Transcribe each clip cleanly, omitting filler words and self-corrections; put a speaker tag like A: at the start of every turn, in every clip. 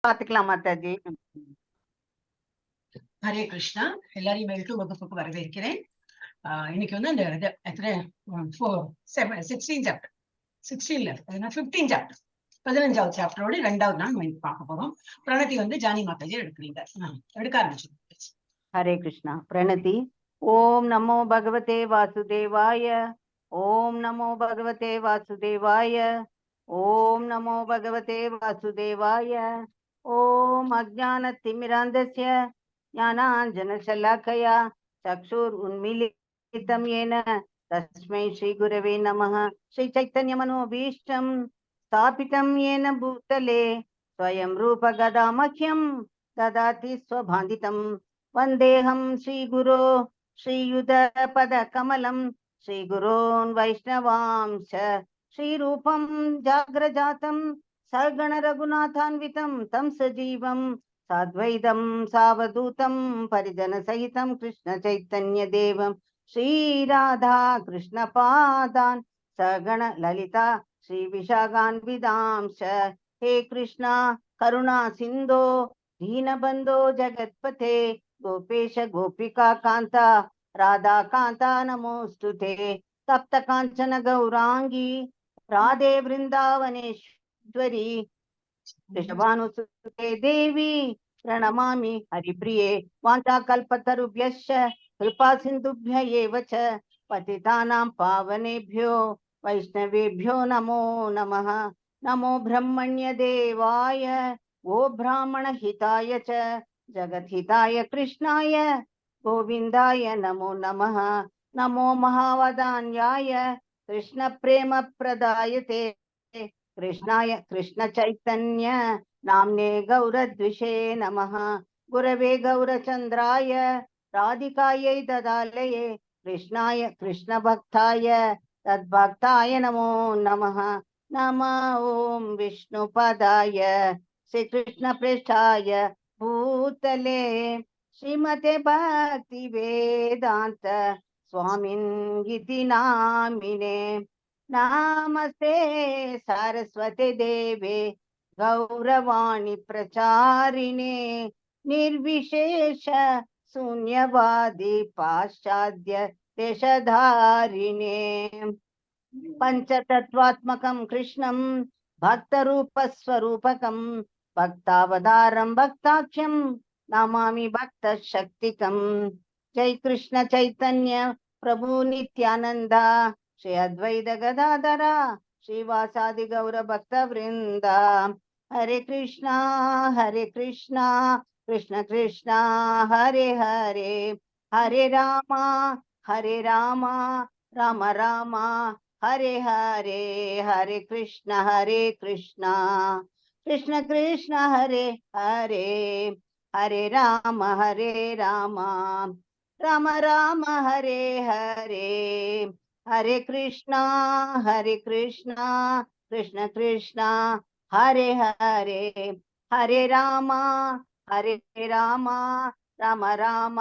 A: பாத்துக்கலாம் மாதாஜி.
B: ஹரே கிருஷ்ணா. எல்லாரையும் AL-2 வகுப்புக்கு வரவேற்கிறேன். இன்னைக்கு வந்து அந்த 16 சாப்டர் 16 15 சாப்டர் 15வது சாப்டரோட 2வது நாள் நம்ம பார்க்க போறோம். பிரணதி வந்து ஜானி மாதாஜி எடுக்கிறீங்க. எடுக்க ஆரம்பிச்சு.
A: ஹரே கிருஷ்ணா. பிரணதி. ஓம் நமோ பகவதே வாசுதேவாய. ஓம் நமோ பகவதே வாசுதேவாய. ஓம் நமோ பகவதே வாசுதேவாய. ஓம் அஜ்ஞானதிமிராந்தஸ்ய ஞானாஞ்சனசலாக்கயா சக்ஷுர் உன்மிலிதம் येन तस्मै श्रीगुरवे नमः. श्रीचैतन्यमनोभीष्टं स्थापितं येन भूतले स्वयं रूपगदामह्यं ददाति स्वभान्तितं वन्देऽहं श्रीगुरो श्रीयुतपदकमलं श्रीगुरोन् वैष्णवांश्च श्रीरूपं जाग्रजातं सगण रघुनाथान्वितं तं सजीवं साद्वैतं सावधूतं परिजनसहितं कृष्ण चैतन्यदेवं श्रीराधा कृष्णपादान् सगण ललिता श्रीविशाखान्वितांश्च हे कृष्णा करुणा सिन्धो दीनबन्धो जगत्पते गोपेश गोपिका कान्ता राधा कान्ता नमोऽस्तुते तप्त काञ्चन गौरांगी राधे वृन्दावनेश्वरी वृषभानुसुते देवी प्रणमामि हरिप्रिये वाञ्छाकल्पतरुभ्यश्च कृपा सिन्धुभ्य एव च पतितानां पावनेभ्यो वैष्णवेभ्यो नमो नमः. नमो ब्रह्मण्य देवाय गो ब्राह्मण हिताय च जगद्हिताय कृष्णाय गोविन्दाय नमो नमः. नमो महावदान्याय कृष्ण प्रेम प्रदायते कृष्णाय कृष्ण चैतन्य नाम्ने गौरद्विषे नमः. गुरवे गौरचन्द्राय राधिकायै ददालये कृष्णाय कृष्ण भक्ताय तद्भक्ताय नमो नमः. नमः ओम विष्णुपदाय श्री कृष्ण पृष्ठाय भूतले श्रीमते भक्ति वेदांत स्वामिन्गिति नामिने नमस्ते सरस्वती देवे गौरवाणी प्रचारिणे निर्विशेष शून्यवादी पाश्चात्य देशधारिणे पंचतत्वात्मकं कृष्णं भक्तरूपस्वरूपकं भक्तावतारं भक्ताख्यं नमामि भक्तशक्तिकं. जय कृष्ण चैतन्य प्रभु नित्यानंद श्री अद्वैत गदाधर श्रीवासादि गौर भक्त वृंदा. हरे कृष्णा कृष्ण कृष्ण हरे हरे हरे राम राम राम हरे हरे हरे कृष्ण कृष्ण कृष्ण हरे हरे हरे राम राम राम हरे हरे हरे कृष्ण कृष्ण कृष्ण हरे हरे हरे राम राम राम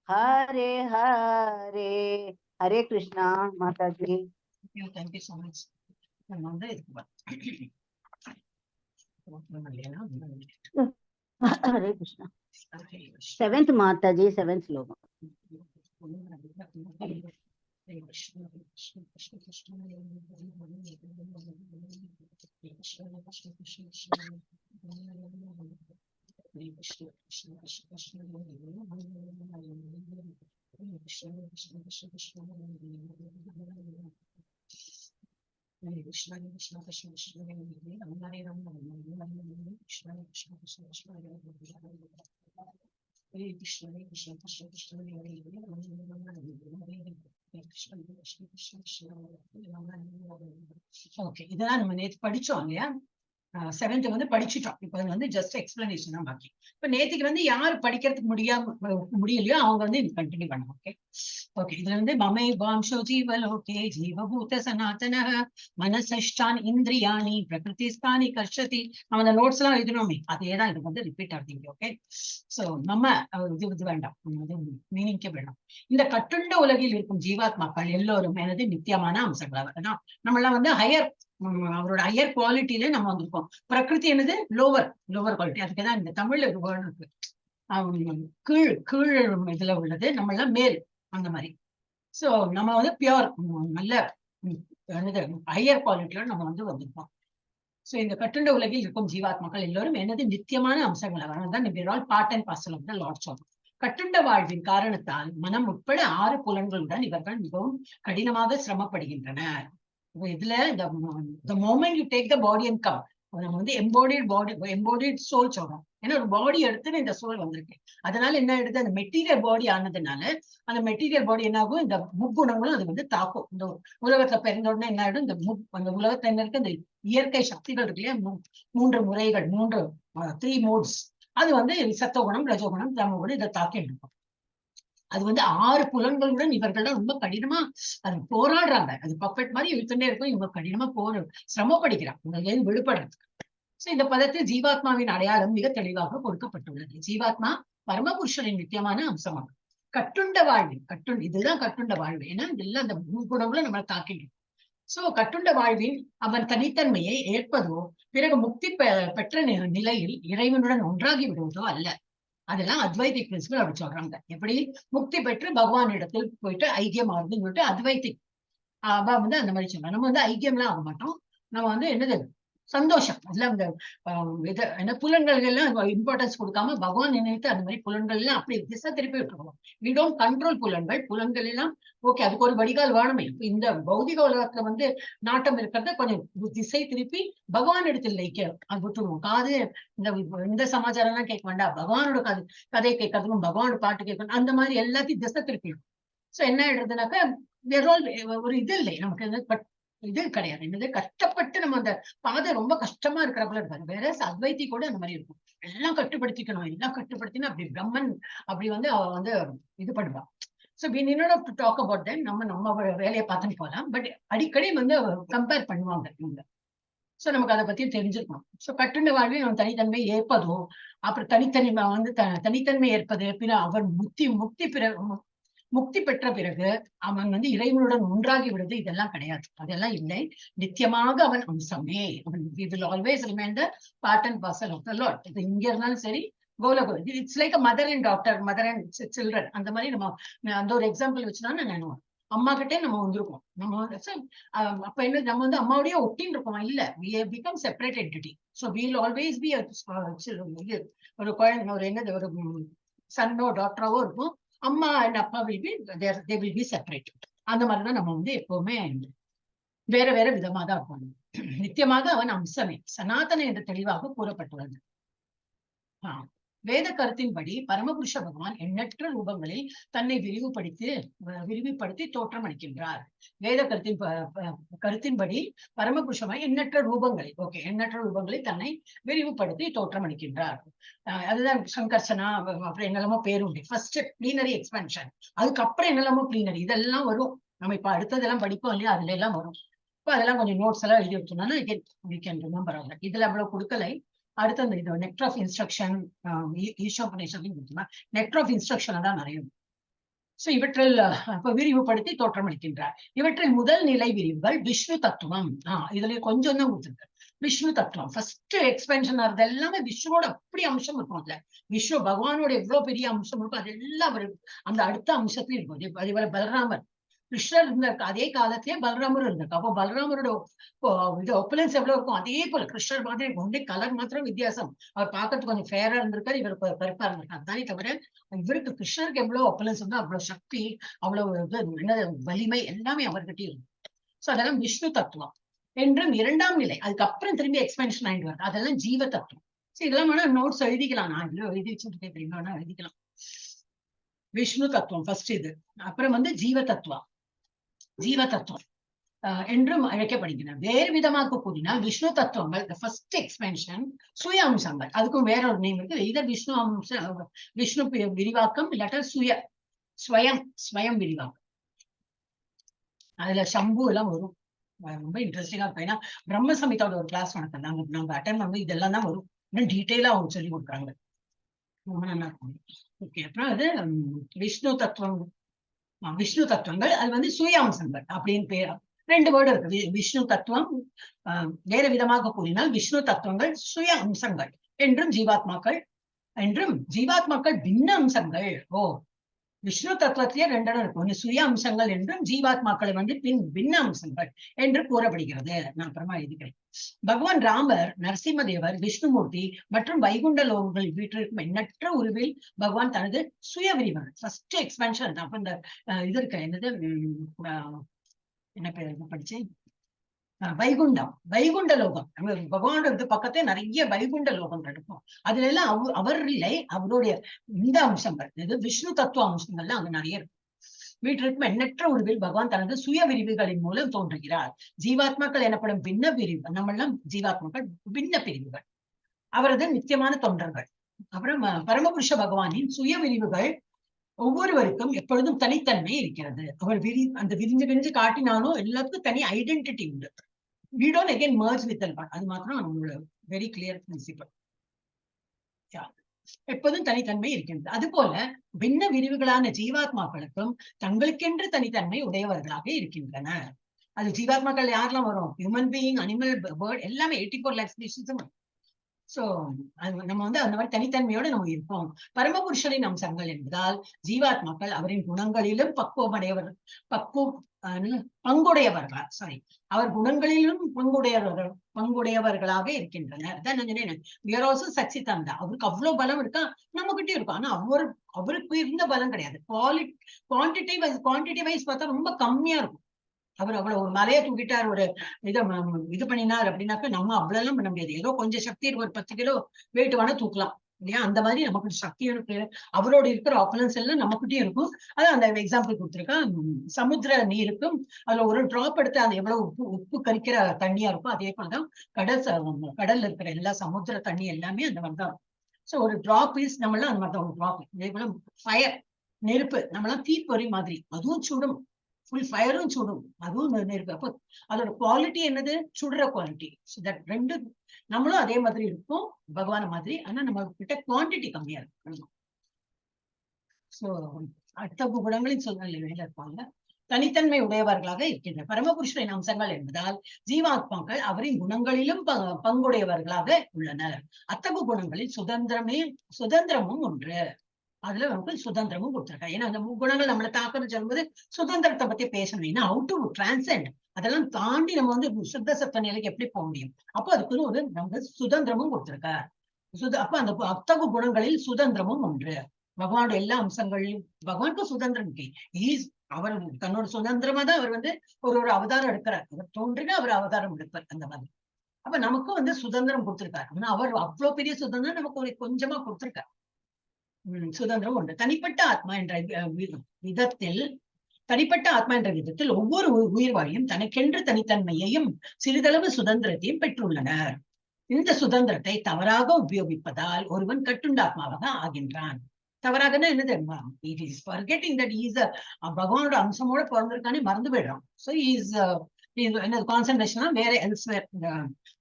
A: हरे हरे. हरे कृष्णा माताजी.
B: Thank you so much.
A: Hare Krishna. 7th माताजी 7th श्लोक.
B: ஓகே, இதெல்லாம் நம்ம நேத்து படிச்சோம் இல்லையா? 7th வந்து படிச்சுட்டோம். இப்ப வந்து ஜஸ்ட் எக்ஸ்பிளனேஷன் தான் பாக்கி. இப்ப நேத்துக்கு வந்து யாரு படிக்கிறதுக்கு முடியலையோ அவங்க வந்து இது கண்டினியூ பண்ணணும். Okay okay. இதுல வந்து மமை வாம்சோ ஜீவலோகே ஜீவபூத சனாதன மனசஷ்டான் இந்திரியாணி பிரகிருதிஸ்தானி கர்ஷதி. நம்ம அந்த நோட்ஸ் எல்லாம் எழுதணுமே, அதேதான் இது வந்து ரிப்பீட் ஆகுது. ஓகே, சோ நம்ம இது வேண்டாம், மீனிங்கே வேண்டாம். இந்த கட்டுண்ட உலகில் இருக்கும் ஜீவாத்மாக்கள் எல்லோரும் எனது நித்தியமான அம்சங்கள். நம்மளாம் வந்து ஹையர் அவரோட ஹையர் குவாலிட்டியில நம்ம வந்திருக்கோம். பிரகிருதி என்னது லோவர் குவாலிட்டி. அதுக்குதான் இந்த தமிழ்ல ஒரு வேர்டு இருக்கு. கீழ் கீழ் இதுல உள்ளது, நம்ம எல்லாம் மேல் அந்த மாதிரி. சோ நம்ம வந்து பியோர் நல்ல ஹையர் குவாலிட்டியோட நம்ம வந்து வந்திருக்கோம். சோ இந்த கட்டுண்ட உலகில் இருக்கும் ஜீவாத்மாக்கள் எல்லோரும் எனது நித்தியமான அம்சங்கள். அதனால்தான் part and parcel of the Lord சொல்றோம். கட்டுண்ட வாழ்வின் காரணத்தால் மனம் உட்பட 6 புலன்களுடன் இவர்கள் மிகவும் கடினமாக சிரமப்படுகின்றனர். இதுல the moment you take the body and come, நம்ம வந்து embodied soul சொல்றோம். ஏன்னா ஒரு பாடி எடுத்து இந்த சோல் வந்திருக்கு. அதனால என்ன ஆயிடுது, அந்த மெட்டீரியல் பாடி ஆனதுனால அந்த மெட்டீரியல் பாடி என்ன ஆகும், இந்த முக்குணங்களும் அது வந்து தாக்கும். இந்த உலகத்துல பிறந்த உடனே என்ன ஆயிடும், அந்த உலகத்துல என்ன இருக்கு, இந்த இயற்கை சக்திகள் இருக்கு இல்லையா, 3 முறைகள், 3 மோட்ஸ், அது வந்து சத்தகுணம், ரஜோகுணம், தமோகுணம் இதை தாக்கி இருக்கும். அது வந்து 6 புலன்களுடன் இவர்கள்லாம் ரொம்ப கடினமா அது போராடுறாங்க. அது பப்பெட் மாதிரி இழுத்துட்டே இருக்கும். இவங்க கடினமா சிரமப்படுகிறாங்க விடுபடுறதுக்கு. சோ இந்த பதத்தில் ஜீவாத்மாவின் அடையாளம் மிக தெளிவாக கொடுக்கப்பட்டுள்ளது. ஜீவாத்மா பரமபுருஷரின் நித்தியமான அம்சமாகும். கட்டுண்ட வாழ்வு, இதுதான் கட்டுண்ட வாழ்வு. ஏன்னா இதெல்லாம் அந்த குணங்களும் நம்மளை தாக்கிடும். சோ கட்டுண்ட வாழ்வின் அவன் தனித்தன்மையை ஏற்பதோ பிறகு முக்தி பெற்ற நிலையில் இறைவனுடன் ஒன்றாகி விடுவதோ அல்ல. அதெல்லாம் அத்வைதிக் பிரின்சிபல் அப்படி சொல்றாங்க. எப்படி முக்தி பெற்று பகவான் இடத்தில் போயிட்டு ஐக்கியம் ஆகுதுன்னு சொல்லிட்டு அத்வைதிக் வந்து அந்த மாதிரி சொல்றோம். நம்ம வந்து ஐக்கியம்லாம் ஆக மாட்டோம். நம்ம வந்து என்னது சந்தோஷம், அதெல்லாம் இந்த என்ன புலன்கள் எல்லாம் இம்பார்ட்டன்ஸ் கொடுக்காம பகவான் நினைத்து அந்த மாதிரி புலன்கள் எல்லாம் அப்படி திசை திருப்பி விட்டுருக்கோம். வி டோன்ட் கண்ட்ரோல் புலன்கள் எல்லாம். ஓகே, அதுக்கு ஒரு வடிகால் வேணுமே. இந்த பௌதிக உலகத்துல வந்து நாட்டம் இருக்கிறத கொஞ்சம் திசை திருப்பி பகவான் இடத்தில் லைக்க அது விட்டுருவோம். காது இந்த சமாச்சாரம் எல்லாம் கேட்க வேண்டாம், பகவானோட கதை கேட்கறதுக்கும் பகவானோட பாட்டு கேட்கணும், அந்த மாதிரி எல்லாத்தையும் திசை திருப்பிடும். சோ என்ன ஆயிடுறதுனாக்கா ஒரு இது இல்லை நமக்கு, இது கிடையாது. என்னது கஷ்டப்பட்டு நம்ம அந்த பாதை ரொம்ப கஷ்டமா இருக்கிறப்பல இருப்பாரு. வேற அத்வைத்தி கூட அந்த மாதிரி இருக்கும். எல்லாம் கட்டுப்படுத்திக்கணும், எல்லாம் கட்டுப்படுத்தினா அப்படி பிரம்மன் அப்படி வந்து அவ வந்து இது பண்ணுவா. So we need not to talk about them. நம்ம வேலையை பார்த்துன்னு போகலாம். பட் அடிக்கடி வந்து கம்பேர் பண்ணுவாங்க இவங்க. சோ நமக்கு அதை பத்தியும் தெரிஞ்சிருக்கணும். சோ கட்டுண்ட வாழ்வில் அவன் தனித்தன்மை ஏற்பதோ, அப்புறம் தனித்தன்மை ஏற்பது, பிற அவன் முக்தி பெற்ற பிறகு அவன் வந்து இறைவனுடன் ஒன்றாகி விடுது, இதெல்லாம் கிடையாது. அதெல்லாம் இல்லை. நித்தியமாக அவன் அம்சமே. அவன் we will always remain the part and parcel of the Lord. இது இங்க இருந்தாலும் சரி, கோலகோ it's like mother and doctor, mother and children. அந்த மாதிரி நம்ம அந்த ஒரு எக்ஸாம்பிள் வச்சுதான் நான் அம்மா கிட்டே நம்ம வந்திருக்கோம். நம்ம அப்ப என்ன, நம்ம வந்து அம்மாவோடய ஒட்டின்னு இருக்கோம் இல்ல, we have become separate entity. So we will always be ஒரு குழந்தை, ஒரு என்னது, ஒரு சன்னோ டாக்டராவோ இருக்கும். அம்மா அண்ட் அப்பா they will be separate. அந்த மாதிரிதான் நம்ம வந்து எப்பவுமே வேற வேற விதமா தான் இருக்கும். நித்தியமாக அவன் அம்சமே சனாதன என்று தெளிவாக கூறப்பட்டுள்ளது. வேத கருத்தின்படி பரமபுருஷ பகவான் எண்ணற்ற ரூபங்களில் தன்னை விரிவுபடுத்தி தோற்றம் அளிக்கின்றார். வேத கருத்தின்படி பரமபுருஷமாய் எண்ணற்ற ரூபங்களில் தன்னை விரிவுபடுத்தி தோற்றம் அளிக்கின்றார். அதுதான் சங்கர்ஷனா, அப்புறம் என்னெல்லாமோ பேரு உண்டு. ஃபர்ஸ்ட் பிளீனரி எக்ஸ்பென்ஷன், அதுக்கப்புறம் என்னெல்லாமோ பிளீனரி, இதெல்லாம் வரும். நம்ம இப்ப அடுத்ததெல்லாம் படிப்போம் இல்லையா, அதுல எல்லாம் வரும். இப்ப அதெல்லாம் கொஞ்சம் நோட்ஸ் எல்லாம் எழுதி வச்சோம்னா இதுல அவ்வளவு கொடுக்கலை. அடுத்து அந்த இது nectar of instruction, nectar of instruction தான் நிறைய. சோ இவற்றில் விரிவுபடுத்தி தோற்றம் அளிக்கின்றார். இவற்றில் முதல் நிலை விரிவுகள் விஷ்ணு தத்துவம். இதுல கொஞ்சம் தான் கொடுத்துருக்கு. விஷ்ணு தத்துவம் ஃபர்ஸ்ட் எக்ஸ்பென்ஷன் ஆகுது. எல்லாமே விஷ்ணுவோட அப்படி அம்சம் இருக்கும். அதுல விஷ்ணு பகவானோட எவ்வளவு பெரிய அம்சம் இருக்கும், அது எல்லாம் அந்த அடுத்த அம்சத்துலயும் இருக்கும். அதே போல பலராமர், கிருஷ்ணர் இருந்திருக்கு அதே காலத்திலேயே பலராமரும் இருந்திருக்கு. அப்போ பலராமரோட ஒப்பலன்ஸ் எவ்வளவு இருக்கும், அதே போல கிருஷ்ணர் மாதிரி ஒன்றே கலர் மாத்திரம் வித்தியாசம். அவர் பார்க்கறதுக்கு கொஞ்சம் ஃபேரா இருந்திருக்காரு, இவர் கருப்பா இருந்திருக்காரு. தானே தவிர இவருக்கு கிருஷ்ணருக்கு எவ்வளவு ஒப்பலன்ஸ் இருந்தா அவ்வளவு சக்தி, அவ்வளவு வலிமை எல்லாமே அவர்கிட்ட இருக்கும். சோ அதெல்லாம் விஷ்ணு தத்துவம் என்றும் 2ஆம் நிலை. அதுக்கப்புறம் திரும்பி எக்ஸ்பென்ஷன் ஆயிட்டு வருது, அதெல்லாம் ஜீவ தத்துவம். சோ இதெல்லாம் வேணா நோட்ஸ் எழுதிக்கலாம். நான் இதுல எழுதி வச்சுட்டு கேட்கறீங்கன்னா எழுதிக்கலாம். விஷ்ணு தத்துவம் ஃபர்ஸ்ட் இது. அப்புறம் வந்து ஜீவ தத்துவம் என்றும் அழைக்கப்படுகின்றன. வேறு விதமாக கூறினால் விஷ்ணு தத்துவங்கள் ஃபர்ஸ்ட் எக்ஸ்பென்ஷன் சுய அம்சங்கள். அதுக்கும் வேற ஒரு நேம் இருக்கு. இதை விஷ்ணு விரிவாக்கம் இல்லாட்ட ஸ்வயம் விரிவாக்கம். அதுல சம்பு எல்லாம் வரும். ரொம்ப இன்ட்ரெஸ்டிங்கா இருக்கும். ஏன்னா பிரம்ம சமிதாவோட ஒரு கிளாஸ் நடக்கும், நம்ம அட்டன் பண்ணும்போது இதெல்லாம் தான் வரும். இன்னும் டீட்டெயிலா அவங்க சொல்லி கொடுக்குறாங்க. ரொம்ப நல்லா இருக்கும். ஓகே, அப்புறம் அது விஷ்ணு தத்துவங்கள், அது வந்து சுய அம்சங்கள் அப்படின்னு பேர். 2 வேர்டு இருக்கு. விஷ்ணு தத்துவம் வேற விதமாக கூறினால் விஷ்ணு தத்துவங்கள் சுய அம்சங்கள் என்றும் ஜீவாத்மாக்கள் பின்ன அம்சங்கள். விஷ்ணு தத்துவத்திலே 2 இடம் இருக்கு. ஒண்ணு சுய அம்சங்கள் என்றும் ஜீவாத்மாக்களை பின்ன அம்சங்கள் என்று கூறப்படுகிறது. நான் அப்புறமா எழுதிக்கிறேன். பகவான் ராமர், நரசிம்மதேவர், விஷ்ணுமூர்த்தி மற்றும் வைகுண்ட லோகங்களில் வீற்றிருக்கும் எண்ணற்ற உருவில் பகவான் தனது சுய விரிவான ஃபர்ஸ்ட் எக்ஸ்பென்ஷன். அப்ப இந்த இது இருக்கு, என்னது என்ன பேர் படிச்சேன், வைகுண்ட லோகம். பகவானுக்கு பக்கத்தே நிறைய வைகுண்ட லோகங்கள் இருக்கும். அதுல எல்லாம் அவருடைய இந்த அம்சங்கள், இது விஷ்ணு தத்துவ அம்சங்கள்லாம் அங்க நிறைய இருக்கும். வீட்டிற்கும் எண்ணற்ற உருவில் பகவான் தனது சுய விரிவுகளின் மூலம் தோன்றுகிறார். ஜீவாத்மாக்கள் எனப்படும் பின்ன பிரிவு, நம்மெல்லாம் ஜீவாத்மாக்கள் பின்ன பிரிவுகள், அவரது நித்தியமான தொண்டர்கள். அப்புறம் பரமபுருஷ பகவானின் சுய விரிவுகள் ஒவ்வொருவருக்கும் எப்பொழுதும் தனித்தன்மை இருக்கிறது. அவர் அந்த விரிஞ்சு காட்டினாலும் எல்லாத்துக்கும் தனி ஐடென்டிட்டி உண்டு. We don't again merge with the Lord. அது மாத்திரம் நம்மளோட வெரி கிளியர் பிரின்சிபல். எப்போதும் தனித்தன்மை இருக்கின்றது. அது போல பின்ன விரிவுகளான ஜீவாத்மாக்களுக்கும் தங்களுக்கென்று தனித்தன்மை உடையவர்களாக இருக்கின்றனர். அது ஜீவாத்மாக்கள் யாரெல்லாம் வரும்? ஹியூமன் பீயிங், அனிமல், பேர்ட் எல்லாமே 84 லேக் ஸ்பீஷீஸும். சோ நம்ம அந்த மாதிரி தனித்தன்மையோட நம்ம இருப்போம். பரமபுருஷரின் அம்சங்கள் என்பதால் ஜீவாத்மாக்கள் அவரின் குணங்களிலும் பங்குடையவர்களா அவர் குணங்களிலும் பங்குடையவர்களாக இருக்கின்றனர். அவருக்கு அவ்வளவு பலம் இருக்கா, நம்ம கிட்டே இருக்கும். ஆனா அவருக்கு இருந்த பலம் கிடையாது. குவான்டிட்டி வைஸ் பார்த்தா ரொம்ப கம்மியா இருக்கும். அவர் அவ்வளவு ஒரு மலையை தூக்கிட்டார், ஒரு இது பண்ணினார் அப்படின்னாக்க நம்ம அவ்வளவு எல்லாம் பண்ண முடியாது. ஏதோ கொஞ்சம் சக்தி இருக்கு, ஒரு 10 கிலோ வெயிட் வேணா தூக்கலாம் இல்லையா? அந்த மாதிரி நமக்கு சக்தி இருக்கு. அவரோட இருக்கிற ஆப்பலன்ஸ் எல்லாம் நமக்கிட்டயும் இருக்கும். அதான் அந்த எக்ஸாம்பிள் கொடுத்துருக்கேன். சமுத்திர நீருக்கும் அதுல ஒரு டிராப் எடுத்து அந்த எவ்வளவு உப்பு கரிக்கிற தண்ணியா இருக்கும், அதே போலதான் கடல்ல இருக்கிற எல்லா சமுத்திர தண்ணி எல்லாமே அந்த மாதிரிதான். சோ ஒரு டிராப் இஸ் நம்மளாம் அந்த மாதிரிதான் ஒரு டிராப். இதே போல ஃபயர், நெருப்பு, நம்மளாம் தீப்பொறி மாதிரி, அதுவும் சுடும். ஃபுல் ஃபயரும் சுடும், அதுவும் நெருப்பு. அப்போ அதோட குவாலிட்டி என்னது? சுடுற குவாலிட்டி. ரெண்டு நம்மளும் அதே மாதிரி இருக்கும் பகவான மாதிரி. ஆனா நம்ம கிட்ட குவான்டிட்டி கம்மியா இருக்கு. சோ அடுத்த குணங்களின் சூழ்நிலை வேலை இருப்பாங்க. தனித்தன்மை உடையவர்களாக இருக்கின்ற பரமபுருஷரின் அம்சங்கள் என்பதால் ஜீவாத்மாக்கள் அவரின் குணங்களிலும் பங்குடையவர்களாக உள்ளனர். அத்தகு குணங்களில் சுதந்திரமும் ஒன்று. அதுல நமக்கு சுதந்திரமும் கொடுத்திருக்காரு. ஏன்னா அந்த குணங்கள் நம்மளை தாக்கணும் சொல்லும்போது சுதந்திரத்தை பத்தி பேசணும். ஏன்னா ஹவு டு டிரான்சென்ட், அதெல்லாம் தாண்டி நம்ம சுத்த சத்த நிலைக்கு எப்படி போக முடியும்? அப்போ அதுக்குன்னு ஒரு நமக்கு சுதந்திரமும் கொடுத்திருக்கார். அப்ப அந்த அத்தகு குணங்களில் சுதந்திரமும் ஒன்று. பகவானோட எல்லா அம்சங்களையும் பகவானுக்கு சுதந்திரம் இருக்கு. அவர் தன்னோட சுதந்திரமா தான் அவர் ஒரு அவதாரம் எடுக்கிறார். அவர் தோன்றினா அவர் அவதாரம் எடுப்பார் அந்த மாதிரி. அப்ப நமக்கும் சுதந்திரம் கொடுத்திருக்காரு. ஆனா அவர் அவ்வளவு பெரிய சுதந்திரம் நமக்கு ஒரு கொஞ்சமா கொடுத்திருக்காரு. சுதந்திரம் உண்டு. தனிப்பட்ட ஆத்மா என்ற விதத்தில் ஒவ்வொரு உயிர்வாயும் தனக்கென்று தனித்தன்மையையும் சிறிதளவு சுதந்திரத்தையும் பெற்றுள்ளனர். இந்த சுதந்திரத்தை தவறாக உபயோகிப்பதால் ஒருவன் கட்டுண்டாத்மாவாக ஆகின்றான். தவறாகனா என்னது? பகவானோட அம்சமோட பிறந்திருக்கானே மறந்து போயிடுறான். சோ என்னது கான்சன்ட்ரேஷனா வேற எல்ஸ்வேர்,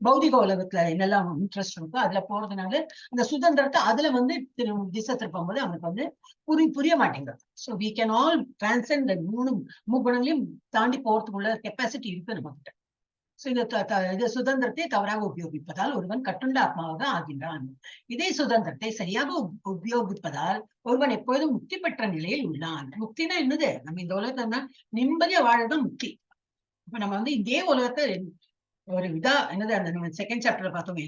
B: பௌதிக உலகத்துல என்னெல்லாம் இன்ட்ரெஸ்ட் இருக்கோ அதுல போறதுனால அந்த சுதந்திரத்தை அதுல திசை திருப்பும்போது அவனுக்கு புரிய மாட்டேங்குது. So we can all transcend இந்த முக்குணங்களையும் தாண்டி போறதுக்குள்ள கெப்பாசிட்டி இருக்கு நம்ம கிட்ட. சோ இந்த சுதந்திரத்தை தவறாக உபயோகிப்பதால் ஒருவன் கட்டுண்ட ஆத்மாவாக ஆகின்றான். இதே சுதந்திரத்தை சரியாக உபயோகிப்பதால் ஒருவன் எப்பொழுதும் முக்தி பெற்ற நிலையில் உள்ளான். முக்தினா என்னது? நம்ம இந்த உலகத்தை நிம்மதியா வாழதான் முக்தி. இப்ப நம்ம இதே உலகத்தை ஒரு என்னது அந்த செகண்ட் சாப்டர்ல பார்த்தோம்,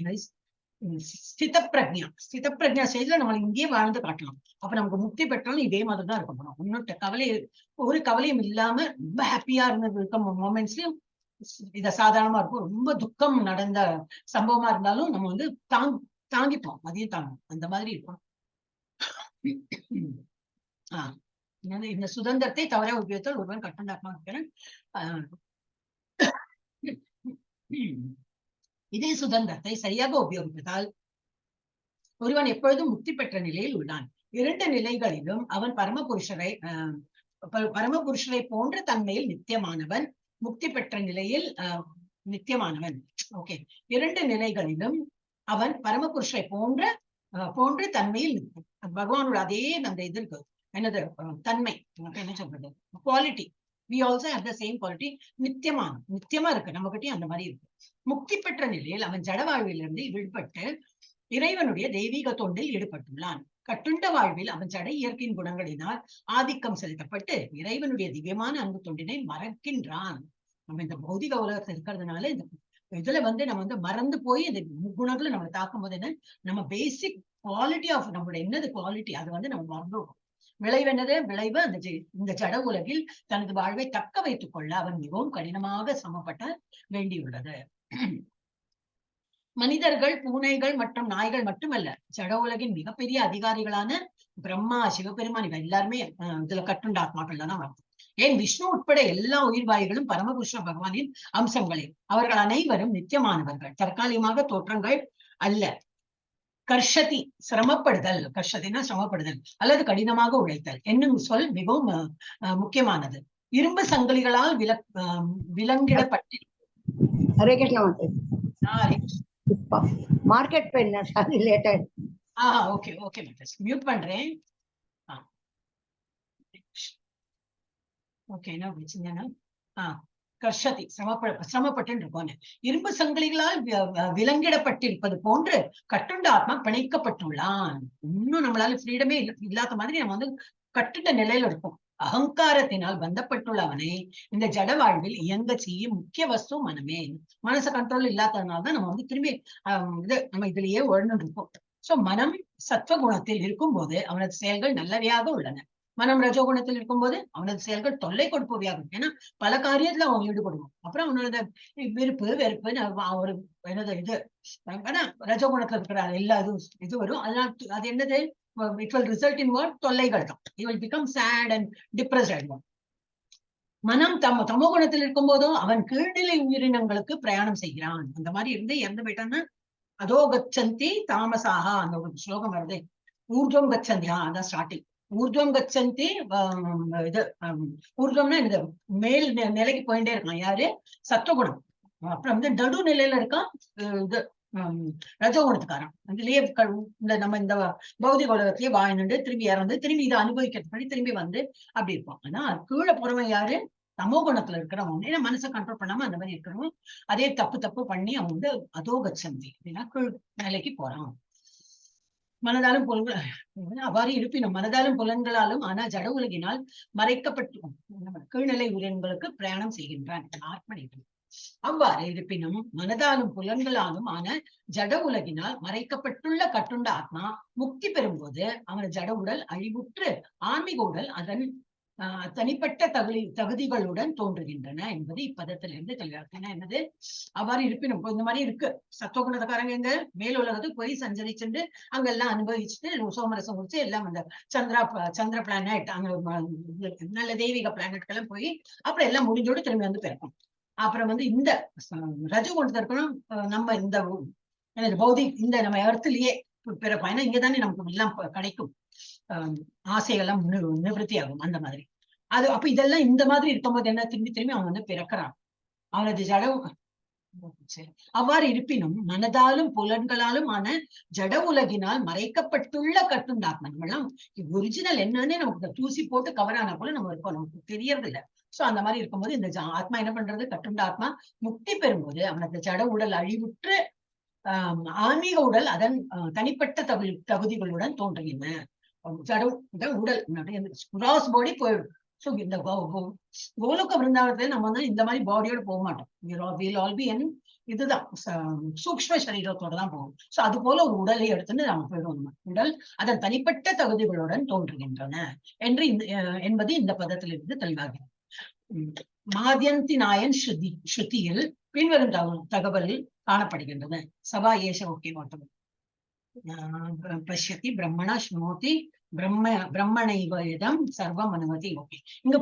B: ஸ்தித பிரக்ஞா ஸ்டேஜ்ல நம்ம இங்கேயே வாழ்ந்து காட்டலாம். அப்ப நமக்கு முக்தி பெற்றாலும் இதே மாதிரிதான் இருக்க போறோம். இன்னும் ஒரு கவலையும் இல்லாம ரொம்ப ஹாப்பியா இருக்க மொமெண்ட்ஸ்லயும் இத சாதாரணமா இருக்கும். ரொம்ப துக்கம் நடந்த சம்பவமா இருந்தாலும் நம்ம தாங்கிப்போம், அதையும் தாங்கும். அந்த மாதிரி இருக்கும். இந்த சுதந்திரத்தை தவறாக உபயோகித்தால் ஒருவன் கட்டுண்டாத்மா இருக்கிறேன். இதே சுதந்திரத்தை சரியாக உபயோகிப்பதால் ஒருவன் எப்பொழுதும் முக்தி பெற்ற நிலையில் உள்ளான். 2 நிலைகளிலும் அவன் பரமபுருஷரை போன்ற தன்மையில் நித்தியமானவன், முக்தி பெற்ற நிலையில் நித்தியமானவன். ஓகே, 2 நிலைகளிலும் அவன் பரமபுருஷரை போன்ற தன்மையில் பகவானோட அதே அந்த இது இருக்கு. என்னது? தன்மை, என்ன சொல்றது? Quality. we also have the same quality. நித்தியமா இருக்கு நம்ம கிட்டயும் அந்த மாதிரி இருக்கு. முக்தி பெற்ற நிலையில் அவன் ஜட வாழ்விலிருந்து விடுபட்டு இறைவனுடைய தெய்வீக தொண்டில் ஈடுபட்டுள்ளான். கட்டுண்ட வாழ்வில் அவன் ஜட இயற்கையின் குணங்களினால் ஆதிக்கம் செலுத்தப்பட்டு இறைவனுடைய திவ்யமான அன்பு தொண்டினை மறக்கின்றான். நம்ம இந்த பௌதிக உலகத்துல இருக்கிறதுனால இந்த இதுல நம்ம மறந்து போய் இந்த குணங்களை நம்ம தாக்கும் போது என்ன, நம்ம பேசிக் குவாலிட்டி ஆஃப் நம்மளோட என்னது குவாலிட்டி அது நம்ம மறந்துடும். விளைவு என்னது? விளைவு இந்த ஜட உலகில் தனது வாழ்வை தக்க வைத்துக் கொள்ள அவன் மிகவும் கடினமாக சமப்பட்ட வேண்டியுள்ளது. மனிதர்கள், பூனைகள் மற்றும் நாய்கள் மட்டுமல்ல, ஜட உலகின் மிகப்பெரிய அதிகாரிகளான பிரம்மா, சிவபெருமான் இவ எல்லாருமே இதுல கட்டுண்ட ஆத்மாக்கள்ல தான் வரும். ஏன் விஷ்ணு உட்பட எல்லா உயிர்வாய்களும் பரமபுருஷ பகவானின் அம்சங்களே. அவர்கள் அனைவரும் நித்தியமானவர்கள், தற்காலிகமாக தோற்றங்கள் அல்ல. கர்ஷதி சிரமப்படுதல், கர்ஷதினா சிரமப்படுதல் அல்லது கடினமாக உழைத்தல் என்னும் சொல் மிகவும் முக்கியமானது. இரும்பு சங்கிலிகளால் விலங்கிடப்பட்டு
A: மார்க்கெட்
B: ஓகே ஓகே மியூட் பண்றேன். ஓகே என்ன பிரச்சனைனா கர்ஷதி சிரமப்பட்டு இருக்கோன்னு. இரும்பு சங்கிலிகளால் விலங்கிடப்பட்டிருப்பது போன்று கட்டுண்ட ஆத்மா பிணைக்கப்பட்டுள்ளான். இன்னும் நம்மளால ஃப்ரீடமே இல்லாத மாதிரி நம்ம கட்டுண்ட நிலையில இருக்கும். அகங்காரத்தினால் பந்தப்பட்டுள்ள அவனை இந்த ஜட வாழ்வில் இயங்க செய்யும் முக்கிய வஸ்து மனமே. மனச கண்ட்ரோல் இல்லாததுனால்தான் நம்ம திரும்பி நம்ம இதுலயே உழந்து இருப்போம். சோ மனம் சத்வகுணத்தில் இருக்கும் போது அவனது செயல்கள் நல்லவையாக உள்ளன. மனம் ரஜோகுணத்தில் இருக்கும்போது அவனது செயல்கள் தொல்லை கொடுப்பவையாக இருக்கும். ஏன்னா பல காரியத்துல அவன் ஈடுபடுவான். அப்புறம் அவனோட வெறுப்பு ஒரு என்னது ஆனா ரஜோகுணத்துல இருக்கிற எல்லா இது வரும். அதனால அது என்னது, it will result in what? தொல்லைகள் தான். He will become sad and depressed. மனம் தமோ குணத்தில் இருக்கும் போதும் அவன் கீழ்நிலை உயிரினங்களுக்கு பிரயாணம் செய்கிறான். அந்த மாதிரி இருந்து இறந்து போயிட்டான்னா அதோ கச்சந்தி தாமசாகா அந்த ஒரு ஸ்லோகம் வருது. ஊர்ஜம் கச்சந்தி, அதான் ஸ்டார்டிங். ஊர்ஜம் கச்சந்தி இது ஊர்ஜம்னா இந்த மேல் நிலைக்கு போயிட்டே இருக்கான் யாரு? சத்துவகுணம். அப்புறம் நடு நிலையில இருக்கான் இது ரஜோகுணத்துக்காரன். அதுலயே நம்ம இந்த பௌதிக உலகத்திலேயே வாழ்ந்துட்டு திரும்பி இறந்து திரும்பி இதை அனுபவிக்கிறது திரும்பி அப்படி இருப்போம். ஆனா கீழே போறவன் யாரு? தமோ குணத்துல இருக்கிறவங்க. ஏன்னா மனசை கண்ட்ரோல் பண்ணாம அந்த மாதிரி இருக்கிறவங்க அதே தப்பு பண்ணி அவன் அதோ கச்சந்தி அப்படின்னா கீழ் நிலைக்கு போறான். மனதாலும் அவ்வாறு இருப்பினும் மனதாலும் புலன்களாலும் ஆனா ஜட உலகினால் மறைக்கப்பட்டு கீழ்நிலை உயிரினங்களுக்கு பிரயாணம் செய்கின்றான். ஆத்மனிடம் அவ்வாறு இருப்பினும் மனதாலும் புலன்களாலும் ஆன ஜட உலகினால் மறைக்கப்பட்டுள்ள கட்டுண்ட ஆத்மா முக்தி பெறும்போது அவனது ஜட உடல் அழிவுற்று ஆன்மீக உடல் அதன் தனிப்பட்ட தகுதிகளுடன் தோன்றுகின்றன என்பது இப்பதத்திலிருந்து தெளிவாக. என்னது அவ்வாறு இருப்பினும் இந்த மாதிரி இருக்கு. சத்துவகுணத்துக்காரங்க எங்க மேல் உலகத்துக்கு போய் சஞ்சரிச்சுட்டு அங்கெல்லாம் அனுபவிச்சுட்டு சோமரசம் குடிச்சு எல்லாம் அந்த சந்திர பிளானட் அங்க நல்ல தெய்வீக பிளானட்கெல்லாம் போய் அப்புறம் எல்லாம் முடிஞ்சோடு திரும்பி பிறக்கும். அப்புறம் இந்த ரஜகுணத்துல இருக்கணும். நம்ம இந்த பௌதிக் இந்த நம்ம இடத்துலயே பிறப்போம். ஏன்னா இங்கதானே நமக்கு எல்லாம் கிடைக்கும், ஆசைகள்லாம் நிவர்த்தி ஆகும். அந்த மாதிரி அது அப்ப இதெல்லாம் இந்த மாதிரி இருக்கும்போது என்ன திரும்பி அவன் பிறக்கிறான். அவனது ஜட அவ்வாறு இருப்பினும் மனதாலும் புலன்களாலும் ஆன ஜட உலகினால் மறைக்கப்பட்டுள்ள கட்டுண்டாத்மா நம்மளாம் ஒரிஜினல் என்னன்னு நமக்கு தூசி போட்டு கவரான போல நம்ம இருக்கோம், நமக்கு தெரியறது இல்லை. சோ அந்த மாதிரி இருக்கும்போது இந்த ஆத்மா என்ன பண்றது? கட்டுண்ட ஆத்மா முக்தி பெறும்போது அவனது ஜட உடல் அழிவுற்று ஆன்மீக உடல் அதன் தனிப்பட்ட தகுதிகளுடன் தோன்றுகின்றன. ஜட உடல் கிராஸ் பாடி போயிடும். சோ இந்த கோலோக விருந்தாவனத்துல நம்ம இந்த மாதிரி பாடியோட போக மாட்டோம். இதுதான் சூக்ஷ்ம சரீரத்தோட தான் போகும். சோ அது போல ஒரு உடலை எடுத்துன்னு நம்ம போயிடுவோம். உடல் அதன் தனிப்பட்ட தகுதிகளுடன் தோன்றுகின்றன என்பது இந்த பதத்திலிருந்து தெளிவாகிறது. மாத்யந்தி நாயன் ஸ்ருதியில் பின்வரும் தகவலில் காணப்படுகின்றன. சபா ஏஷ ஓகே மாட்டோம் பஷ்யதி பிரம்மணா ஸ்னோதி பிரம்மணைவதம் சர்வம் அனுமதி. ஓகே, இங்க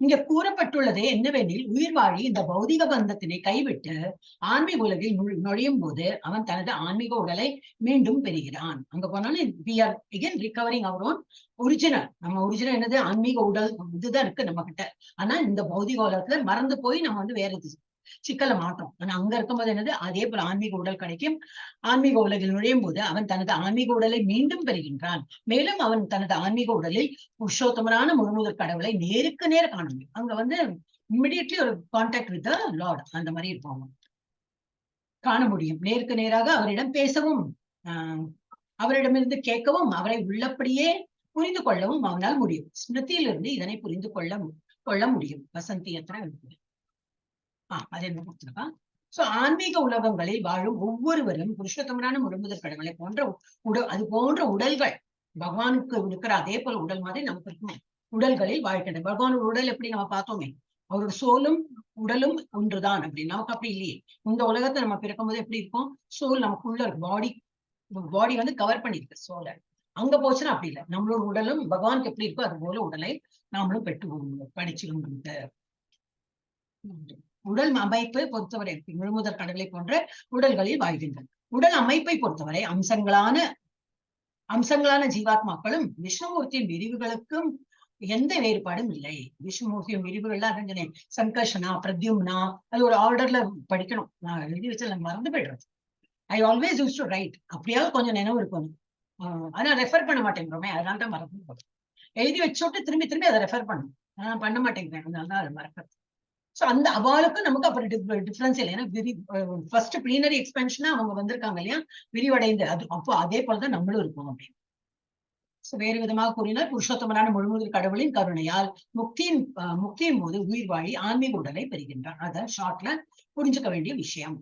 B: இங்க கூறப்பட்டுள்ளது என்னவெனில் உயிர் வாழி இந்த பௌதிக பந்தத்தினை கைவிட்டு ஆன்மீக உலகில் நுழையும் போது அவன் தனது ஆன்மீக உடலை மீண்டும் பெறுகிறான். அங்க போனாலும் we are again recovering our own original. நம்ம ஒரிஜினல் என்னது? ஆன்மீக உடல் இதுதான் இருக்கு நம்ம கிட்ட. ஆனா இந்த பௌதிக உலகத்துல மறந்து போய் நம்ம வேற சிக்கல மாட்டோம். ஆனா அங்க இருக்கும்போது என்னது, அதே போல ஆன்மீக உடல் கிடைக்கும். ஆன்மீக உலகில் நுழையும் போது அவன் தனது ஆன்மீக உடலை மீண்டும் பெறுகின்றான். மேலும் அவன் தனது ஆன்மீக உடலில் புருஷோத்தமனான முழுமுதற் கடவுளை நேருக்கு நேர காண முடியும். அங்க வந்து இமிடியட்லி ஒரு கான்டாக்ட் வித் லார்ட் அந்த மாதிரி இருப்பாங்க, காண முடியும். நேருக்கு நேராக அவரிடம் பேசவும், அவரிடமிருந்து கேட்கவும், அவரை உள்ளபடியே புரிந்து கொள்ளவும் அவனால் முடியும். ஸ்மிருதியிலிருந்து இதனை புரிந்து கொள்ள முடியும். வசந்தி எத்தனை அது என்ன கொடுத்திருக்கா? சோ ஆன்மீக உலகங்களில் வாழும் ஒவ்வொருவரும் புருஷோத்தமனான முழுமுதற் கடவுளை போன்ற அது போன்ற உடல்கள் பகவானுக்கு இருக்கிற அதே போல உடல் மாதிரி நமக்கு இருக்குமே உடல்களில் வாழ்க்கின்ற. பகவானோட உடல் எப்படி நம்ம பார்த்தோமே, அவரோட சோலும் உடலும் ஒன்றுதான் அப்படின்னு. நமக்கு அப்படி இல்லையே. இந்த உலகத்தை நம்ம பிறக்கும் போது எப்படி இருக்கும், சோல் நமக்குள்ள இருக்கு, பாடி வந்து கவர் பண்ணிருக்கு சோலை. அங்க போச்சுன்னா அப்படி இல்லை. நம்மளோட உடலும் பகவானுக்கு எப்படி இருக்கோ அது போல உடலை நாமளும் படிச்சுக்கணும். உடல் அமைப்பை பொறுத்தவரை முழுமுதற் கடவுளை போன்ற உடல்களில் வாழ்கின்றன. உடல் அமைப்பை பொறுத்தவரை அம்சங்களான ஜீவாத்மாக்களும் விஷ்ணுமூர்த்தியின் விரிவுகளுக்கும் எந்த வேறுபாடும் இல்லை. விஷ்ணுமூர்த்தியின் விரிவுகள்லாம் சங்கர்ஷனா, பிரத்யும்னா, அது ஒரு ஆர்டர்ல படிக்கணும். நான் எழுதி வச்சு மறந்து போயிடுறது. I always use to right. அப்படியாவது கொஞ்சம் நினைவு இருக்கணும். ஆனா ரெஃபர் பண்ண மாட்டேங்கிறோமே, அதனால தான் மறந்து போகும். எழுதி வச்சுட்டு திரும்பி திரும்பி அதை ரெஃபர் பண்ணணும். நான் பண்ண மாட்டேங்கிறேன், அதனாலதான் அதை மறக்கிறது. சோ அந்த அவாளுக்கும் நமக்கு அப்புறம் டிஃபரன்ஸ் இல்லை. ஏன்னா ஃபர்ஸ்ட் பிளீனரி எக்ஸ்பென்ஷனா அவங்க வந்திருக்காங்க இல்லையா, விரிவடைந்து. அது அப்போ அதே போலதான் நம்மளும் இருக்கும் அப்படின்னு. வேறு விதமாக கூறினால் புருஷோத்தமனான முழுமுதற் கடவுளின் கருணையால் முக்தியின் போது உயிர் வாழி ஆன்மீக உடலை பெறுகின்றான். அதான் ஷார்ட்ல புரிஞ்சுக்க வேண்டிய விஷயம்.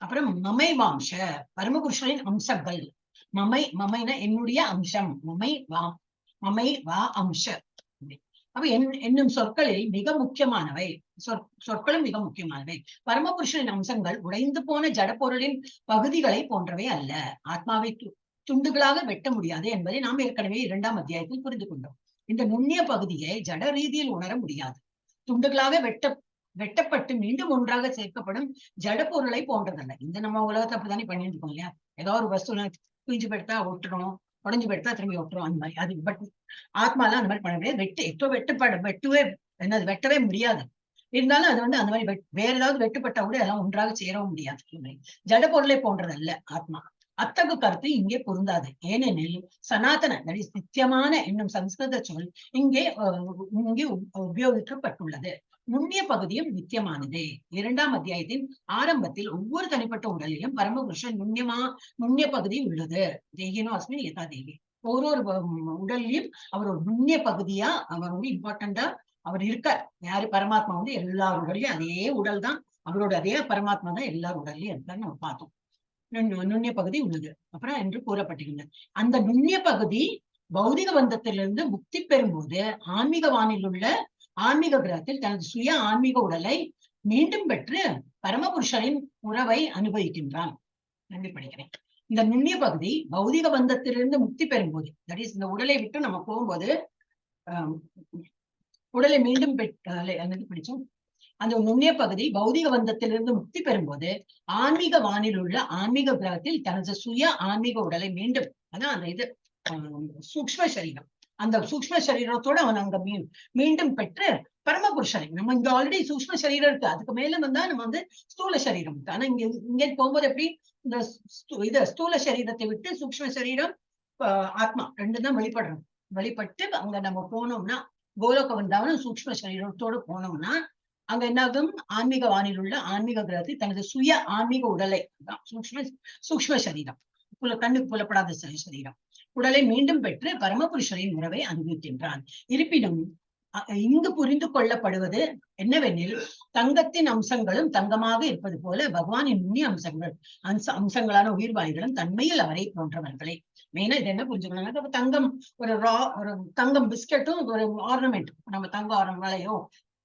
B: அப்புறம் மமைவாம்ச பரமபுருஷனின் அம்சங்கள். மமைனா என்னுடைய அம்சம், மமை வா அம்ச. அப்ப என்னும் சொற்களில் மிக முக்கியமானவை, சொற்களும் மிக முக்கியமானவை. பரமபுருஷனின் அம்சங்கள் உடைந்து போன ஜடப்பொருளின் பகுதிகளை போன்றவை அல்ல. ஆத்மாவை துண்டுகளாக வெட்ட முடியாது என்பதை நாம் ஏற்கனவே 2ஆம் அத்தியாயத்தில் புரிந்து கொண்டோம். இந்த நுண்ணிய பகுதியை ஜட ரீதியில் உணர முடியாது. துண்டுகளாக வெட்டப்பட்டு மீண்டும் ஒன்றாக சேர்க்கப்படும் ஜட பொருளை போன்றதல்ல. இந்த நம்ம உலகத்தை அப்படித்தானே பண்ணிட்டு இருக்கோம் இல்லையா. ஏதோ ஒரு வஸ்து குஞ்சு பெடுத்தா ஒட்டுறோம், உடஞ்சு பெடுத்தா திரும்பி ஒட்டுறோம், அந்த மாதிரி. அது பட் ஆத்மாலாம் அந்த மாதிரி பண்ண முடியாது. வெட்டவே முடியாது. இருந்தாலும் அது வந்து அந்த மாதிரி வேற ஏதாவது வெட்டுப்பட்டா கூட எல்லாம் ஒன்றாக சேரவும் முடியாது. ஜட பொருளை போன்றதல்ல ஆத்மா. அத்தகு கருத்து இங்கே பொருந்தாது. ஏனெனில் சனாதன நித்தியமான என்னும் சம்ஸ்கிருத சொல் இங்கே உபயோகிக்கப்பட்டுள்ளது. நுண்ணிய பகுதியும் நித்தியமானதே. 2ஆம் அத்தியாயத்தின் ஆரம்பத்தில் ஒவ்வொரு தனிப்பட்ட உடலிலும் பரமபுருஷன் நுண்ணிய பகுதி உள்ளது. தேகினோ அஸ்மி ஏதா தேவி. ஒரு உடல்லையும் அவர் ஒரு நுண்ணிய பகுதியா, அவர் வந்து இம்பார்ட்டண்டா அவர் இருக்கார். யாரு? பரமாத்மா வந்து எல்லார் உடல்லையும் அதே உடல் தான், அவரோட அதே பரமாத்மா தான் எல்லார் உடல்லையும் இருக்காருன்னு நம்ம பார்த்தோம். நுண்ணிய பகுதி உள்ளது அப்புறம் என்று கூறப்பட்டிருந்தது. அந்த நுண்ணிய பகுதி பௌதிக பந்தத்திலிருந்து முக்தி பெறும்போது ஆன்மீக வானில் உள்ள ஆன்மீக கிரகத்தில் தனது சுய ஆன்மீக உடலை மீண்டும் பெற்று பரமபுருஷனின் உறவை அனுபவிக்கின்றான். நன்றி படிக்கிறேன். இந்த நுண்ணிய பகுதி பௌதிக பந்தத்திலிருந்து முக்தி பெறும்போது, தட் இஸ் இந்த உடலை விட்டு நம்ம போகும்போது உடலை மீண்டும் பிடிச்சோம். அந்த நுண்ணிய பகுதி பௌதிக பந்தத்திலிருந்து முக்தி பெறும்போது ஆன்மீக வானில் உள்ள ஆன்மீக கிரகத்தில் தனது சுய ஆன்மீக உடலை மீண்டும், அதான் அந்த இது சூக்ஷ்ம சரீரம், அந்த சூக்ஷ்ம சரீரத்தோட அவன் அங்க மீண்டும் பெற்று பரமபுருஷனை, நம்ம இங்க ஆல்ரெடி சூக்ஷ்ம சரீரம் இருக்கு, அதுக்கு மேல வந்தா நம்ம வந்து ஸ்தூல சரீரம். ஆனா இங்க போகும்போது எப்படி இந்த ஸ்தூல சரீரத்தை விட்டு சூக்ஷ்ம சரீரம் ஆத்மா ரெண்டு தான் வெளிப்பட்டு அங்க நம்ம போனோம்னா கோலோக வந்தாலும் சூக்ஷ்ம சரீரத்தோடு போனோம்னா அங்க என்னாகும், ஆன்மீக வானில் உள்ள ஆன்மீக கிரகத்தில் தனது சுய ஆன்மீக உடலை, சூக்ஷ்ம சரீரம், கண்ணுக்கு புலப்படாத சரீரம் உடலை மீண்டும் பெற்று பரமபுருஷரின் உறவை அனுபவிக்கின்றான். இருப்பினும் இங்கு புரிந்து கொள்ளப்படுவது என்னவெனில், தங்கத்தின் அம்சங்களும் தங்கமாக இருப்பது போல பகவானின் நுண்ணிய அம்சங்களான உயிர்வாய்களும் தன்மையில் அவரை போன்றவர்களே. மெயினா இது என்ன புரிஞ்சுக்கணும், தங்கம் ஒரு தங்கம் பிஸ்கட்டும் ஒரு ஆர்னமெண்ட், நம்ம தங்க வளையோ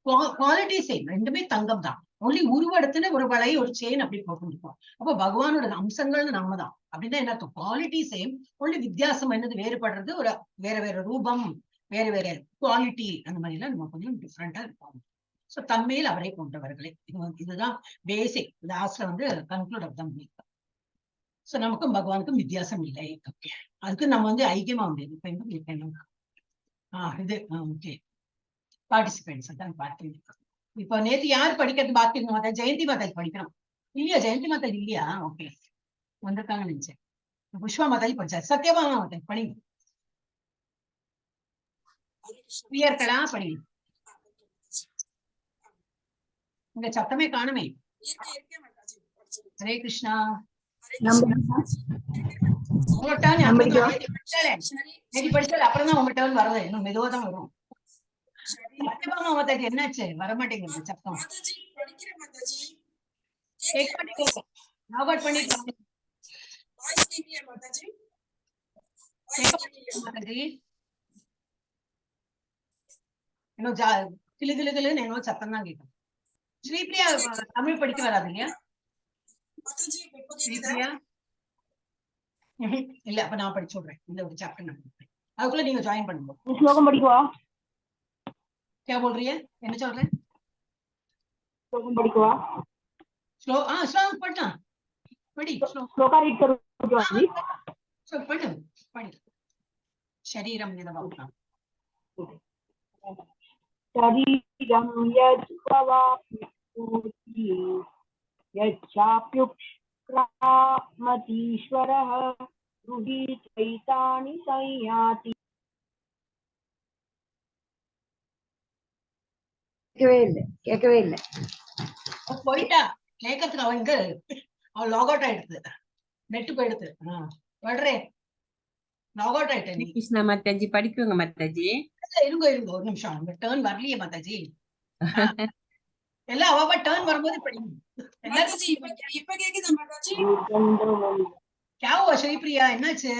B: குவாலிட்டி சேம், ரெண்டுமே தங்கம் தான். ஒன்லி உருவெடுத்துன்னு ஒரு வளை ஒரு செயின் அப்படி போட்டுருக்கோம். அப்போ பகவானோட அம்சங்கள்னு நம்ம தான் அப்படின்னா என்ன அர்த்தம், குவாலிட்டி சேம், ஒன்லி வித்தியாசம் என்னது வேறுபடுறது ஒரு வேற ரூபம், வேற குவாலிட்டி, அந்த மாதிரி எல்லாம் நம்ம கொஞ்சம் டிஃப்ரெண்டா இருப்போம். சோ தன்மையில் அவரை போன்றவர்களே, இதுதான் பேசிக். லாஸ்ட்ல வந்து கன்க்ளூட் ஆஃப் தம். சோ நமக்கும் பகவானுக்கும் வித்தியாசம் இல்லை. ஓகே, அதுக்கு நம்ம வந்து ஐக்கியமா முடியாது. இப்ப எங்க இது ஓகே, பார்ட்டிசிபென்ட்ஸ் தான் பார்த்தீங்க. இப்போ நேத்து யார் படிக்கிறது பாக்கி இருந்த மாதா? ஜெயந்தி மாதாஜி படிக்கிறோம் இல்லையா? ஜெயந்தி மாதாஜி இல்லையா? ஓகே, வந்திருக்காங்கன்னு நினைச்சேன். புஷ்பா மாதாஜி படிச்சாரு. சத்யபாமா மாதாஜி படிங்க. ஃப்ரீயா இருக்கலாம், படிங்க. உங்க சத்தமே காணுமே. ஹரே கிருஷ்ணா. உங்க டர்ன் நேற்று படிச்சாலே அப்புறம் தான் உங்க டர்ன் வருது. இன்னும் மெதுவா தான் வரும். சத்யபாமா மாதாஜி என்னாச்சு? வரமாட்டேங்குது சத்தம். கேட்க மாட்டேங்குது. லாக் பண்ணிட்டு மாதாஜி இன்னும் கிளு கிளு கிளுன்னு என்னவோ சத்தம் தான் கேட்கும். ஸ்ரீபிரியா தமிழ் படிக்க வராது இல்லையா? ஸ்ரீபிரியா இல்ல, அப்ப நான் படிச்சு விடுறேன். இந்த ஒரு சாப்டர் நான் படிப்பேன், அதுக்குள்ள நீங்க ஜாயின் பண்ணுங்க.
C: ஸ்லோகம் படிக்குவா?
B: क्या बोल रही है? என்ன சொல்றேன்?
C: ஸ்லோகம் படிக்குவா?
B: ஸ்லோகம் படிக்கலாம். படி
C: ஸ்லோகா ரீட் करो जी.
B: சோ படி. शरीरम यदवाप्नोति
C: शरीरं यद्वाप्नोति यच्चाप्युत्क्रामतीश्वरः गृहीत्वैतानि संयाति.
A: கேட்கவே இல்லை.
B: போயிட்டா கேட்கறதுக்கு. அவன் இங்க அவன் லாக் அவுட் ஆயிடுது, நெட்டு போயிடுது. வர்றே லாக் அவுட் ஆயிட்டேன்.
D: கிருஷ்ணா மாதாஜி படிக்குங்க மாதாஜி.
B: இருங்க ஒரு நிமிஷம், உங்க டர்ன் வரலையே மாதாஜி. எல்லாம் அவ டர்ன் வரும்போது படிங்க.
E: இப்ப கேக்குதா மாதாஜி?
B: क्या हुआ श्रीप्रिया? என்னாச்சு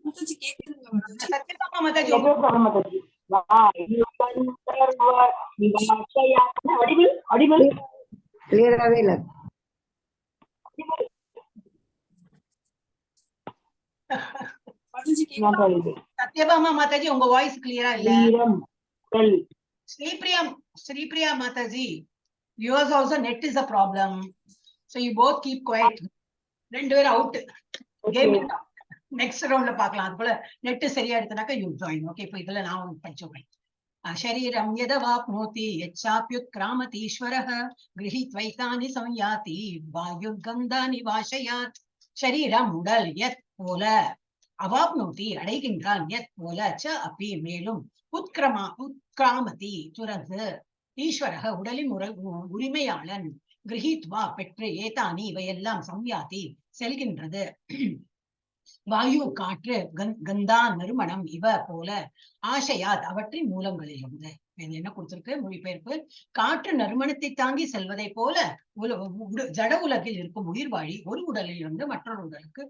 E: மாதாஜி? கேக்குதுங்க மாதாஜி.
B: சத்யபாமா மாதாஜி
A: கிளியராகவே இல்லை.
B: சத்யபாமா மாதாஜி உங்க வாய்ஸ் கிளியரா இல்ல. Sripriya Mataji, yours also net is a problem, so you both keep quiet. ரெண்டு பேரும் அவுட். கேம் நெக்ஸ்ட் ரவுண்ட்ல பார்க்கலாம். அது போல நெட் சரியா எடுத்தனாக்கா யூ ஜாயின். ஓகே, இப்போ இதுல நான் படிச்சுக்கிறேன். शरीरं यदवाप्नोति यच्चाप्युत्क्रामतीश्वरः गृहीत्वैतानि संयाति वायुर्गन्धानि वाशयात्. शरीरम உடல், யத் போல, அவாப்னோதி அடைகின்றான், யத் போல, ச அப்பி மேலும், உத்கிராமதி துறந்து, ஈஸ்வரக உடலின் உரிமையாளன், கிரஹீத்வா பெற்று, ஏதானி இவையெல்லாம், சம்யாதி செல்கின்றது, வாயு காற்று, கந்தா நறுமணம், இவ போல, ஆசையாத் அவற்றின் மூலங்களிலிருந்து. என்ன கொடுத்திருக்கு மொழிபெயர்ப்பு? காற்று நறுமணத்தை தாங்கி செல்வதை போல ஜட உலகில் இருக்கும் உயிர் வாழி ஒரு உடலில் இருந்து மற்றொரு உடலுக்கு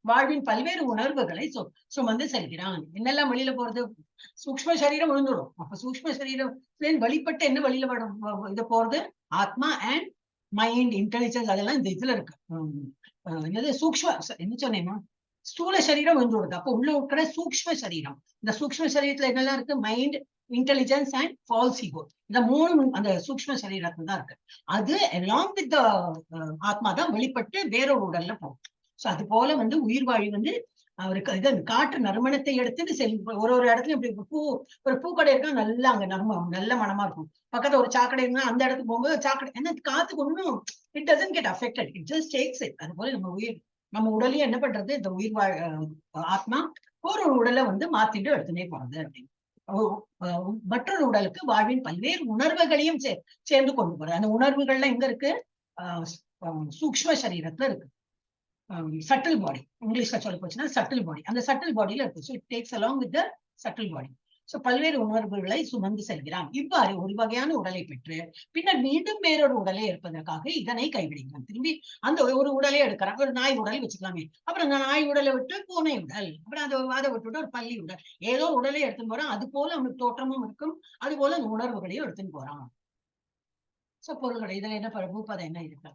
B: வாழ்வின் பல்வேறு உணர்வுகளை சுமந்து செல்கிறான். என்னெல்லாம் வெளியில போறது? சூக்ஷ்ம சரீரம் விழுந்துடும். அப்ப சூக்ஷ்ம சரீரம் வெளிப்பட்ட என்ன வெளியில இது போறது? ஆத்மா அண்ட் மைண்ட், இன்டெலிஜென்ஸ், அதெல்லாம் இந்த இதுல இருக்கு. என்னது சூக்ஷ்ம என்ன சொன்னேன்னா ஸ்தூல சரீரம் விழுந்துடுது. அப்போ உள்ள இருக்கிற சூக்ஷ்ம சரீரம், இந்த சூக்ஷ்ம சரீரத்துல என்னெல்லாம் இருக்கு? Mind, intelligence and false ego. இந்த மூணு அந்த சூக்ஷ்ம சரீரத்துல தான் இருக்கு. அது along with the ஆத்மா தான் வெளிப்பட்டு வேறொரு உடல்ல போகும். சோ அது போல உயிர் வாழி அவருக்கு இது காற்று நறுமணத்தை எடுத்துட்டு ஒரு இடத்துலயும் இப்படி ஒரு பூக்கடை இருக்கா, நல்லா அங்க நல்ல மனமா இருக்கும். பக்கத்துல ஒரு சாக்கடை இருந்தா அந்த இடத்துக்கு போகும்போது சாக்கடை என்ன காத்துக்கு ஒண்ணும் it doesn't get affected, it just takes it. அது போல நம்ம உடலையும் என்ன பண்றது? இந்த உயிர் ஆத்மா ஒரு உடலை மாத்திட்டு எடுத்துனே போறது அப்படின்னு. மற்றொரு உடலுக்கு வாழ்வின் பல்வேறு உணர்வுகளையும் சேர்ந்து கொண்டு போறது. அந்த உணர்வுகள்லாம் எங்க இருக்கு? சூக்ஷ்ம சரீரத்துல இருக்கு. சட்டில் பாடி, இங்கிலீஷ்ல சொல்ல போச்சுன்னா சட்டில் பாடி. அந்த சட்டில் பாடியில இருக்கு. So it takes along with the subtle body. So பல்வேறு உணர்வுகளை சுமந்து செல்கிறான். இவ்வாறு ஒரு வகையான உடலை பெற்று பின்னர் மீண்டும் வேறொரு உடலை எடுப்பதற்காக இதனை கைவிடுகிறான். திரும்பி அந்த ஒரு உடலை எடுக்கிறான். ஒரு நாய் உடலை வச்சுக்கலாமே, அப்புறம் அந்த நாய் உடலை விட்டு பூனை உடல், அப்புறம் அதை விட்டுட்டு ஒரு பள்ளி உடல், ஏதோ உடலை எடுத்துன்னு போறான். அது போல அவனுக்கு தோற்றமும் இருக்கும், அது போல அந்த உணர்வுகளையும் எடுத்துன்னு போறான். சோ பொருள்களை இதுல என்ன பூப்பதை என்ன இருக்கு?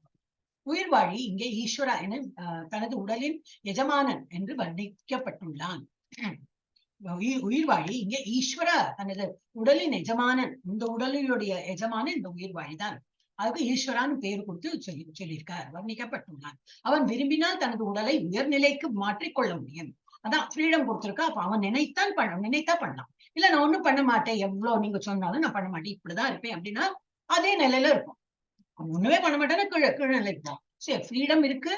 B: உயிர் வாழி இங்கே ஈஸ்வரா என தனது உடலின் எஜமானன் என்று வர்ணிக்கப்பட்டுள்ளான். உயிர் வாழி இங்கே ஈஸ்வரா தனது உடலின் எஜமானன், இந்த உடலினுடைய எஜமானன் இந்த உயிர் வாழிதான். அதுக்கு ஈஸ்வரான்னு பேர் கொடுத்து சொல்லியிருக்கார், வர்ணிக்கப்பட்டுள்ளான். அவன் விரும்பினால் தனது உடலை உயர்நிலைக்கு மாற்றிக்கொள்ள முடியும். அதான் ஃப்ரீடம் கொடுத்திருக்கா. அப்ப அவன் நினைத்தா பண்ணலாம். இல்ல நான் ஒண்ணும் பண்ண மாட்டேன், எவ்வளவு நீங்க சொன்னாலும் நான் பண்ண மாட்டேன், இப்படிதான் இருப்பேன் அப்படின்னா அதே நிலையில இருக்கும். ஒண்ணுமே பண்ண மாட்டேன்னா கீழே கீழே நிலைக்கு தான். சரி, ஃப்ரீடம் இருக்கு.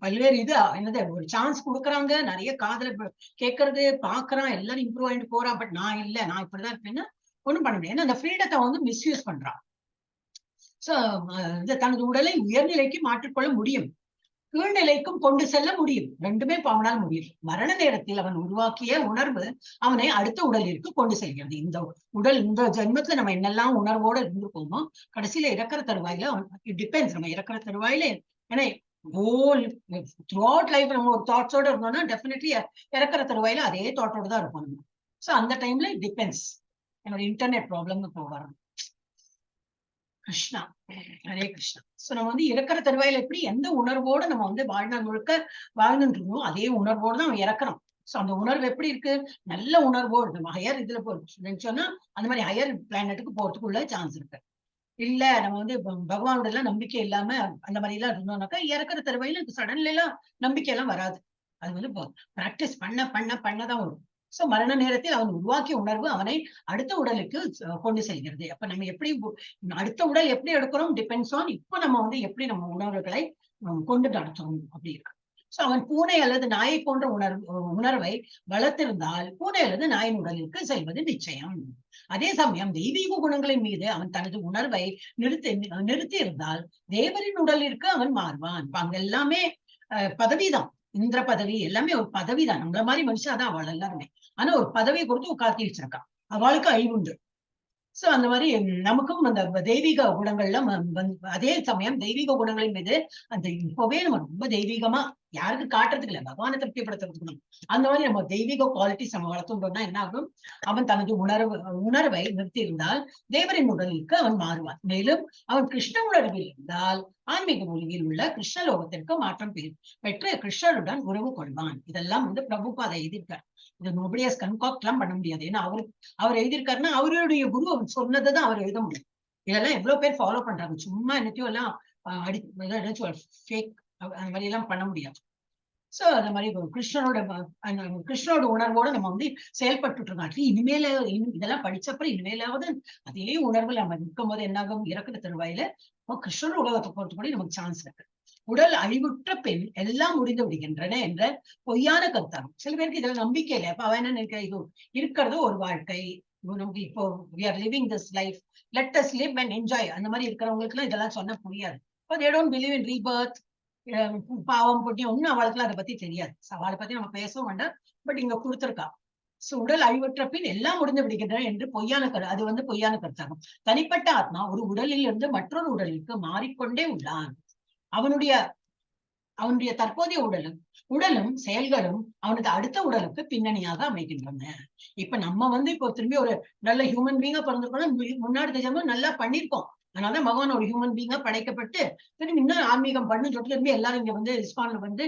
B: பல்வேறு இது என்னது ஒரு சான்ஸ் கொடுக்குறாங்க, நிறைய காதல கேட்கறது பாக்குறான், எல்லாரும் இம்ப்ரூவ் ஆயிட்டு போறான். பட் நான் இல்ல, நான் இப்படிதான் இருப்பேன்னா ஒண்ணும் பண்ண முடியாது. ஏன்னா அந்த ஃப்ரீடத்தை வந்து மிஸ்யூஸ் பண்றான். சோ தனது உடலை உயர்நிலைக்கு மாற்றிக்கொள்ள முடியும், கீழ்நிலைக்கும் கொண்டு செல்ல முடியும். ரெண்டுமே அவனால் முடியும். மரண நேரத்தில் அவன் உருவாக்கிய உணர்வு அவனை அடுத்த உடலிற்கு கொண்டு செல்கிறது. இந்த உடல், இந்த ஜென்மத்துல நம்ம என்னெல்லாம் உணர்வோட இருந்திருக்கோமோ கடைசியில இறக்குற தருவாயில இட் டிபெண்ட்ஸ். நம்ம இறக்குற தருவாயில ஏன்னா ஹோல் த்ரூ அவுட் லைஃப் நம்ம ஒரு தாட்ஸோட இருந்தோம்னா டெஃபினெட்லி இறக்குற தருவாயில அதே தாட்டோட தான் இருப்போம் நம்ம. சோ அந்த டைம்ல இட் டிபெண்ட்ஸ். என்னோட இன்டர்நெட் ப்ராப்ளம்னு போவாரு. கிருஷ்ணா, ஹரே கிருஷ்ணா. சோ நம்ம வந்து இறக்குற தருவாயில எப்படி எந்த உணர்வோட நம்ம வந்து வாழ்நாள் முழுக்க வாழ்ந்துட்டு இருக்கோம் அதே உணர்வோடு தான் அவன் இறக்குறோம். சோ அந்த உணர்வு எப்படி இருக்கு, நல்ல உணர்வோடு நம்ம ஹையர் இதுல நினைச்சோம்னா அந்த மாதிரி ஹையர் பிளானட்டுக்கு போறதுக்குள்ள சான்ஸ் இருக்கு. இல்ல நம்ம வந்து பகவானோட எல்லாம் நம்பிக்கை இல்லாம அந்த மாதிரி எல்லாம் இருந்தோம்னாக்கா இறக்குற தருவாயில சடன்ல எல்லாம் நம்பிக்கை எல்லாம் வராது. அது வந்து பிராக்டிஸ் பண்ண பண்ண பண்ணதான் வரும். சோ மரண நேரத்தில் அவன் உருவாக்கிய உணர்வு அவனை அடுத்த உடலுக்கு கொண்டு செல்கிறது. அப்ப நம்ம எப்படி அடுத்த உடல் எப்படி எடுக்கிறோம் டிபெண்ட்ஸ் ஆன் இப்போ நம்ம வந்து எப்படி நம்ம உணர்வுகளை கொண்டு நடத்துறோம் அப்படி இருக்கு. சோ அவன் பூனை அல்லது நாயை போன்ற உணர்வை வளர்த்திருந்தால் பூனை அல்லது நாயின் உடலுக்கு செல்வது நிச்சயம். அதே சமயம் தெய்வீக குணங்களின் மீது அவன் தனது உணர்வை நிறுத்தி இருந்தால் தேவரின் உடலிற்கு அவன் மாறுவான். இப்ப அங்க எல்லாமே பதவிதான், இந்திர பதவி எல்லாமே ஒரு பதவிதான். நம்மள மாதிரி மனுஷாதான் அவள் எல்லாருமே. ஆனா ஒரு பதவியை கொடுத்து உட்கார்த்தி வச்சிருக்கான், அவளுக்கு அழிவுண்டு. சோ அந்த மாதிரி நமக்கும் அந்த தெய்வீக குணங்கள்லாம் அதே சமயம் தெய்வீக குணங்களின் மீது அந்த இப்பவே நம்ம ரொம்ப தெய்வீகமா யாருக்கு காட்டுறதுக்கு இல்ல, பகவானை திருப்திப்படுத்துறதுக்கு அந்த மாதிரி நம்ம தெய்வீக குவாலிட்டிஸ் நம்ம வளர்த்துட்டோம்னா என்ன ஆகும், அவன் தனது உணர்வை நிறுத்தி இருந்தால் தேவரின் உடலுக்கு அவன் மாறுவான். மேலும் அவன் கிருஷ்ண உணர்வில் இருந்தால் ஆன்மீக மொழியில் உள்ள கிருஷ்ணலோகத்திற்கு மாற்றம் பெற்று கிருஷ்ணருடன் உறவு கொள்வான். இதெல்லாம் வந்து பிரபுபாதை எழுதியிருக்கார். இது நோபடியாஸ் கன்காக்ட் எல்லாம் பண்ண முடியாது. ஏன்னா அவர் எழுதியிருக்காருன்னா அவருடைய குரு அவர் சொன்னதுதான் அவர் எழுத முடியும். இதெல்லாம் எவ்வளவு பேர் ஃபாலோ பண்றாங்க, சும்மா என்னத்தையும் எல்லாம் ஃபேக் அந்த மாதிரி எல்லாம் பண்ண முடியாது. சோ அந்த மாதிரி கிருஷ்ணனோட உணர்வோட நம்ம வந்து செயல்பட்டு இருக்கோம். இனிமேல இதெல்லாம் படிச்சப்பறம் இனிமேலாவது அதே உணர்வுல நம்ம நிற்கும் போது என்னாகும், இறக்குற தருவாயில கிருஷ்ணனோட உலகத்தை போறது கூட நமக்கு சான்ஸ் இருக்கு. உடல் அழிவுற்ற பெண் எல்லாம் முடிந்து விடுகின்றன என்ற பொய்யான கருத்தாகும். சில பேருக்கு இதுல நம்பிக்கை இல்லை. அப்ப அவன் என்ன நினைக்கிற, இது இருக்கிறது ஒரு வாழ்க்கை, நமக்கு இப்போ we are living this life, let us live and enjoy. அந்த மாதிரி இருக்கிறவங்களுக்கு எல்லாம் இதெல்லாம் சொன்ன புரியாது. they don't believe in rebirth, பாவம் புண்ணியம் ஒன்னும் அவளுக்குலாம் அதை பத்தி தெரியாது. அவளை பத்தி நம்ம பேசவும் வேண்டாம். பட் இங்க கொடுத்திருக்கா. சோ உடல் அழிவற்ற பின் எல்லாம் முடிந்து விடுகின்றன என்று பொய்யான அது வந்து பொய்யான கருத்தாகும். தனிப்பட்ட ஆத்மா ஒரு உடலில் இருந்து மற்றொரு உடலுக்கு மாறிக்கொண்டே உள்ளான். அவனுடைய தற்போதைய உடலும் செயல்களும் அவனது அடுத்த உடலுக்கு பின்னணியாக அமைகின்றன. இப்ப நம்ம வந்து இப்போ திரும்பி ஒரு நல்ல ஹியூமன் பீங்கா பிறந்திருக்கோம், முன்னாடி ஜென்மம் நல்லா பண்ணிருக்கோம். அதனாலதான் பகவான் ஒரு ஹியூமன் பீங்கா படைக்கப்பட்டு திரும்பி இன்னும் ஆன்மீகம் பண்ணு சொல்லிட்டு திரும்பி எல்லாரும் இங்க வந்து இஸ்கான்ல வந்து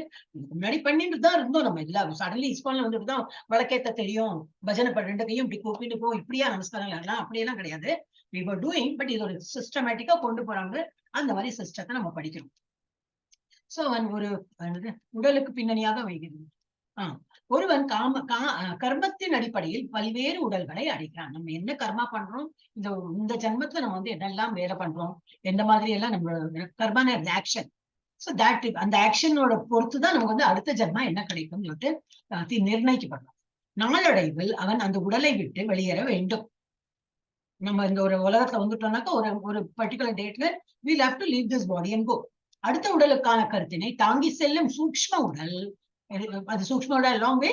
B: முன்னாடி பண்ணிட்டு தான் இருந்தோம். நம்ம இல்ல சடன்லி இஸ்கான்ல வந்துட்டுதான் விளக்கேத்த தெரியும், பஜனை ரெண்டு கையும் இப்படி கூப்பிட்டு போ, இப்படியா நமஸ்காரங்கள் எல்லாம் அப்படியெல்லாம் கிடையாது. we were doing, பட் இது ஒரு சிஸ்டமேட்டிக்கா கொண்டு போறாங்க. அந்த மாதிரி சிஸ்டத்தை நம்ம படிக்கிறோம். சோ அவன் ஒரு உடலுக்கு பின்னணியாக வைகிறது. ஒருவன் கர்மத்தின் அடிப்படையில் பல்வேறு உடல்களை அடைக்கிறான். நம்ம என்ன கர்மா பண்றோம், இந்த ஜென்மத்துல நம்ம வந்து என்னெல்லாம் வேலை பண்றோம், எந்த மாதிரி எல்லாம் நம்மளோட கர்மான ஆக்ஷன். சோ தட் அந்த ஆக்ஷனோட பொறுத்துதான் நமக்கு வந்து அடுத்த ஜென்மா என்ன கிடைக்கும் சொல்லிட்டு நிர்ணயிக்கப்படுறோம். நாளடைவில் அவன் அந்த உடலை விட்டு வெளியேற வேண்டும். நம்ம இந்த ஒரு உலகத்துல வந்துட்டோம்னாக்கா ஒரு பர்டிகுலர் டேட்ல we'll have to leave this body and go. அடுத்த உடலுக்கான கருத்தினை தாங்கி செல்லும் சூக்ஷ்ம உடல், அது சூக்ஷ்ம உடல் எல்லாம்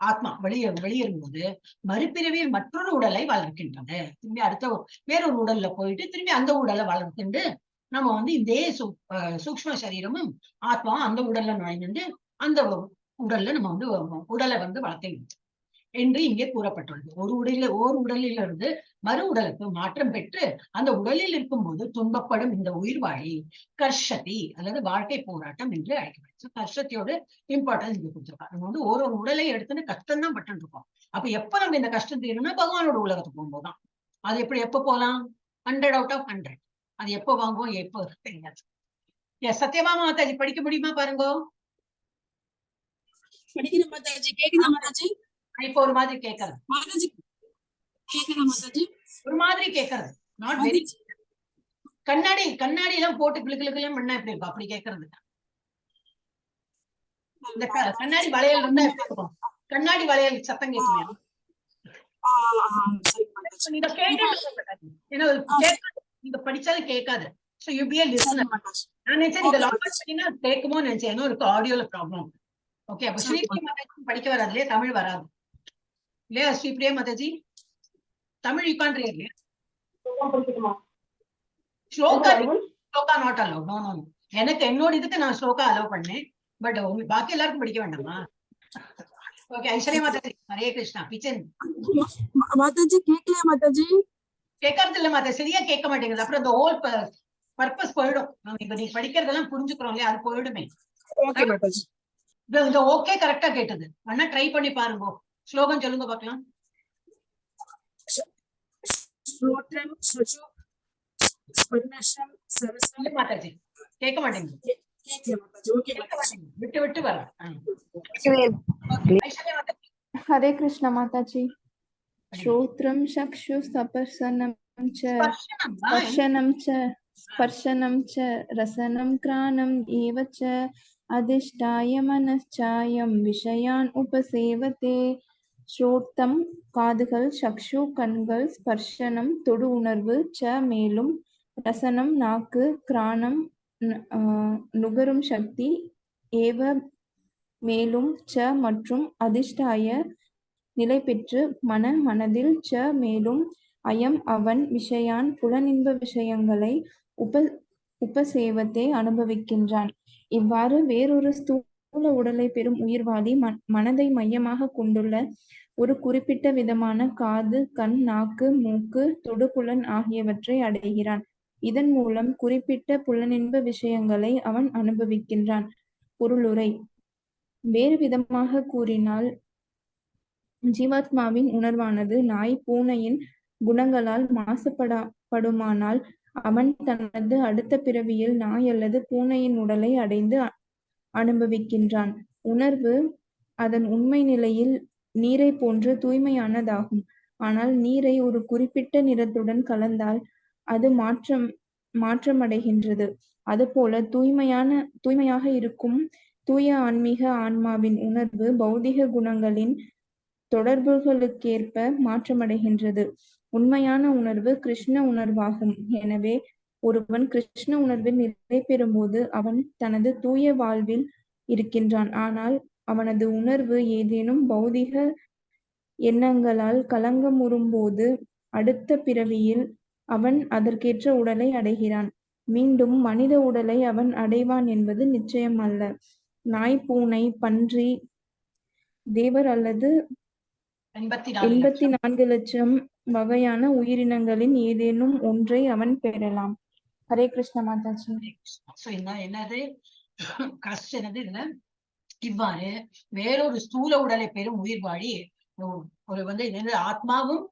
B: ஆத்மா வெளியேறும் போது மறுபிறவியில் மற்றொரு உடலை வளர்க்கின்றது. திரும்பி அடுத்த வேறொரு உடல்ல போயிட்டு திரும்பி அந்த உடலை வளர்த்துண்டு நம்ம வந்து இதே சூக்ஷ்ம சரீரமும் ஆத்மாவும் அந்த உடல்ல நுழைந்து அந்த உடல்ல நம்ம வந்து உடலை வந்து வளர்த்து என்று இங்கே கூறப்பட்டுள்ளது. ஓர் உடலிலிருந்து மறு உடலுக்கு மாற்றம் பெற்று அந்த உடலில் இருக்கும் போது துன்பப்படும் இந்த உயிர்வாழி கர்ஷதி அல்லது வாழ்க்கை போராட்டம் என்று அழைக்கப்படுது. கர்ஷத்தியோட இம்பார்ட்டன்ஸ் இங்க கொடுத்துருக்காங்க. நம்ம வந்து ஒரு உடலை எடுத்துன்னு கஷ்டம் தான் பட்டு இருக்கோம். அப்ப எப்ப நம்ம இந்த கஷ்டம் தீரணும்னா பகவானோட உலகத்துக்கு போகும்போதுதான். அது எப்போ போலாம், 100 out of 100. அது எப்போ வாங்குவோம், எப்போ தெரியாது. சத்யபாமா மாதாஜி படிக்க முடியுமா பாருங்க.
E: படிக்கிறேன் மாதாஜி. கேக்குதா மாதாஜி?
B: இப்ப ஒரு மாதிரி கேக்குறது,
E: மாதாஜி கேக்குதா மாதாஜி?
B: ஒரு மாதிரி கேக்குறது, நாட் வெரி. கண்ணாடி எல்லாம் போட்டு கிளுக்கிளுக்கெல்லாம் பண்ணா எப்படி இருக்கும் அப்படி கேக்குறது. இந்த கண்ணாடி வளையல் இருந்தா எப்படி இருக்கும்? கண்ணாடி வளையல் சத்தம் கேட்குமே. நீங்க கேட்காது, ஏன்னா நீங்க படிச்சாலும் கேட்காது. So you be a listener. நான் நினைச்சேன் நீங்க லாக் பண்ணீங்கன்னா கேட்குமோ நினைச்சேன், ஏன்னா ஒரு ஆடியோல ப்ராப்ளம். ஓகே, அப்ப ஸ்ரீபிரியா மாதாஜி படிக்க வராது இல்லையா, தமிழ் வராது இல்லையா Sripriya Mataji? Tamil you can't read இல்லையா? Shloka not allow. No no, எனக்கு என்னோட இதுக்கு நான் ஸ்லோகா அலோவ் பண்ணேன், பட் பாக்கி எல்லாருக்கும் படிக்க வேண்டாமா? ஓகே, ஐஸ்வர்யா மாதாஜி, ஹரே கிருஷ்ணா. பிச்சன்
E: மாதாஜி கேக்கலையா மாதாஜி?
B: கேட்கறது இல்ல மாதா, சரியா கேட்க மாட்டேங்குது. அப்புறம் இந்த ஹோல் பர்பஸ் போயிடும். இப்ப நீ படிக்கிறதெல்லாம் புரிஞ்சுக்கிறோம் இல்லையா, அது போயிடுமே.
E: ஓகே மாதாஜி.
B: இந்த ஓகே கரெக்டா கேட்டது, வேணா ட்ரை பண்ணி பாருங்க. ஸ்லோகம் சொல்லுங்க பார்க்கலாம். மாதாஜி கேட்க மாட்டேங்குது, விட்டு விட்டு வர.
F: हरे कृष्ण माताजी। श्रोत्रं चक्षु स्पर्शनं च रसनं घ्राणम् एव च अधिष्ठाय मनश्चायं विषयान् उपसेवते। ஸ்ரோத்தம் காதுகள், சக்ஷு கண்கள், ஸ்பர்ஷனம் தொடு உணர்வு, ச மேலும், ரசனம் நாக்கு, கிராணம் நுகரும் சக்தி, ஏவ மேலும், ச மற்றும், அதிஷ்டாய நிலை பெற்று, மனதில், ச மேலும், அயம் அவன், விஷயான் புலனின்ப விஷயங்களை உபசேவத்தை அனுபவிக்கின்றான். இவ்வாறு வேறொரு ஸ்தூல உடலை பெறும் உயிர்வாளி மனதை மையமாக கொண்டுள்ள ஒரு குறிப்பிட்ட விதமான காது, கண், நாக்கு, மூக்கு, தொடுபுலன் ஆகியவற்றை அடைகிறான். இதன் மூலம் குறிப்பிட்ட புலனின்ப விஷயங்களை அவன் அனுபவிக்கின்றான். பொருளுரை. வேறு விதமாக கூறினால், ஜீவாத்மாவின் உணர்வானது நாய், பூனையின் குணங்களால் மாசுபடுமானால் அவன் தனது அடுத்த பிறவியில் நாய் அல்லது பூனையின் உடலை அடைந்து அனுபவிக்கின்றான். உணர்வு அதன் உண்மை நிலையில் நீரை போன்று தூய்மையானதாகும். ஆனால் நீரை ஒரு குறிப்பிட்ட நிறத்துடன் கலந்தால் அது மாற்றமடைகின்றது. அதுபோல தூய்மையாக இருக்கும் தூய ஆன்மீக ஆன்மாவின் உணர்வு பௌதிக குணங்களின் தொடர்புகளுக்கேற்ப மாற்றமடைகின்றது. உண்மையான உணர்வு கிருஷ்ண உணர்வாகும். எனவே ஒருவன் கிருஷ்ண உணர்வில் நிலை பெறும்போது அவன் தனது தூய வாழ்வில் இருக்கின்றான். ஆனால் அவனது உணர்வு ஏதேனும் பௌதிக எண்ணங்களால் களங்கமுறும்போது அடுத்த பிறவியில் அவன் அதற்கேற்ற உடலை அடைகிறான். மீண்டும் மனித உடலை அவன் அடைவான் என்பது நிச்சயம் அல்ல. நாய், பூனை, பன்றி, தேவர் அல்லது 84 லட்சம் வகையான உயிரினங்களின் ஏதேனும் ஒன்றை அவன் பெறலாம். ஹரே கிருஷ்ண மாதாஜி.
B: என்னது கஷ்டம் இதுல? இவ்வாறு வேறொரு ஸ்தூல உடலை பெறும் உயிர் வாழி ஒரு ஆத்மாவும்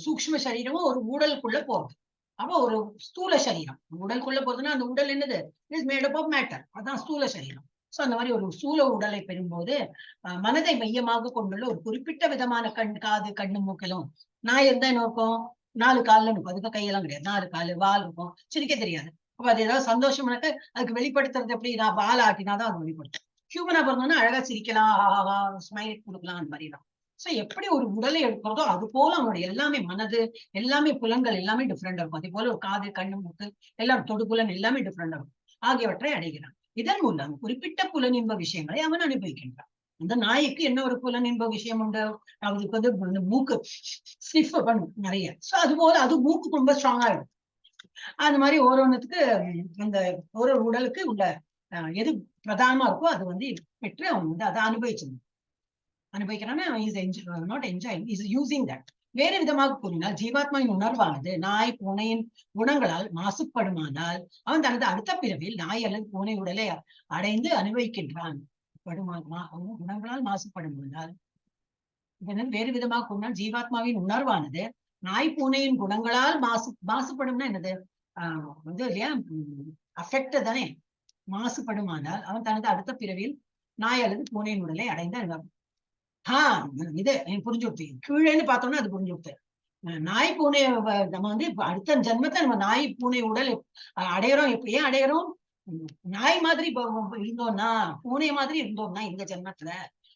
B: சூக்ஷ்ம சரீரமும் ஒரு உடலுக்குள்ள போகுது. அப்ப ஒரு ஸ்தூல சரீரம் உடலுக்குள்ள போகுதுன்னா அந்த உடல் என்னது? Is made up of matter. அதான் ஸ்தூல சரீரம். சோ அந்த மாதிரி ஒரு ஸ்தூல உடலை பெறும்போது மனதை மையமாக கொண்டுள்ள ஒரு குறிப்பிட்ட விதமான காது, கண்ணு, மூக்கிலும் நாய் இருந்தா நோக்கம் 4 கால்ல இருக்கும், அதுக்கு கையெல்லாம் கிடையாது, 4 காலு, வால் இருக்கும், சிரிக்க தெரியாது. அப்ப அது ஏதாவது சந்தோஷம்னாக்க அதுக்கு வெளிப்படுத்துறது எப்படி? நான் வால் ஆட்டினாதான் அது வெளிப்படுத்தும். ஹியூமனா பிறந்தோம்னா அழகா சிரிக்கலாம், ஸ்மைல் கொடுக்கலாம், அந்த மாதிரி தான். சோ எப்படி ஒரு உடலை எடுக்கிறதோ அது போல அவனுடைய எல்லாமே மனது, எல்லாமே புலன்கள் எல்லாமே டிஃப்ரெண்டா இருக்கும். அதே போல ஒரு காது, கண்ணு, மூக்கு எல்லாம் தொடுபுலன் எல்லாமே டிஃப்ரெண்டா இருக்கும். ஆகியவற்றை அடைகிறான். இதன் மூலம் குறிப்பிட்ட புலனின்ப விஷயங்களை அவன் அனுபவிக்கின்றான். அந்த நாய்க்கு என்ன ஒரு புலனின்ப விஷயம் உண்டு? அவருக்கு மூக்கு ஸ்னிஃப் பண்ணும் நிறைய. சோ அது போல அது மூக்கு ரொம்ப ஸ்ட்ராங்கா இருக்கும். அந்த மாதிரி ஒவ்வொன்றுத்துக்கு அந்த ஒரு உடலுக்கு உள்ள எது பிரதானமா இருக்கோ அது பெற்று அவன் அதை அனுபவிக்கிறான்னா not enjoying, is using that. வேறு விதமாக கூறினால் ஜீவாத்மாவின் உணர்வானது நாய், பூனையின் குணங்களால் மாசுபடுமானால் அவன் தனது அடுத்த பிறவில் நாய் அல்லது பூனை உடலை அடைந்து அனுபவிக்கின்றான். குணங்களால் மாசுபடுமானால் வேறு விதமாக கூறினால் ஜீவாத்மாவின் உணர்வானது நாய், பூனையின் குணங்களால் மாசுபடும்னா என்னது? இல்லையா, அஃபெக்ட் தானே. மாசுபடுமானால் அவன் தனது அடுத்த பிறவில் நாய் அல்லது பூனையின் உடலை அடைந்து இது புரிஞ்சு கொடுத்து கீழேன்னு பார்த்தோம்னா அது புரிஞ்சு கொடுத்து நாய் பூனை நம்ம வந்து அடுத்த ஜென்மத்தை நம்ம நாய் பூனை உடல் அடையிறோம். எப்படியே அடையிறோம்? நாய் மாதிரி இருந்தோம்னா, பூனை மாதிரி இருந்தோம்னா இந்த ஜென்மத்துல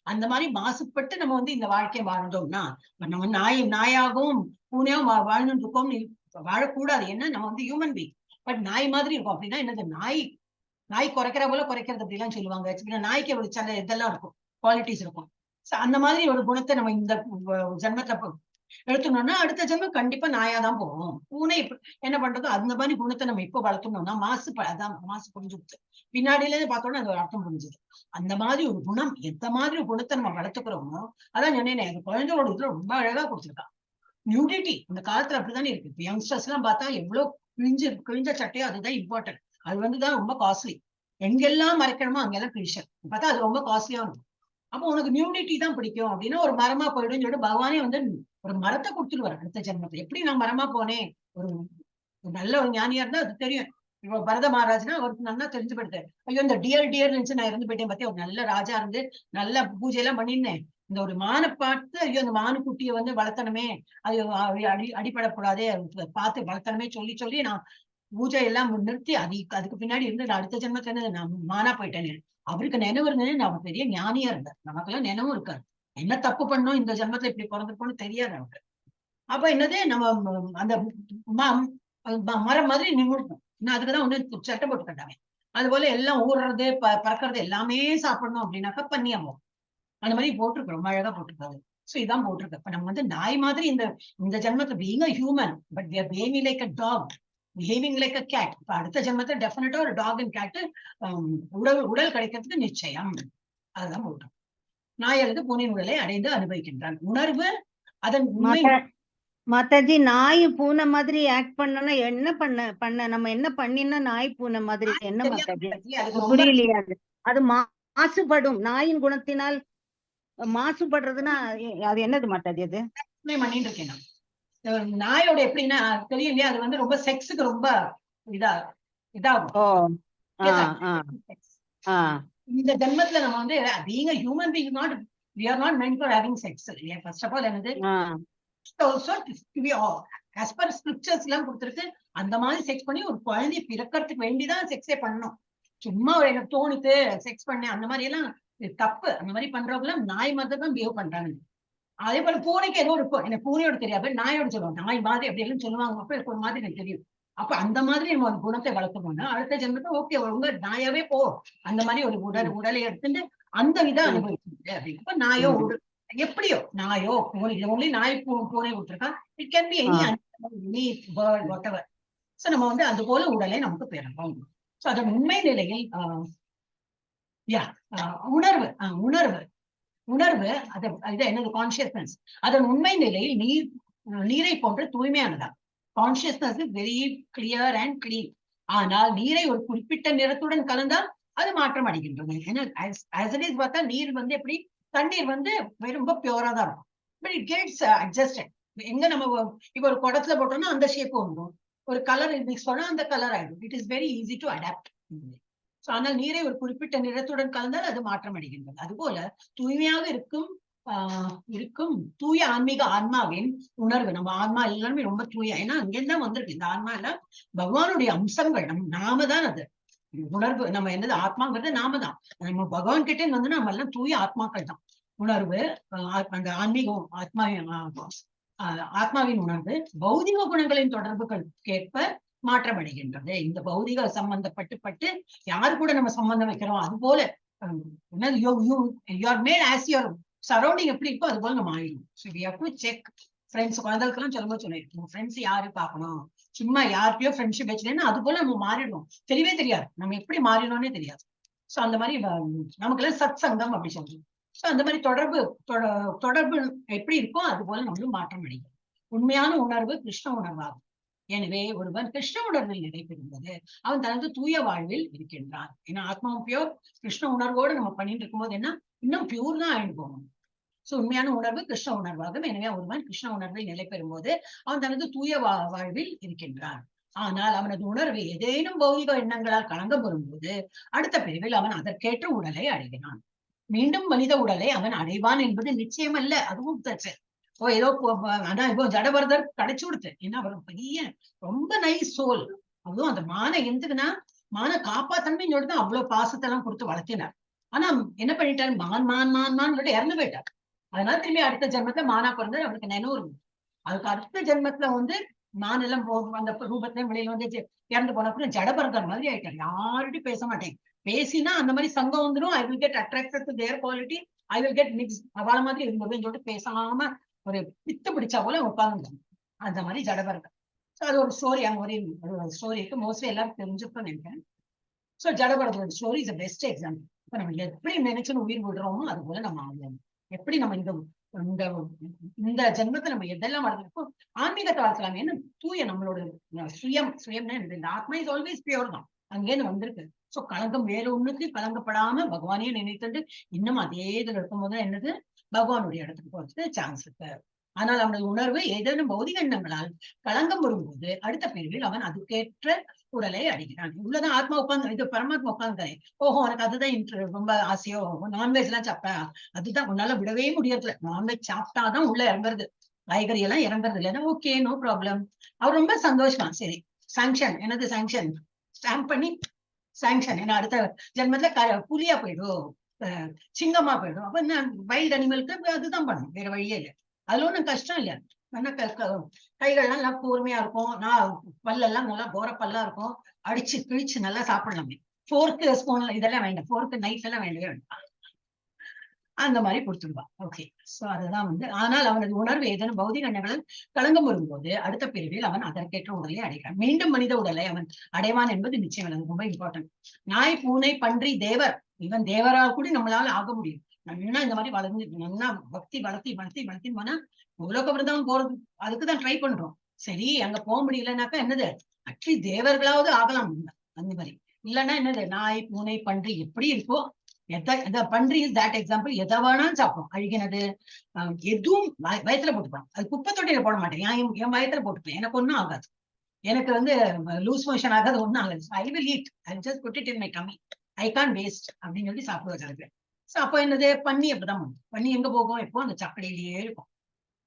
B: அந்த மாதிரி மாசுபட்டு நம்ம வந்து இந்த வாழ்க்கையை வாழ்ந்தோம்னா நம்ம நாயாகவும் பூனையாவும் வாழ்ந்துட்டு இருக்கோம். வாழக்கூடாது. ஏன்னா நம்ம வந்து ஹியூமன் பீங். பட் நாய் மாதிரி இருக்கும். அப்படின்னா என்னது? நாய் குறைக்கிற போல குறைக்கிறது அப்படிலாம் சொல்லுவாங்க. நாய்க்கு ஒரு சில இதெல்லாம் இருக்கும், குவாலிட்டிஸ் இருக்கும். அந்த மாதிரி ஒரு குணத்தை நம்ம இந்த ஜென்மத்துல எடுத்துனோம்னா அடுத்த ஜென்மம் கண்டிப்பா நாயாதான் போகும். பூனை என்ன பண்றதோ அந்த மாதிரி குணத்தை நம்ம இப்ப வளர்த்தோம்னா அதான் மாசு புரிஞ்சுடுது. பின்னாடியில இருந்து பார்த்தோம்னா அது ஒரு அர்த்தம் புரிஞ்சுது. அந்த மாதிரி ஒரு குணம், எந்த மாதிரி ஒரு குணத்தை நம்ம வளர்த்துக்கிறோமோ அதான் சொன்னேன். அந்த குழந்தையோட இதுல ரொம்ப அழகா கொடுத்துருக்கான். நியூடிட்டி இந்த காலத்துல அப்படித்தானே இருக்கு. இப்ப யங்ஸ்டர்ஸ் எல்லாம் பார்த்தா எவ்வளவு கிழிஞ்ச சட்டையோ அதுதான் இம்பார்ட்டன்ட். அது வந்துதான் ரொம்ப காஸ்ட்லி. எங்கெல்லாம் மறைக்கணுமோ அங்கெல்லாம் கிழிச்சல் பார்த்தா அது ரொம்ப காஸ்ட்லியா இருக்கும். அப்போ உனக்கு நியூடிட்டி தான் பிடிக்கும் அப்படின்னா ஒரு மரமா போயிடும் சொல்லிட்டு பகவானே வந்து ஒரு மரத்தை கொடுத்துருவாரு அடுத்த ஜென்மத்தை. எப்படி நான் மரமா போனேன்? ஒரு நல்ல ஒரு ஞானியா இருந்தா அது தெரியும். இப்போ பரத மகாராஜ்னா அவருக்கு நல்லா தெரிஞ்சு போயிடுது. ஐயோ இந்த டியர் நினைச்சு நான் இறந்து போயிட்டேன் பத்தி ஒரு நல்ல ராஜா இருந்து நல்ல பூஜை எல்லாம் பண்ணிருந்தேன். இந்த ஒரு மானை பார்த்து ஐயோ இந்த மானு குட்டியை வந்து வளர்த்தணுமே, அது அடிப்படக்கூடாதே, பார்த்து வளர்த்தணுமே சொல்லி நான் பூஜை எல்லாம் நிறுத்தி அதுக்கு பின்னாடி இருந்து நான் அடுத்த ஜென்மத்துல இருந்து நான் மானா போயிட்டேன்னு அவருக்கு நினைவு இருந்தது. நான் பெரிய ஞானியா இருந்தார். நமக்கெல்லாம் நினைவும் இருக்காரு. என்ன தப்பு பண்ணோம் இந்த ஜென்மத்துல இப்படி பிறந்திருக்கோம்னு தெரியாது நமக்கு. அப்ப என்னது நம்ம அந்த மரம் மாதிரி நின்றுட்டோம். இன்னும் அதுக்குதான் வந்து சட்டை போட்டு கட்டாங்க. அது போல எல்லாம் ஊறுறது பறக்கிறது எல்லாமே சாப்பிடணும் அப்படின்னாக்கா பண்ணியாமோம். அந்த மாதிரி போட்டிருக்கு, ரொம்ப அழகா போட்டிருக்காரு. சோ இதான் போட்டிருக்கு. இப்ப நம்ம வந்து நாய் மாதிரி இந்த ஜென்மத்துல being a human but we are behaving like a dog, behaving like a cat. இப்ப அடுத்த ஜென்மத்துல டெஃபினட்டா ஒரு டாக் அண்ட் கேட் உடல் கிடைக்கிறதுக்கு நிச்சயம். அதுதான் போட்டோம். நாய் அல்லது பூனையின் உடலை அடைந்து அனுபவிக்கின்றான். உணர்வு அதன் உண்மை.
A: மாதாஜி நாய் பூனை மாதிரி ஆக்ட் பண்ணனா என்ன பண்ண நம்ம என்ன பண்ணினா நாய் பூனை மாதிரி என்ன மாதாஜி? புரியலையா? அது மாசுபடும். நாயின் குணத்தினால் மாசுபடுறதுன்னா அது என்னது மாதாஜி? அது
B: பண்ணிட்டு இருக்கேன் நான். நாயோட எப்படின்னா தெரியும் இல்லையா, அது வந்து ரொம்ப செக்ஸுக்கு ரொம்ப இதாகும். இந்த ஜென்மத்துல நம்ம வந்து being a human being we are not meant for having sex. First of all என்னது also as per scriptures எல்லாம் கொடுத்திருக்கு. அந்த மாதிரி செக்ஸ் பண்ணி ஒரு குழந்தை பிறக்கிறதுக்கு வேண்டிதான் செக்ஸே பண்ணணும். சும்மா எனக்கு தோணுது செக்ஸ் பண்ணேன் அந்த மாதிரி எல்லாம் தப்பு. அந்த மாதிரி பண்றவங்க நாய் மாதிரி தான் பிஹேவ் பண்றாங்க. அதே போல பூனைக்கு ஏதோ இருக்கும். எனக்கு பூனையோட தெரியாது, நாயோட சொல்லுவாங்க. நாய் மாதிரி அப்படி எல்லாம் சொல்லுவாங்க. அப்ப ஒரு மாதிரி எனக்கு தெரியும். அப்ப அந்த மாதிரி நம்ம ஒரு குணத்தை வளர்க்கணும்னா அடுத்த ஜென்மத்தை ஓகே உங்க நாயாவே போ. அந்த மாதிரி ஒரு உடலை எடுத்துட்டு அந்த விதம் அனுபவிச்சு அப்படின்னா நாயோ எப்படியோ நாயோ பூனை நாய் பூனை விட்டுருக்கா. It can be any bird whatever. So நம்ம வந்து அது போல உடலை நமக்கு பெறணும். சோ அதன் உண்மை நிலையில் உணர்வு அது என்னது? கான்சியஸ்னஸ். அதன் உண்மை நிலையில் நீரை போன்ற தூய்மையானதா. Consciousness is very clear and clean. ஆனால் நீரை ஒரு குறிப்பிட்ட நிறத்துடன் கலந்தால் அது மாற்றம் அடைகின்றது. ஏன்னா as it is பார்த்தா நீர் வந்து எப்படி தண்ணீர் வந்து ரொம்ப பியூரா தான் இருக்கும். But it gets adjusted. எங்க நம்ம இப்ப ஒரு குடத்துல போட்டோம்னா அந்த ஷேப் வந்துடும். ஒரு கலர் மிக்ஸ் பண்ணா அந்த கலர் ஆயிடும். It is very easy to adapt. ஆனால் நீரை ஒரு குறிப்பிட்ட நிறத்துடன் கலந்தால் அது மாற்றம் அடைகின்றது. அதுபோல தூய்மையாக இருக்கும் தூய ஆன்மீக ஆன்மாவின் உணர்வு. நம்ம ஆன்மா எல்லாருமே ரொம்ப தூய. ஏன்னா அங்கேதான் வந்திருக்கு. இந்த ஆன்மா எல்லாம் பகவானுடைய அம்சங்கள். நாம தான் அது உணர்வு. நம்ம என்னது ஆத்மாங்கிறது நாம தான். நம்ம பகவான் கிட்டே வந்து நம்ம எல்லாம் தூய ஆத்மாக்கள் தான். உணர்வு அந்த ஆன்மீகம் ஆத்மாவின் உணர்வு பௌதிக குணங்களின் தொடர்புகளுக்கேற்ப மாற்றம் அடைகின்றது. இந்த பௌதிக சம்பந்தப்பட்டு யாரு கூட நம்ம சம்பந்தம் வைக்கிறோம் அது போல என்னது you're made as your surrounding எப்படி இருக்கோ அது போல நம்ம ஆயிடும். So we have to check. Friends குழந்தைகளுக்கெல்லாம் சொல்லும்போது சொல்லிருக்கோம், ஃப்ரெண்ட்ஸ் யாரு பார்க்கணும். சும்மா யார்கிட்டயோ ஃப்ரெண்ட்ஷிப் வச்சுட்டேன்னா அது போல நம்ம மாறிடுவோம். தெரியவே தெரியாது நம்ம எப்படி மாறினோன்னே தெரியாது. ஸோ அந்த மாதிரி நமக்கு எல்லாம் சத் சங்கம் அப்படி சொல்றோம். ஸோ அந்த மாதிரி தொடர்பு எப்படி இருக்கோ அது போல நம்மளும் மாற்றம் அடையும். உண்மையான உணர்வு கிருஷ்ண உணர்வாகும். எனவே ஒருவன் கிருஷ்ண உணர்வில் நிலை பெறும்போது அவன் தனது தூய வாழ்வில் இருக்கின்றான். ஏன்னா ஆத்மாவும் பியூர். கிருஷ்ண உணர்வோடு நம்ம பண்ணிட்டு இருக்கும்போது என்ன இன்னும் பியூர் தான் ஆயிட்டு போகணும். சோ உண்மையான உணர்வு கிருஷ்ண உணர்வாகும். எனவே ஒருவன் கிருஷ்ண உணர்வில் நிலை பெறும்போது அவன் தனது தூய வாழ்வில் இருக்கின்றான். ஆனால் அவனது உணர்வு ஏதேனும் பௌதிக எண்ணங்களால் கலங்க பெறும்போது அடுத்த பிரிவில் அவன் அதற்கேற்ற உடலை அடைகிறான். மீண்டும் மனித உடலை அவன் அடைவான் என்பது நிச்சயம் அல்ல. அதுவும் ஏதோ ஆனா இப்போ ஜடபரதர் கிடைச்சு கொடுத்து ஏன்னா அவர் பெரிய ரொம்ப நைஸ் சோல். அதுவும் அந்த மானை எதுக்குன்னா மானை காப்பாத்தணும்னு சொல்லிட்டு அவ்வளவு பாசத்தை எல்லாம் கொடுத்து வளர்த்தினார். ஆனா என்ன பண்ணிட்டாரு, மான் சொல்லிட்டு இறந்து போயிட்டார். அதனால திரும்பி அடுத்த ஜென்மத்துல மானா பிறந்து அவருக்கு நினைவு இருந்தது. அதுக்கு அடுத்த ஜென்மத்துல மான் எல்லாம் அந்த ரூபத்திலையும் வெளியில இறந்து போனப்பறம் ஜடபரதர் மாதிரி ஆயிட்டார். யார்கிட்டையும் பேச மாட்டேன். பேசினா அந்த மாதிரி சங்கம் வந்துடும். I will get attracted to their quality, I will get mix அவள மாதிரி இருந்ததுன்னு சொல்லிட்டு பேசாம ஒரு பித்து பிடிச்சா போல உட்காந்து அந்த மாதிரி ஜடபரதர். ஸோ அது ஒரு ஸ்டோரி. அங்க ஒரு ஸ்டோரி இருக்கு, மோஸ்ட்லி எல்லாரும் தெரிஞ்சுக்கணும்னு நினைக்கிறேன். ஸோ ஜடபரதரோட ஸ்டோரி இஸ் பெஸ்ட் எக்ஸாம்பிள். இப்ப நம்ம எப்படி நினைச்சுன்னு உயிர் விடுறோமோ அது போல நம்ம ஆகலாம். எப்படி நம்ம இந்த ஜென்மத்தை நம்ம எதெல்லாம் வளர்ந்துருக்கோம் ஆன்மீகத்தை வளர்க்கலாம். ஏன்னா தூய நம்மளோட சுயம்னா இந்த ஆத்மா இஸ் ஆல்வேஸ் பியூர் தான், அங்கேருந்து வந்திருக்கு. சோ களங்கம் வேற ஒண்ணுக்கு கலங்கப்படாம பகவானையே நினைத்துட்டு இன்னும் அதே இதுல இருக்கும்போது என்னது பகவானுடைய இடத்துக்கு போறதுக்கு சான்ஸ் இருக்கு. ஆனால் அவனுடைய உணர்வு ஏதேனும் பௌதிக எண்ணங்களால் களங்கம் வரும்போது அடுத்த பிரிவில் அவன் அதுக்கேற்ற உடலை அடைகிறான். உள்ளதான் ஆத்மா உட்காந்து இது பரமாத்மா உட்காந்துக்கிறேன். ஓஹோ உனக்கு அதுதான் ரொம்ப ஆசையோ, நான்வெஜ் எல்லாம் சாப்பிட்டா அதுதான் உன்னால விடவே முடியறதுல. நான்வெஜ் சாப்பிட்டாதான் உள்ள இறங்குறது, காய்கறி எல்லாம் இறங்குறது இல்லைன்னா ஓகே நோ ப்ராப்ளம். அவர் ரொம்ப சந்தோஷமா சரி சாங்ஷன் என்னது சாங்ஷன் ஸ்டாம்ப் பண்ணி சாங்ஷன் என்ன அடுத்த ஜென்மத்துல புலியா போயிடும், சிங்கமா போயிடும். அப்ப என்ன வைல்ட் அனிமலுக்கு அதுதான் பண்ணும், வேற வழியே இல்லை. அதுல ஒண்ணும் கஷ்டம் இல்ல. கைகள்லாம் நல்லா கூர்மையா இருக்கும், பல்லெல்லாம் நல்லா கோர பல்லா இருக்கும், அடிச்சு கிழிச்சு நல்லா சாப்பிடலாமே. ஃபோர்க்கு ஸ்பூன் இதெல்லாம் வேண்டாம், ஃபோர்க்கு நைஃப் எல்லாம் வேண்டவே வேண்டாம், அந்த மாதிரி கொடுத்துருவா. ஓகே சோ அதுதான் ஆனால் அவனது உணர்வு ஏதேனும் பௌதிக எண்ணங்களில் களங்கம் வரும்போது அடுத்த பிரிவில் அவன் அதற்கேற்ற உடலை அடைகிறான். மீண்டும் மனித உடலை அவன் அடைவான் என்பது நிச்சயம். அது ரொம்ப இம்பார்ட்டன்ட். நாய், பூனை, பன்றி, தேவர், இவன் தேவரால் கூட நம்மளால ஆக முடியும். நல்லா இந்த மாதிரி வளர்ந்து நல்லா பக்தி வளர்த்தி போனா உலகம் போறது, அதுக்குதான் ட்ரை பண்றோம். சரி அங்க போக முடியலன்னாக்கா என்னது அட்லீஸ்ட் தேவர்களாவது ஆகலாம் அந்த மாதிரி. இல்லைன்னா என்னது நாய், பூனை, பன்றி எப்படி இருக்கோ பன்றி இஸ் தட் எக்ஸாம்பிள். எதை வேணாலும் சாப்பிடும், அழுகினது எதுவும் வயத்துல போட்டுப்பான். அது குப்பை தொட்டியில போட மாட்டேன், என் வயத்துல போட்டுப்பேன், எனக்கு ஒன்னும் ஆகாது. எனக்கு லூஸ் மோஷன் ஆகாது, ஒன்னும் ஆகாது. I will eat, I just put it in my tummy, I can't waste அப்படின்னு சொல்லி சாப்பிட வச்சிருக்கேன். சோ அப்போ என்னது பண்ணி அப்படிதான் பண்ணும். பண்ணி எங்க போகும், எப்போ அந்த சாக்கடையிலேயே இருக்கும்.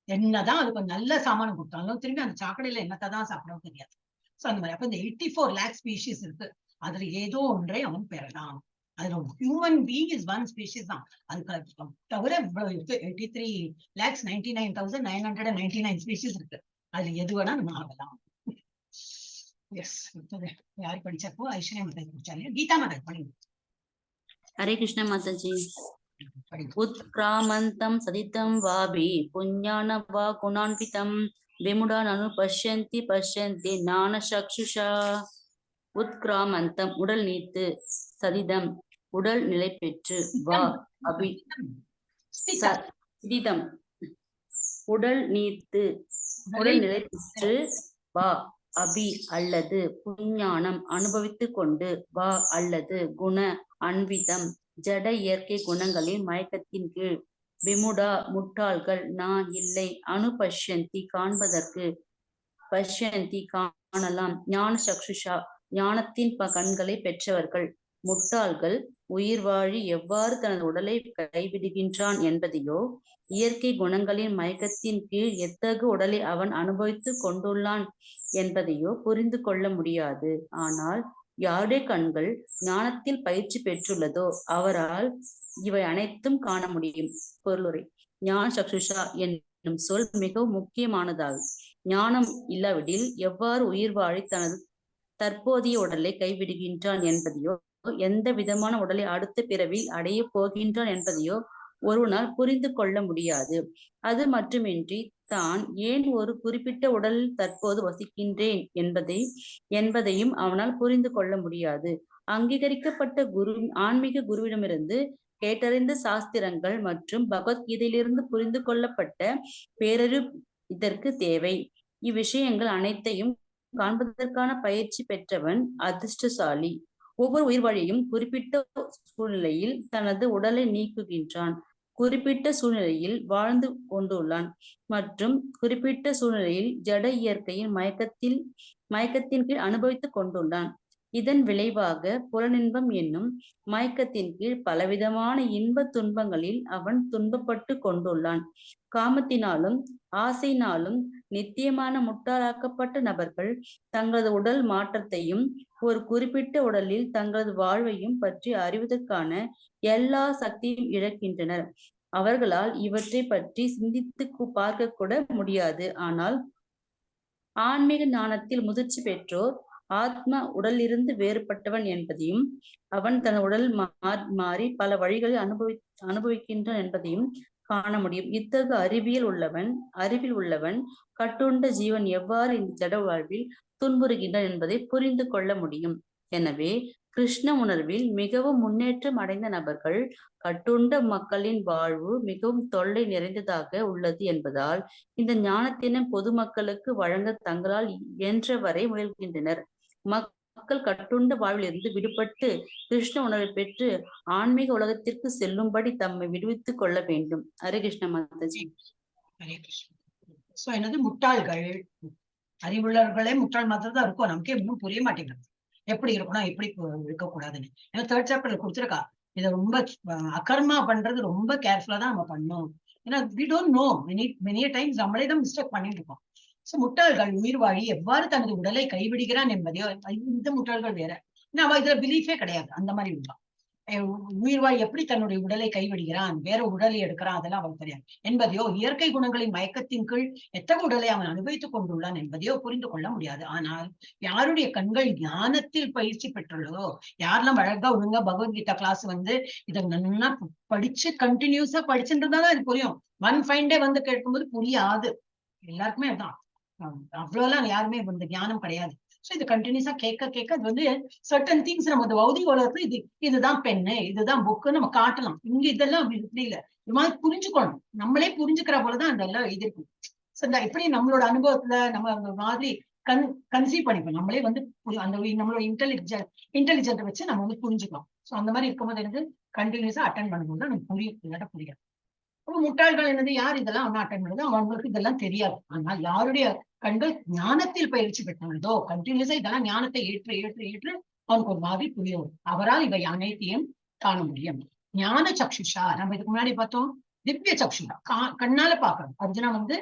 B: என்னதான் அதுக்கு நல்ல சாமானம் கொடுத்தாலும் திரும்பி அந்த சாக்கடையில என்னத்தான் சாப்பிடவும் தெரியாது. சோ அந்த மாதிரி அப்ப இந்த 84 lakh ஸ்பீஷிஸ் இருக்கு, அதுல ஏதோ ஒன்றை அவன் பெறலாம். அதுல human being is one species தான். அதுக்கு தவிர 83,99,999 ஸ்பீஷிஸ் இருக்கு. அதுல எது வேணா நம்ம ஆகலாம். எஸ் யாரு படிச்சப்போ ஐஸ்வர்யா மாதாஜி படிச்சாங்க, கீதா மாதாஜி படிங்க.
G: हरे कृष्ण माताजी। उत्क्रामन्तं सदितं वाभि पुण्यान वा गुणान्वितं विमुडाननु पश्यन्ति पश्यन्ति ஞானசக்ஷுஷா. உத்கிராமந்தம் உடல் நீத்து, சதிதம் உடல் நிலை பெற்று, வா அபி சதிதம் உடல் நீத்து உடல் நிலை பெற்று, வா அபி அல்லது புஞ்ஞானம் அனுபவித்து கொண்டு, வா அல்லது குண அன்விதம் ஜட இயற்கை குணங்களின் மயக்கத்தின் கீழ், விமுடா முட்டாள்கள் நான் இல்லை, அனுபஷ்யந்தி காண்பதற்கு, பஷ்யந்தி காணலாம், ஞான சக்ஷுஷா ஞானத்தின் கண்களை பெற்றவர்கள். முட்டாள்கள் உயிர் வாழி எவ்வாறு தனது உடலை கைவிடுகின்றான் என்பதையோ, இயற்கை குணங்களின் மயக்கத்தின் கீழ் எத்தகு உடலை அவன் அனுபவித்து கொண்டுள்ளான் என்பதையோ புரிந்து கொள்ள முடியாது. ஆனால் யாருடைய கண்கள் ஞானத்தில் பயிற்சி பெற்றுள்ளதோ அவரால் இவை அனைத்தும் காண முடியும். பொருளுரை. ஞான சக்ஷுஷா என்னும் சொல் மிகவும் முக்கியமானதாகும். ஞானம் இல்லாவிடில் எவ்வாறு உயிர் வாழி தனது தற்போதைய உடலை கைவிடுகின்றான் என்பதையோ, எந்த விதமான உடலை அடுத்த பிறவில் அடைய போகின்றான் என்பதையோ ஒருவனால் புரிந்து கொள்ள முடியாது. அது மட்டுமின்றி தான் ஏன் ஒரு குறிப்பிட்ட உடலில் தற்போது வசிக்கின்றேன் என்பதையும் அவனால் புரிந்து கொள்ள முடியாது. அங்கீகரிக்கப்பட்ட ஆன்மீக குருவிடமிருந்து கேட்டறிந்த சாஸ்திரங்கள் மற்றும் பகவத்கீதையிலிருந்து புரிந்து கொள்ளப்பட்ட பேரறிவு இதற்கு தேவை. இவ்விஷயங்கள் அனைத்தையும் காண்பதற்கான பயிற்சி பெற்றவன் அதிர்ஷ்டசாலி. ஒவ்வொரு உயிர்வாழியும் குறிப்பிட்ட சூழ்நிலையில் தனது உடலை நீக்குகின்றான், குறிப்பிட்ட சூழ்நிலையில் வாழ்ந்து கொண்டுள்ளான் மற்றும் குறிப்பிட்ட சூழ்நிலையில் ஜட இயற்கையின் மயக்கத்தின் கீழ் அனுபவித்துக் கொண்டுள்ளான். இதன் விளைவாக புலனின்பம் என்னும் மயக்கத்தின் கீழ் பலவிதமான இன்ப துன்பங்களில் அவன் துன்பப்பட்டு கொண்டுள்ளான். காமத்தினாலும் ஆசையினாலும் நித்தியமான முட்டாளாக்கப்பட்ட நபர்கள் தங்களது உடல் மாற்றத்தையும் ஒரு குறிப்பிட்ட உடலில் தங்களது வாழ்வையும் பற்றி அறிவதற்கான எல்லா சக்தியும் இழக்கின்றனர். அவர்களால் இவற்றை பற்றி சிந்தித்து பார்க்க கூட முடியாது. ஆனால் ஆன்மீக ஞானத்தில் முதிர்ச்சி பெற்றோர் ஆத்மா உடலிலிருந்து வேறுபட்டவன் என்பதையும் அவன் தன் உடல் மாறி பல வழிகளில் அனுபவிக்கின்றான் என்பதையும் காண முடியும். இத்தகைய அறிவில் உள்ளவன் கட்டுண்ட ஜீவன் எவ்வாறு இந்த ஜட வாழ்வில் துன்புறுகின்றான் என்பதை புரிந்து கொள்ள முடியும். எனவே கிருஷ்ண உணர்வில் மிகவும் முன்னேற்றம் அடைந்த நபர்கள் கட்டுண்ட மக்களின் வாழ்வு மிகவும் தொல்லை நிறைந்ததாக உள்ளது என்பதால் இந்த ஞானத்தினை பொதுமக்களுக்கு வழங்க தங்களால் இயன்றவரை முயல்கின்றனர். மக்கள் கட்டுண்ட வாழ்விலிருந்து விடுபட்டு கிருஷ்ண உணர்வை பெற்று ஆன்மீக உலகத்திற்கு செல்லும்படி தம்மை விடுவித்துக் கொள்ள வேண்டும். ஹரே கிருஷ்ண மாதாஜி.
B: ஹரே கிருஷ்ணா. சோ என்னது முட்டாள்கள், அறிவுள்ளவர்களே முட்டாள் மாதிரி தான் இருக்கும். நமக்கே இன்னும் புரிய மாட்டேங்குது எப்படி இருக்கணும் எப்படி இருக்கக்கூடாதுன்னு. ஏன்னா தேர்ட் சாப்டர்ல கொடுத்துருக்கா. இதை ரொம்ப அகர்மா பண்றது ரொம்ப கேர்ஃபுல்லா தான் நம்ம பண்ணணும். ஏன்னா we don't know, many times நம்மளே தான் மிஸ்டேக் பண்ணிட்டு இருக்கோம். சோ முட்டாள்கள் உயிர் வாழி எவ்வாறு தனது உடலை கைவிடுகிறான் என்பதையோ, இந்த முட்டாள்கள் வேற. அவ இதுல பிலீஃபே கிடையாது. அந்த மாதிரி உண்டா உயிர்வாய் எப்படி தன்னுடைய உடலை கைவிடுகிறான், வேற உடலை எடுக்கிறான், அதெல்லாம் அவன் தெரியாது என்பதையோ, இயற்கை குணங்களின் மயக்கத்தின் கீழ் எத்தகைய உடலை அவன் அனுபவித்துக் கொண்டுள்ளான் என்பதையோ புரிந்து கொள்ள முடியாது. ஆனால் யாருடைய கண்கள் ஞானத்தில் பயிற்சி பெற்றுள்ளதோ, யாரெல்லாம் அழகா ஒழுங்கா பகவத்கீதா கிளாஸ் வந்து இதை நல்லா படிச்சு கண்டினியூஸா படிச்சுன்றதுதான் இது புரியும். ஒன் ஃபைன் டே வந்து கேட்கும்போது புரியாது. எல்லாருக்குமே அதுதான். அவ்வளவுலாம் யாருமே இந்த ஞானம் கிடையாது. சோ இது கண்டினியூஸா கேட்க அது வந்து சர்டன் திங்ஸ் நம்ம இந்த பௌதிக உலகத்துல இதுதான் பெண்ணு, இதுதான் புக்கு நம்ம காட்டலாம். இங்க இதெல்லாம் இப்படி இல்ல. இது மாதிரி புரிஞ்சுக்கணும். நம்மளே புரிஞ்சுக்கிற போலதான் அதெல்லாம் எழுதிருக்கும். சோ இந்த எப்படி நம்மளோட அனுபவத்துல நம்ம அந்த மாதிரி கன்சீவ் பண்ணிப்போம். நம்மளே வந்து அந்த நம்மளோட இன்டெலிஜென்ட் வச்சு நம்ம வந்து புரிஞ்சுக்கலாம். சோ அந்த மாதிரி இருக்கும்போது எனக்கு கண்டினியூஸா அட்டன் பண்ணும்போது நமக்கு புரியும். அப்ப முட்டாள்கள் என்னது, யார் இதெல்லாம் ஒன்னும் அட்டன் பண்ணுது, அவங்களுக்கு இதெல்லாம் தெரியாது. ஆனால் யாருடைய கண்கள் ஞானத்தில் பயிற்சி பெற்றனதோ, கண்டினியூஸா இதெல்லாம் ஞானத்தை ஏற்று அவனுக்கு ஒரு மாதிரி புரியும். அவரால் இவை அனைத்தையும் காண முடியும். ஞான சக்ஷுஷா, நம்ம இதுக்கு முன்னாடி பார்த்தோம் திவ்ய சக்ஷுஷா, கண்ணால பாக்கணும். அர்ஜுனா வந்து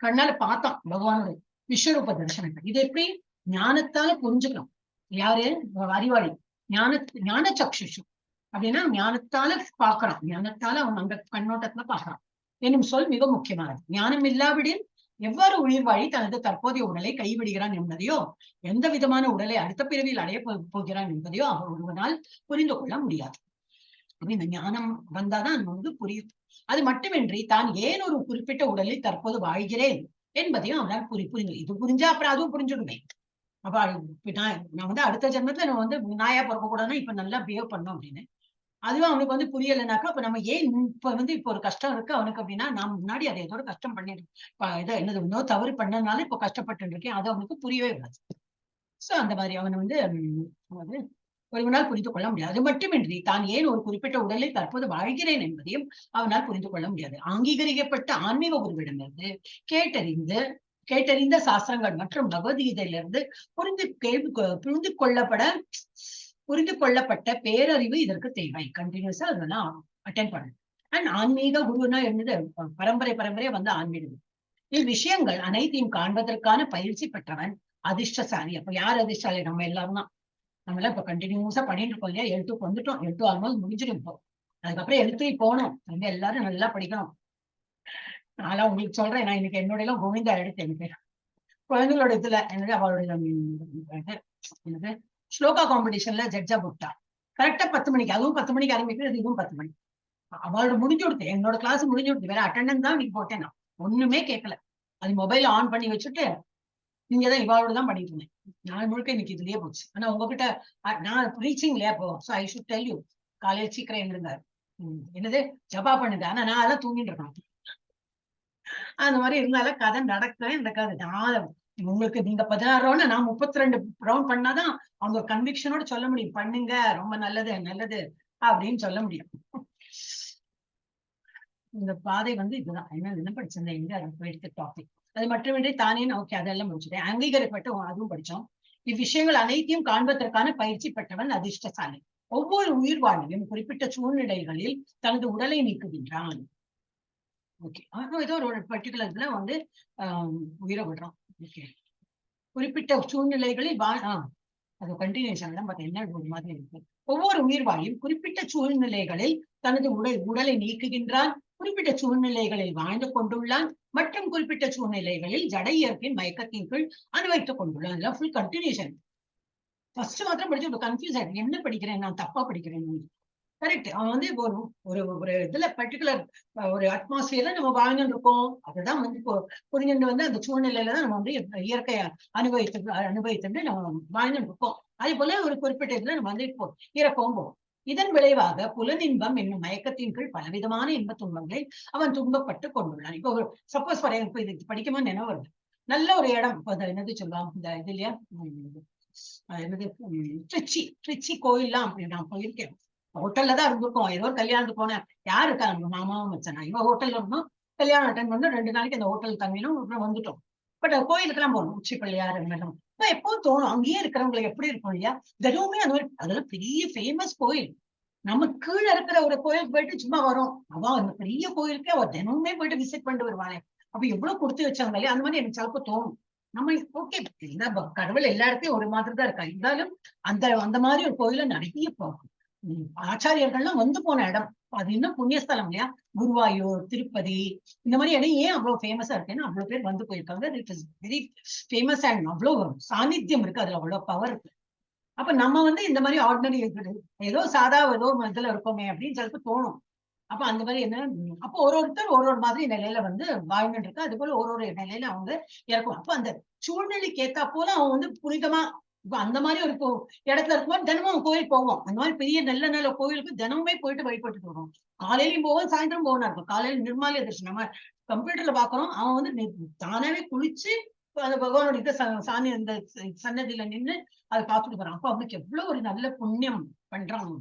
B: கண்ணால பார்த்தான் பகவானோட விஸ்வரூப தரிசனத்தை. இது எப்படி ஞானத்தால புரிஞ்சுக்கணும். யாரு அறிவாளி, ஞான சக்ஷுஷு அப்படின்னா ஞானத்தால பாக்குறான். ஞானத்தால அவன் அந்த கண்ணோட்டத்துல பாக்குறான் என்னும் சொல் மிக முக்கியமானது. ஞானம் இல்லாவிடில் எவ்வாறு உயிர் வாழி தனது தற்போதைய உடலை கைவிடுகிறான் என்பதையோ, எந்த விதமான உடலை அடுத்த பிறவியில் அடைய போகிறான் என்பதையோ அவர் ஒருவனால் புரிந்து கொள்ள முடியாது. இந்த ஞானம் வந்தாதான் அது வந்து புரியும். அது மட்டுமின்றி தான் ஏன் ஒரு குறிப்பிட்ட உடலில் தற்போது வாழ்கிறேன் என்பதையும் அவனால் புரிந்து. இது புரிஞ்சா அப்புறம் அதுவும் புரிஞ்சுடுமே. அப்ப நான் வந்து அடுத்த ஜென்மத்துல நம்ம வந்து நாயா பிறக்க கூடாதுன்னா இப்ப நல்லா பிஹேவ் பண்ணோம் அப்படின்னு. அதுவும் அவனுக்கு வந்து புரியலைனாக்கா அப்ப நம்ம ஏன் இப்ப ஒரு கஷ்டம் இருக்கு அவனுக்கு அப்படின்னா, நான் முன்னாடி அதை ஏதோ ஒரு கஷ்டம் பண்ணிருக்கேன், என்னது இன்னும் தவறு பண்ணதுனால இப்ப கஷ்டப்பட்டு இருக்கேன், அது அவனுக்கு புரியவே விடாது. சோ அந்த மாதிரி அவனை வந்து ஒருவனால் புரிந்து கொள்ள முடியாது. அது மட்டுமின்றி தான் ஏன் ஒரு குறிப்பிட்ட உடலை தற்போது வாழ்கிறேன் என்பதையும் அவனால் புரிந்து கொள்ள முடியாது. அங்கீகரிக்கப்பட்ட ஆன்மீக குருவிடமிருந்து கேட்டறிந்த சாஸ்திரங்கள் மற்றும் பகவத்கீதையிலிருந்து புரிந்து கொள்ளப்பட்ட பேரறிவு இதற்கு தேவை. கண்டினியூஸா அதெல்லாம் அட்டென்ட் பண்ணணும். அண்ட் ஆன்மீக குருனா இருந்தது பரம்பரை வந்து ஆன்மீகம். இவ்விஷயங்கள் அனைத்தையும் காண்பதற்கான பயிற்சி பெற்றவன் அதிர்ஷ்டசாலி. அப்ப யார் அதிர்ஷ்டசாலி? நம்ம எல்லாரும் தான். நம்ம எல்லாம் இப்ப கண்டினியூஸா பண்ணிட்டு இருக்கோம் இல்லையா? L2 வந்துட்டோம். L2 ஆல்மோஸ்ட் முடிஞ்சிடும். இப்போ அதுக்கப்புறம் L3 போகணும். எல்லாரும் நல்லா படிக்கணும். நான் உங்களுக்கு சொல்றேன், நான் இன்னைக்கு என்னோட எல்லாம் கோவிந்தா எடுத்தேன். குழந்தைகளோட இதுல என்னது அவளுடைய என்னது ஸ்லோகா காம்படிஷன்ல ஜட்ஜா போட்டா. கரெக்டா 10 மணிக்கு, அதுவும் 10 மணிக்கு ஆரம்பிக்கிறது, இதுவும் 10 மணி. அவளோட முடிஞ்சு கொடுத்து, என்னோட கிளாஸ் முடிஞ்சு கொடுத்து, வேற அட்டெண்டன்ஸ் தான் நீங்க போட்டேன். நான் ஒண்ணுமே கேட்கல. அது மொபைல் ஆன் பண்ணி வச்சுட்டு நீங்கதான் இவாளோட தான் பண்ணிட்டு இருந்தேன். நான் முழுக்க இன்னைக்கு இதுலயே போச்சு. ஆனா உங்ககிட்ட நான் ரீச்சிங் இல்லையா இப்போ. So I should tell you, காலையில் சீக்கிரம் எழுந்திருந்தாரு. என்னது ஜபா பண்ணுது. ஆனா நான் எல்லாம் தூங்கிட்டு இருக்கேன். அந்த மாதிரி இருந்தாலும் கதை நடக்காது. நான் உங்களுக்கு நீங்க 16 ரவுண்ட், நான் 32 ரவுண்ட் பண்ணாதான் அவங்க கன்விக்ஷனோட சொல்ல முடியும். பண்ணுங்க, ரொம்ப நல்லது அப்படின்னு சொல்ல முடியும். இந்த பாதை வந்து இதுதான். என்ன படிச்சிருந்தேன், எங்க எடுத்த டாபிக். அது மட்டுமின்றி தானே ஓகே அதெல்லாம் முடிச்சுட்டேன். அங்கீகரிக்கப்பட்ட அதுவும் படிச்சோம். இவ்விஷயங்கள் அனைத்தையும் காண்பதற்கான பயிற்சி பெற்றவன் அதிர்ஷ்டசாலி. ஒவ்வொரு உயிர் வாழ்வையும் குறிப்பிட்ட சூழ்நிலைகளில் தனது உடலை நீக்குகின்றான். ஓகே, ஏதோ ஒரு பர்டிகுலர் இதுல வந்து உயிரை விடுறோம். ஓகே, குறிப்பிட்ட சூழ்நிலைகளில் அது கண்டினியூஷன் தான் பார்த்தா என்ன ஒரு மாதிரி இருக்கு. ஒவ்வொரு உயிர்வாயும் குறிப்பிட்ட சூழ்நிலைகளில் தனது உடலை நீக்குகின்றான், குறிப்பிட்ட சூழ்நிலைகளில் வாழ்ந்து கொண்டுள்ளான் மற்றும் குறிப்பிட்ட சூழ்நிலைகளில் ஜட இயற்கையின் மயக்கத்தின் கீழ் அனுபவித்துக் கொண்டுள்ளான். Full continuation. ஃபர்ஸ்ட் மாத்திரம் படிச்சு ஒரு கன்ஃபியூஸ் ஆயிடும், என்ன படிக்கிறேன் நான், தப்பா படிக்கிறேன். கரெக்ட். அவன் வந்து ஒரு ஒரு இதுல பர்டிகுலர் ஒரு அட்மாஸ்பியர்ல நம்ம வாழ்ந்துட்டு இருக்கோம். அதுதான் வந்து புரிஞ்சுட்டு வந்து அந்த சூழ்நிலையில தான் நம்ம வந்து இயற்கையை அனுபவித்துட்டு நம்ம வாழ்ந்துட்டு இருக்கோம். அதே போல ஒரு குறிப்பிட்ட இதுல நம்ம வந்து இப்போ இறக்கவும் போவோம். இதன் விளைவாக புலனின்பம் என்னும் மயக்கத்தின் கீழ் பலவிதமான இன்ப துன்பங்களை அவன் துன்பப்பட்டு கொண்டுள்ளான். இப்போ ஒரு சப்போஸ் இப்போ இது படிக்குமா நினைவு வருது, நல்ல ஒரு இடம். இப்போ என்னது சொல்லலாம், இந்த இது இல்லையா, என்னது திருச்சி கோயில்லாம் அப்படி நான் போயிருக்கேன். ஹோட்டல்ல தான் இருந்திருக்கோம். ஏதோ ஒரு கல்யாணத்துக்கு போனேன், யாரு இருக்கா, மாமாவும் வச்சனா இவங்க ஹோட்டல்ல இருந்தோம். கல்யாணம் அட்டன் பண்ணோம், 2 நாளைக்கு அந்த ஹோட்டல் தங்கினோம், அப்புறம் வந்துட்டோம். பட் கோயிலுக்கு எல்லாம் போகணும், உச்சி பிள்ளையார் மேடம் எப்போ தோணும், அங்கேயே இருக்கிறவங்களுக்கு எப்படி இருக்கும் இல்லையா, தினமுமே அந்த மாதிரி. அதெல்லாம் பெரிய ஃபேமஸ் கோயில். நம்ம கீழே இருக்கிற ஒரு கோயிலுக்கு போயிட்டு சும்மா வரும், அவன் அந்த பெரிய கோயிலுக்கே அவர் தினமுமே போயிட்டு விசிட் பண்ணிட்டு வருவானே, அப்ப எவ்வளவு கொடுத்து வச்சாங்க இல்லையா. அந்த மாதிரி எனக்கு சிலப்போ தோணும். நம்ம ஓகே, கடவுள் எல்லா இடத்தையும் ஒரு மாதிரி தான் இருக்கா, இருந்தாலும் அந்த மாதிரி ஒரு கோயில நிறைய போகும். ஆச்சாரியர்கள்லாம் வந்து போன இடம் அது, இன்னும் புண்ணியஸ்தலம் இல்லையா. குருவாயூர், திருப்பதி, இந்த மாதிரி இடம் ஏன் அவ்வளவு ஃபேமஸா இருக்குன்னா அவ்வளவு பேர் வந்து போயிருக்காங்க. It is very famous and அவ்வளவு சாநித்தியம் இருக்கு, அதுல அவ்வளவு பவர் இருக்கு. அப்ப நம்ம வந்து இந்த மாதிரி ஆர்டினரி ஏதோ சாதா ஏதோ இதுல இருக்கோமே அப்படின்னு சொல்லிட்டு தோணும். அப்ப அந்த மாதிரி என்ன, அப்போ ஒருத்தர் ஒரு மாதிரி நிலையில வந்து வாழ்ந்துட்டு இருக்கு. அது போல ஒரு நிலையில அவங்க இறக்கும். அப்ப அந்த சூழ்நிலைக்கு ஏத்தா போல அவன் வந்து புனிதமா, இப்ப அந்த மாதிரி ஒரு இடத்துல இருக்கும்போது தினமும் கோயில் போவோம். அந்த மாதிரி பெரிய நல்ல நல்ல கோயிலுக்கு தினமுமே போயிட்டு வழிபட்டு வருவோம். காலையிலும் போவோம், சாயந்தரம் போவோம் இருக்கும். காலையில நிர்மாலய தரிசனம் நம்ம கம்ப்யூட்டர்ல பாக்குறோம், அவன் வந்து தானாவே குளிச்சு அந்த பகவானோட இதை சாமி அந்த சன்னதியில நின்று அதை பார்த்துட்டு போறான். அப்ப அவனுக்கு எவ்வளவு ஒரு நல்ல புண்ணியம் பண்றான்,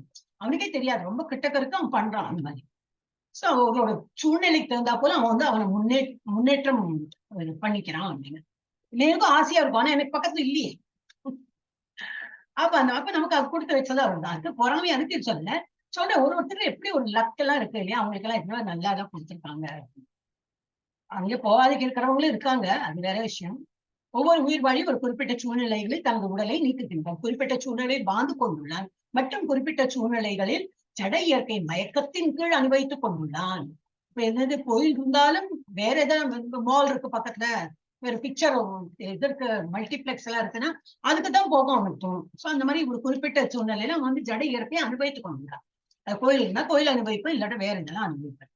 B: அவனுக்கே தெரியாது, ரொம்ப கிட்டக்க இருக்கு அவன் பண்றான் அந்த மாதிரி. சோ அவரோட சூழ்நிலைக்கு தகுந்தா போல அவன் வந்து அவனை முன்னேற்றம் பண்ணிக்கிறான் அப்படின்னு. எனக்கும் ஆசையா இருக்கும், ஆனா எனக்கு பக்கத்துல இல்லையே. அப்ப நமக்கு அது கொடுத்து வச்சதா இருந்தா இருக்கு. பொறாமை அதுக்கு சொன்ன ஒருத்தருக்கு எப்படி ஒரு லக் எல்லாம் இருக்கு இல்லையா, அவங்களுக்கு எல்லாம் எவ்வளவு நல்லா தான் கொடுத்துருக்காங்க. அங்கே போகாதுக்கு இருக்கிறவங்களும் இருக்காங்க, அது வேற விஷயம். ஒவ்வொரு உயிர் வாழியும் ஒரு குறிப்பிட்ட சூழ்நிலைகளில் தனது உடலை நீக்குகின்றான், குறிப்பிட்ட சூழ்நிலையில் வாழ்ந்து கொண்டுள்ளான் மற்றும் குறிப்பிட்ட சூழ்நிலைகளில் ஜட இயற்கை மயக்கத்தின் கீழ் அனுபவித்துக் கொண்டுள்ளான். இப்ப என்னது கோயில் இருந்தாலும் வேற ஏதாவது மால் இருக்கு பக்கத்துல, வேற பிக்சர் இதற்கு மல்டிபிளெக்ஸ் எல்லாம் இருக்குன்னா அதுக்குதான் போகும் அவனுக்கு தோணும். சோ அந்த மாதிரி ஒரு குறிப்பிட்ட சூழ்நிலையில அவன் வந்து ஜட இயற்கையை அனுபவித்துக் கொண்டுள்ளான். கோயில் இருந்தா கோயில் அனுபவிப்பேன், இல்லாட்ட வேற இதெல்லாம் அனுபவிப்பேன்.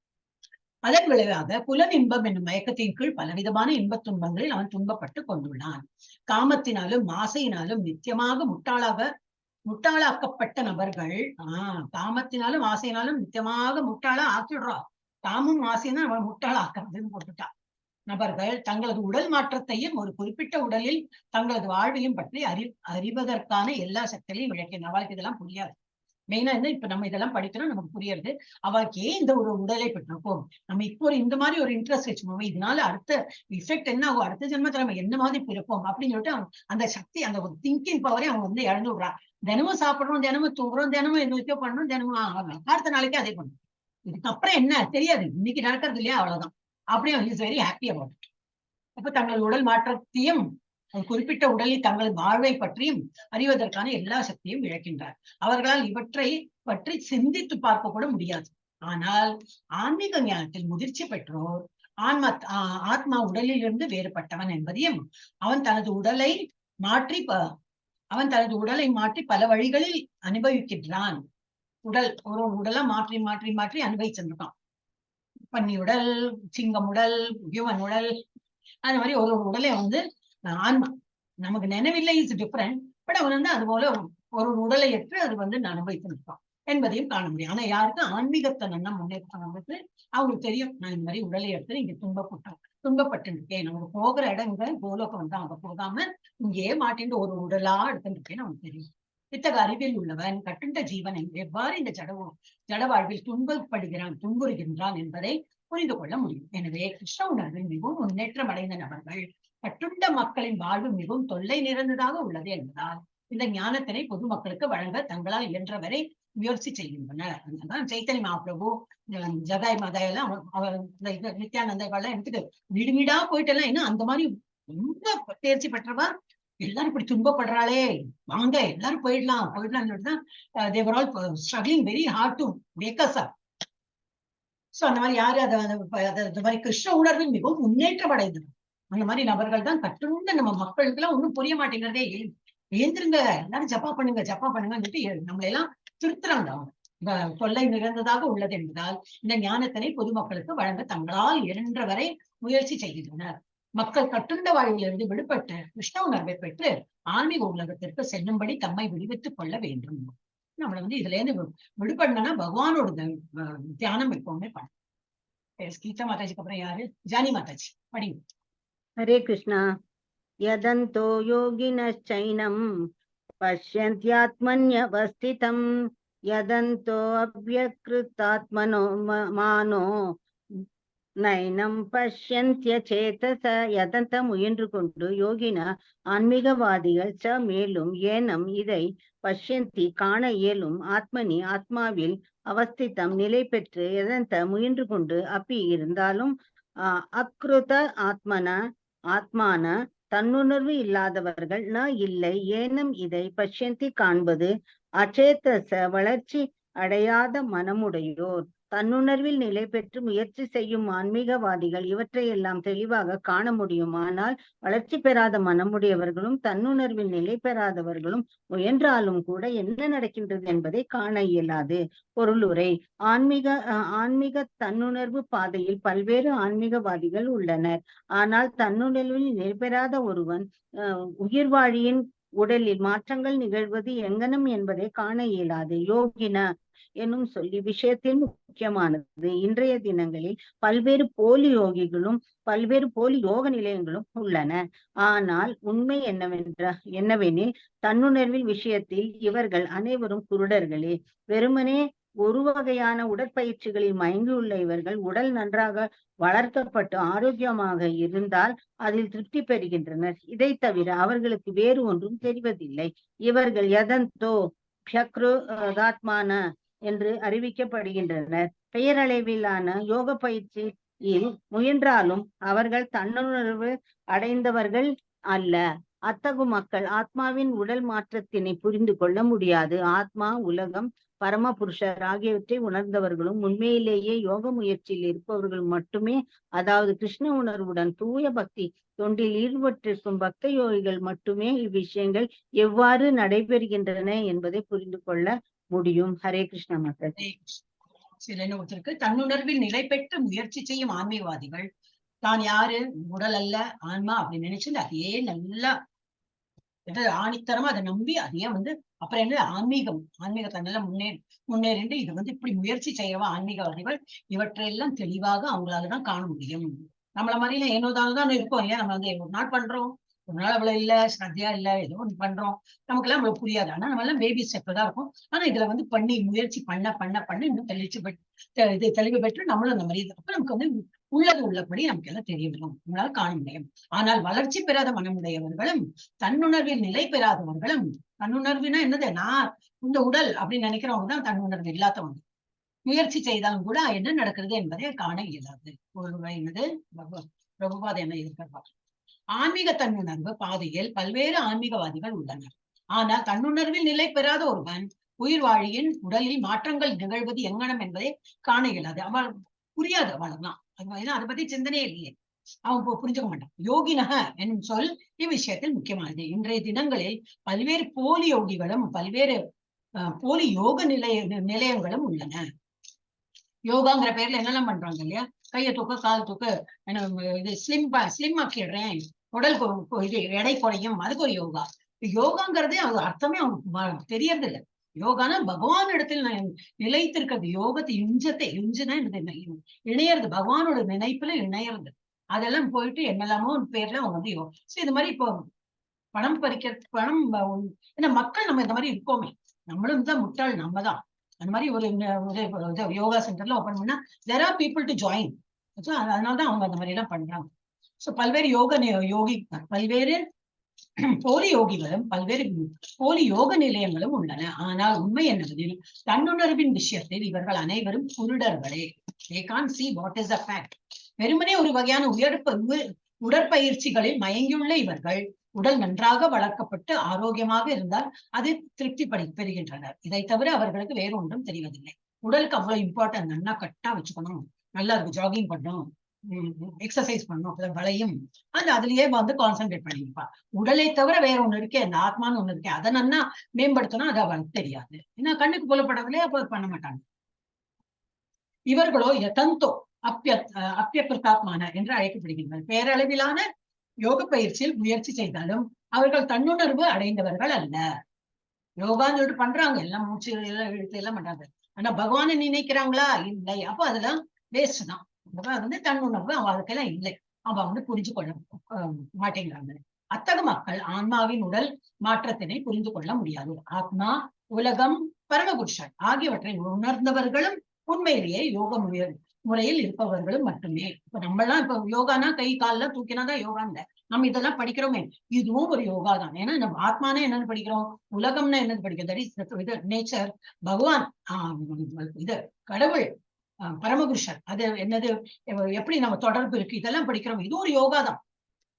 B: அதன் விளைவாக புலன் இன்பம் என்னும் மயக்கத்தின் கீழ் பலவிதமான இன்பத் துன்பங்களில் அவன் துன்பப்பட்டு கொண்டுள்ளான். காமத்தினாலும் ஆசையினாலும் நித்தியமாக முட்டாளாக்கப்பட்ட நபர்கள், காமத்தினாலும் ஆசையினாலும் நித்தியமாக முட்டாளா ஆக்கிடுறான். காமும் ஆசைன்னா அவன் முட்டாளாக்குறதுன்னு போட்டுட்டான். நபர்கள் தங்களது உடல் மாற்றத்தையும் ஒரு குறிப்பிட்ட உடலில் தங்களது வாழ்வையும் பற்றி அறிவதற்கான எல்லா சக்திகளையும் விளக்கின. அவளுக்கு இதெல்லாம் புரியாது. மெயினா என்ன, இப்ப நம்ம இதெல்லாம் படிக்கிறோம், நமக்கு புரியுது. அவளுக்கு ஏன் இந்த ஒரு உடலை பெற்றிருக்கோம், நம்ம இப்போ இந்த மாதிரி ஒரு இன்ட்ரெஸ்ட் வச்சுக்கோங்க, இதனால அடுத்த இஃபெக்ட் என்ன ஆகும், அடுத்த ஜென்மத்துல நம்ம என்ன மாதிரி பிறப்போம் அப்படின்னு சொல்லிட்டு அந்த சக்தி, அந்த ஒரு திங்கிங் பவரே அவங்க வந்து இழந்து விடுறான். தினமும் சாப்பிடுறோம், தினமும் தூங்குறோம், தினமும் எதுக்கோ பண்ணணும், தினமும் அடுத்த நாளைக்கு அதே பண்ணணும். இதுக்கப்புறம் என்ன தெரியாது, இன்னைக்கு நடக்கிறது இல்லையா, அவ்வளவுதான். அப்படியே is very happy about it. அப்ப தங்களது உடல் மாற்றத்தையும் குறிப்பிட்ட உடலில் தங்களது வாழ்வை பற்றியும் அறிவதற்கான எல்லா சக்தியும் இழக்கின்றார். அவர்களால் இவற்றை பற்றி சிந்தித்து பார்க்க கூட முடியாது. ஆனால் ஆன்மீக ஞானத்தில் முதிர்ச்சி பெற்றோர் ஆத்மா உடலில் இருந்து வேறுபட்டவன் என்பதையும் அவன் தனது உடலை மாற்றி பல வழிகளில் அனுபவிக்கின்றான். ஒரு உடலா மாற்றி மாற்றி மாற்றி அனுபவிச்சிருக்கான். பன்னி உடல், சிங்கம் உடல், ஹியூமன் உடல், அந்த மாதிரி ஒரு உடலை வந்து ஆன்மா நமக்கு நினைவில்லை, இஸ் டிஃபரெண்ட். பட் அவன் வந்து அது போல ஒரு உடலை ஏற்று அது வந்து அனுபவித்து இருப்பான் என்பதையும் காண முடியும். ஆனா யாருக்கு ஆன்மீகத்தை நல்லா முன்னேற்றம் வந்து அவங்களுக்கு தெரியும், நான் இந்த மாதிரி உடலை எடுத்து இங்க துன்பப்பட்டு இருக்கேன், நமக்கு போகிற இடங்க கோலோகம் வந்து அவங்க போகாம இங்கேயே மாட்டிட்டு ஒரு உடலா எடுத்துட்டு இருக்கேன்னு அவனுக்கு தெரியும். இத்தகைய அறிவில் உள்ளவன் கட்டுண்ட ஜீவனை எவ்வாறு இந்த ஜட வாழ்வில் துன்புறுகின்றான் என்பதை புரிந்து கொள்ள முடியும். எனவே கிருஷ்ண உணர்வில் மிகவும் முன்னேற்றம் அடைந்த நபர்கள் கட்டுண்ட மக்களின் வாழ்வு மிகவும் தொல்லை நிறைந்ததாக உள்ளது என்பதால் இந்த ஞானத்தினை பொதுமக்களுக்கு வழங்க தங்களால் இயன்றவரை முயற்சி செய்கின்றனர். அதனாலதான் சைத்தன்ய மகாபிரபு, ஜகாய் மாதா எல்லாம் அவர் நித்யானந்த எல்லாம் எடுத்துட்டு வீடு வீடா போயிட்டு எல்லாம் இன்னும் அந்த மாதிரி ரொம்ப தேர்ச்சி பெற்றவா எல்லாரும் இப்படி துன்பப்படுறாளே, வாங்க எல்லாரும் போயிடலாம் they were all struggling very hard to wake us up. So அந்த மாதிரி யாரு அந்த மாதிரி கிருஷ்ண உணர்வில் மிகவும் முன்னேற்றம் அடைந்தது அந்த மாதிரி நபர்கள் தான் கட்டுண்ட நம்ம மக்களுக்கு எல்லாம் ஒண்ணும் புரிய மாட்டேங்கிறதே. ஏந்திருங்க எல்லாரும் ஜப்பா பண்ணுங்கன்னு சொல்லிட்டு நம்மளை எல்லாம் திருத்துறாங்க. அவங்க தொல்லை நிறைந்ததாக உள்ளது என்பதால் இந்த ஞானத்தினை பொதுமக்களுக்கு வழங்க தங்களால் இயன்றவரை முயற்சி செய்கின்றனர். மக்கள் கட்டுண்ட வாழ்விலிருந்து விடுபட்டு கிருஷ்ண உணர்வை பெற்று ஆன்மீக உலகத்திற்கு செல்லும்படி தம்மை விடுவித்துக் கொள்ள வேண்டும். நம்மள இதுல இருந்து விடுபடணும்னா பகவானோட தியானம் எப்பவுமே பண்ண. கீதா மாதாஜிக்கு அப்புறம் யாரு? ஜானி மாதாஜி படிங்க.
A: ஹரே கிருஷ்ணா. யதந்தோ யோகினச்சைனம் பஷ்யந்த்யாத்மன்யவஸ்திதம் யதந்தோ அவ்யக்ருதாத்மனோ மானோ நைனம் பஷ்யந்த்யசேதச. யதந்த முயன்று கொண்டு யோகின ஆன்மீகவாதிகள் ச மேலும் ஏனம் இதை பஷ்யந்தி காண இயலும் ஆத்மனி ஆத்மாவில் அவஸ்திதம் நிலை பெற்று யதந்த முயன்று கொண்டு அப்பி இருந்தாலும் அக்ருத ஆத்மான தன்னுணர்வு இல்லாதவர்கள் ந இல்லை ஏனம் இதை பஷ்யந்தி காண்பது அச்சேதச வளர்ச்சி அடையாத மனமுடையோர். தன்னுணர்வில் நிலை பெற்று முயற்சி செய்யும் ஆன்மீகவாதிகள் இவற்றையெல்லாம் தெளிவாக காண முடியும். ஆனால் வளர்ச்சி பெறாத மனமுடையவர்களும் தன்னுணர்வில் நிலை பெறாதவர்களும் முயன்றாலும் கூட என்ன நடக்கின்றது என்பதை காண இயலாது. பொருளுரை. ஆன்மீக தன்னுணர்வு பாதையில் பல்வேறு ஆன்மீகவாதிகள் உள்ளனர். ஆனால் தன்னுணர்வில் நிலை பெறாத ஒருவன் உயிர்வாழியின் உடலில் மாற்றங்கள் நிகழ்வது எங்கனம் என்பதை காண இயலாது. யோகின என்னும் சொல்லி விஷயத்தில் முக்கியமானது. இன்றைய தினங்களில் பல்வேறு போலி யோகிகளும் பல்வேறு போலி யோக நிலையங்களும் உள்ளன. ஆனால் உண்மை என்னவெனில் தன்னுணர்வில் விஷயத்தில் இவர்கள் அனைவரும் குருடர்களே. வெறுமனே ஒரு வகையான உடற்பயிற்சிகளில் மயங்கியுள்ள இவர்கள் உடல் நன்றாக வளர்க்கப்பட்டு ஆரோக்கியமாக இருந்தால் அதில் திருப்தி பெறுகின்றனர். இதை தவிர அவர்களுக்கு வேறு ஒன்றும் தெரிவதில்லை. இவர்கள் யதந்தோ பியக்ருதாத்மான என்று அறிவிக்கப்படுகின்றனர். பெயரளவிலான யோக பயிற்சியில் முயன்றாலும் அவர்கள் தன்னுணர்வு அடைந்தவர்கள் அல்ல. அத்தகு மக்கள் ஆத்மாவின் உடல் மாற்றத்தினை புரிந்து கொள்ள முடியாது. ஆத்மா, உலகம், பரமபுருஷர் ஆகியவற்றை உணர்ந்தவர்களும் உண்மையிலேயே யோக முயற்சியில் இருப்பவர்கள் மட்டுமே, அதாவது கிருஷ்ண உணர்வுடன் தூய பக்தி தொண்டில் ஈடுபட்டிருக்கும் பக்த யோகிகள் மட்டுமே இவ்விஷயங்கள் எவ்வாறு நடைபெறுகின்றன என்பதை புரிந்து கொள்ள முடியும். ஹரே கிருஷ்ண மாதாஜி.
B: ஒருத்தருக்கு தன்னுணர்வில் நிலை பெற்று முயற்சி செய்யும் ஆன்மீகவாதிகள் தான் யாரு, உடல் அல்ல ஆன்மா அப்படின்னு நினைச்சு அதையே நல்லா ஆணித்தரமா அதை நம்பி அதையே அப்புறம் என்ன ஆன்மீகத்தை நல்லா முன்னேறிண்டு இது இப்படி முயற்சி செய்யவா ஆன்மீகவாதிகள் இவற்றையெல்லாம் தெளிவாக அவங்களாலதான் காண முடியும். நம்மள மாதிரில ஏனோதானதான் இருக்கோம் இல்லையா. நம்ம ஒரு நாள் பண்றோம், ஒரு நாள் அவ்வளவு இல்ல, ஸ்ரத்தையா இல்ல, ஏதோ ஒண்ணு பண்றோம், நமக்கு எல்லாம் அவ்வளவு புரியாது. ஆனா நம்ம எல்லாம் பேபி ஸ்டெப் தான் இருக்கும். ஆனா இதுல பண்ணி முயற்சி பண்ண இன்னும் தெளிவு பெற்று நம்மளும் அந்த மாதிரி அப்ப நமக்கு உள்ளது உள்ளபடி நமக்கு எல்லாம் தெரிய வரும், நம்மளால காண முடியும். ஆனால் வளர்ச்சி பெறாத மனமுடையவர்களும் தன்னுணர்வில் நிலை பெறாதவர்களும், தன்னுணர்வுனா என்னது, நான் இந்த உடல் அப்படின்னு நினைக்கிறவங்க தான் தன்னுணர்வு இல்லாதவங்க. முயற்சி செய்தாலும் கூட என்ன நடக்கிறது என்பதை காண இயலாது. ஒரு என்னது பிரபுபாத என்ன இருக்கிறார். ஆன்மீக தன்னுணர்வு பாதையில் பல்வேறு ஆன்மீகவாதிகள் உள்ளனர். ஆனால் தன்னுணர்வில் நிலை பெறாத ஒருவன் உயிர் வாழியின் உடலில் மாற்றங்கள் நிகழ்வது எங்கனம் என்பதை காண இயலாது. அவள் புரியாது, அவளெல்லாம் அதை பத்தி சிந்தனையே இல்லையே, அவன் புரிஞ்சுக்க மாட்டான். யோகினக என்னும் சொல் இவ்விஷயத்தில் முக்கியமானது. இன்றைய தினங்களில் பல்வேறு போலி யோகிகளும் பல்வேறு போலி யோக நிலையங்களும் உள்ளன. யோகாங்கிற பேர்ல என்னெல்லாம் பண்றாங்க இல்லையா, கையை தூக்க, கால் தூக்க, இது ஸ்லிம் ஆக்கிடுறேன், உடல் இது எடை குறையும், அதுக்கு ஒரு யோகா. யோகாங்கிறதே அது அர்த்தமே அவங்களுக்கு தெரியறது இல்லை. யோகானா பகவான் இடத்தில் நிலைத்திருக்கிறது. யோகத்தை இஞ்சுனா இணையறது, பகவானோட நினைப்புல இணையறது. அதெல்லாம் போயிட்டு என்னெல்லாமோ பேர்ல அவங்க யோகம். இது மாதிரி இப்போ பணம் ஏன்னா மக்கள் நம்ம இந்த மாதிரி இருக்கோமே, நம்மளும் தான் முட்டாள், நம்ம தான். அந்த மாதிரி ஒரு யோகா சென்டர்ல ஓபன் பண்ணா there are people to join. அதனாலதான் அவங்க அந்த மாதிரி எல்லாம் பண்றாங்க. சோ பல்வேறு பல்வேறு போலி யோகிகளும் பல்வேறு போலி யோக நிலையங்களும் உள்ளன. ஆனால் உண்மை என்னவெனில் தன்னுணர்வின் விஷயத்தில் இவர்கள் அனைவரும் குருடர்களே. They can't see what is the fact. வெறுமனே ஒரு வகையான உடற்பயிற்சிகளில் மயங்கியுள்ள இவர்கள் உடல் நன்றாக வளர்க்கப்பட்டு ஆரோக்கியமாக இருந்தால் அதை திருப்தி பெறுகின்றனர். இதை தவிர அவர்களுக்கு வேறு ஒன்றும் தெரிவதில்லை. உடலுக்கு அவ்வளவு இம்பார்ட்டன்ட், நல்லா கட்டா வச்சுக்கணும், நல்லா இருக்கு, ஜாகிங் பண்ணணும், எக்ஸசைஸ் பண்ணணும், அப்பதான் வளையும், அதுலயே கான்சென்ட்ரேட் பண்ணிருப்பா. உடலை தவிர வேற ஒண்ணு இருக்கே, அந்த ஆத்மான்னு ஒண்ணு இருக்கே, அதை நல்லா மேம்படுத்தணும், அது அவளுக்கு தெரியாது. ஏன்னா கண்ணுக்கு புலப்படவில்லையே, அப்ப பண்ண மாட்டாங்க. இவர்களோ யதந்தோ அப்பியகிருத்தாத்மான என்று அழைக்கப்படுகின்றனர். பேரளவிலான யோக பயிற்சியில் முயற்சி செய்தாலும் அவர்கள் தன்னுணர்வு அடைந்தவர்கள் அல்ல. யோகான்னு சொல்லிட்டு பண்றாங்க, எல்லாம் மூச்சு எல்லாம் இழுத்து எல்லாம் பண்றாங்க, ஆனா பகவானை நினைக்கிறாங்களா? இல்லை. அப்போ அதெல்லாம் வேஸ்ட் தான். தன்னுணர்வு அவளுக்கெல்லாம் இல்லை, அவ புரிஞ்சு கொள்ள மாட்டேங்கிறாங்க. அத்தகைய மக்கள் ஆன்மாவின் உடல் மாற்றத்தினை புரிந்து கொள்ள முடியாது. ஆத்மா, உலகம், பரமபுருஷன் ஆகியவற்றை உணர்ந்தவர்களும் உண்மையிலேயே யோக முறையில் இருப்பவர்களும் மட்டுமே. இப்ப நம்மளாம் இப்ப யோகானா கை கால்லாம் தூக்கினாதான் யோகா இல்ல. நம்ம இதெல்லாம் படிக்கிறோமே, இதுவும் ஒரு யோகா தான். ஏன்னா நம்ம ஆத்மானா என்னன்னு படிக்கிறோம், உலகம்னா என்னன்னு படிக்கிறோம், இது நேச்சர், பகவான், இது கடவுள், பரமபுருஷன், அது என்னது, எப்படி நம்ம தொடர்பு இருக்கு, இதெல்லாம் படிக்கிறோம். இது ஒரு யோகா தான்.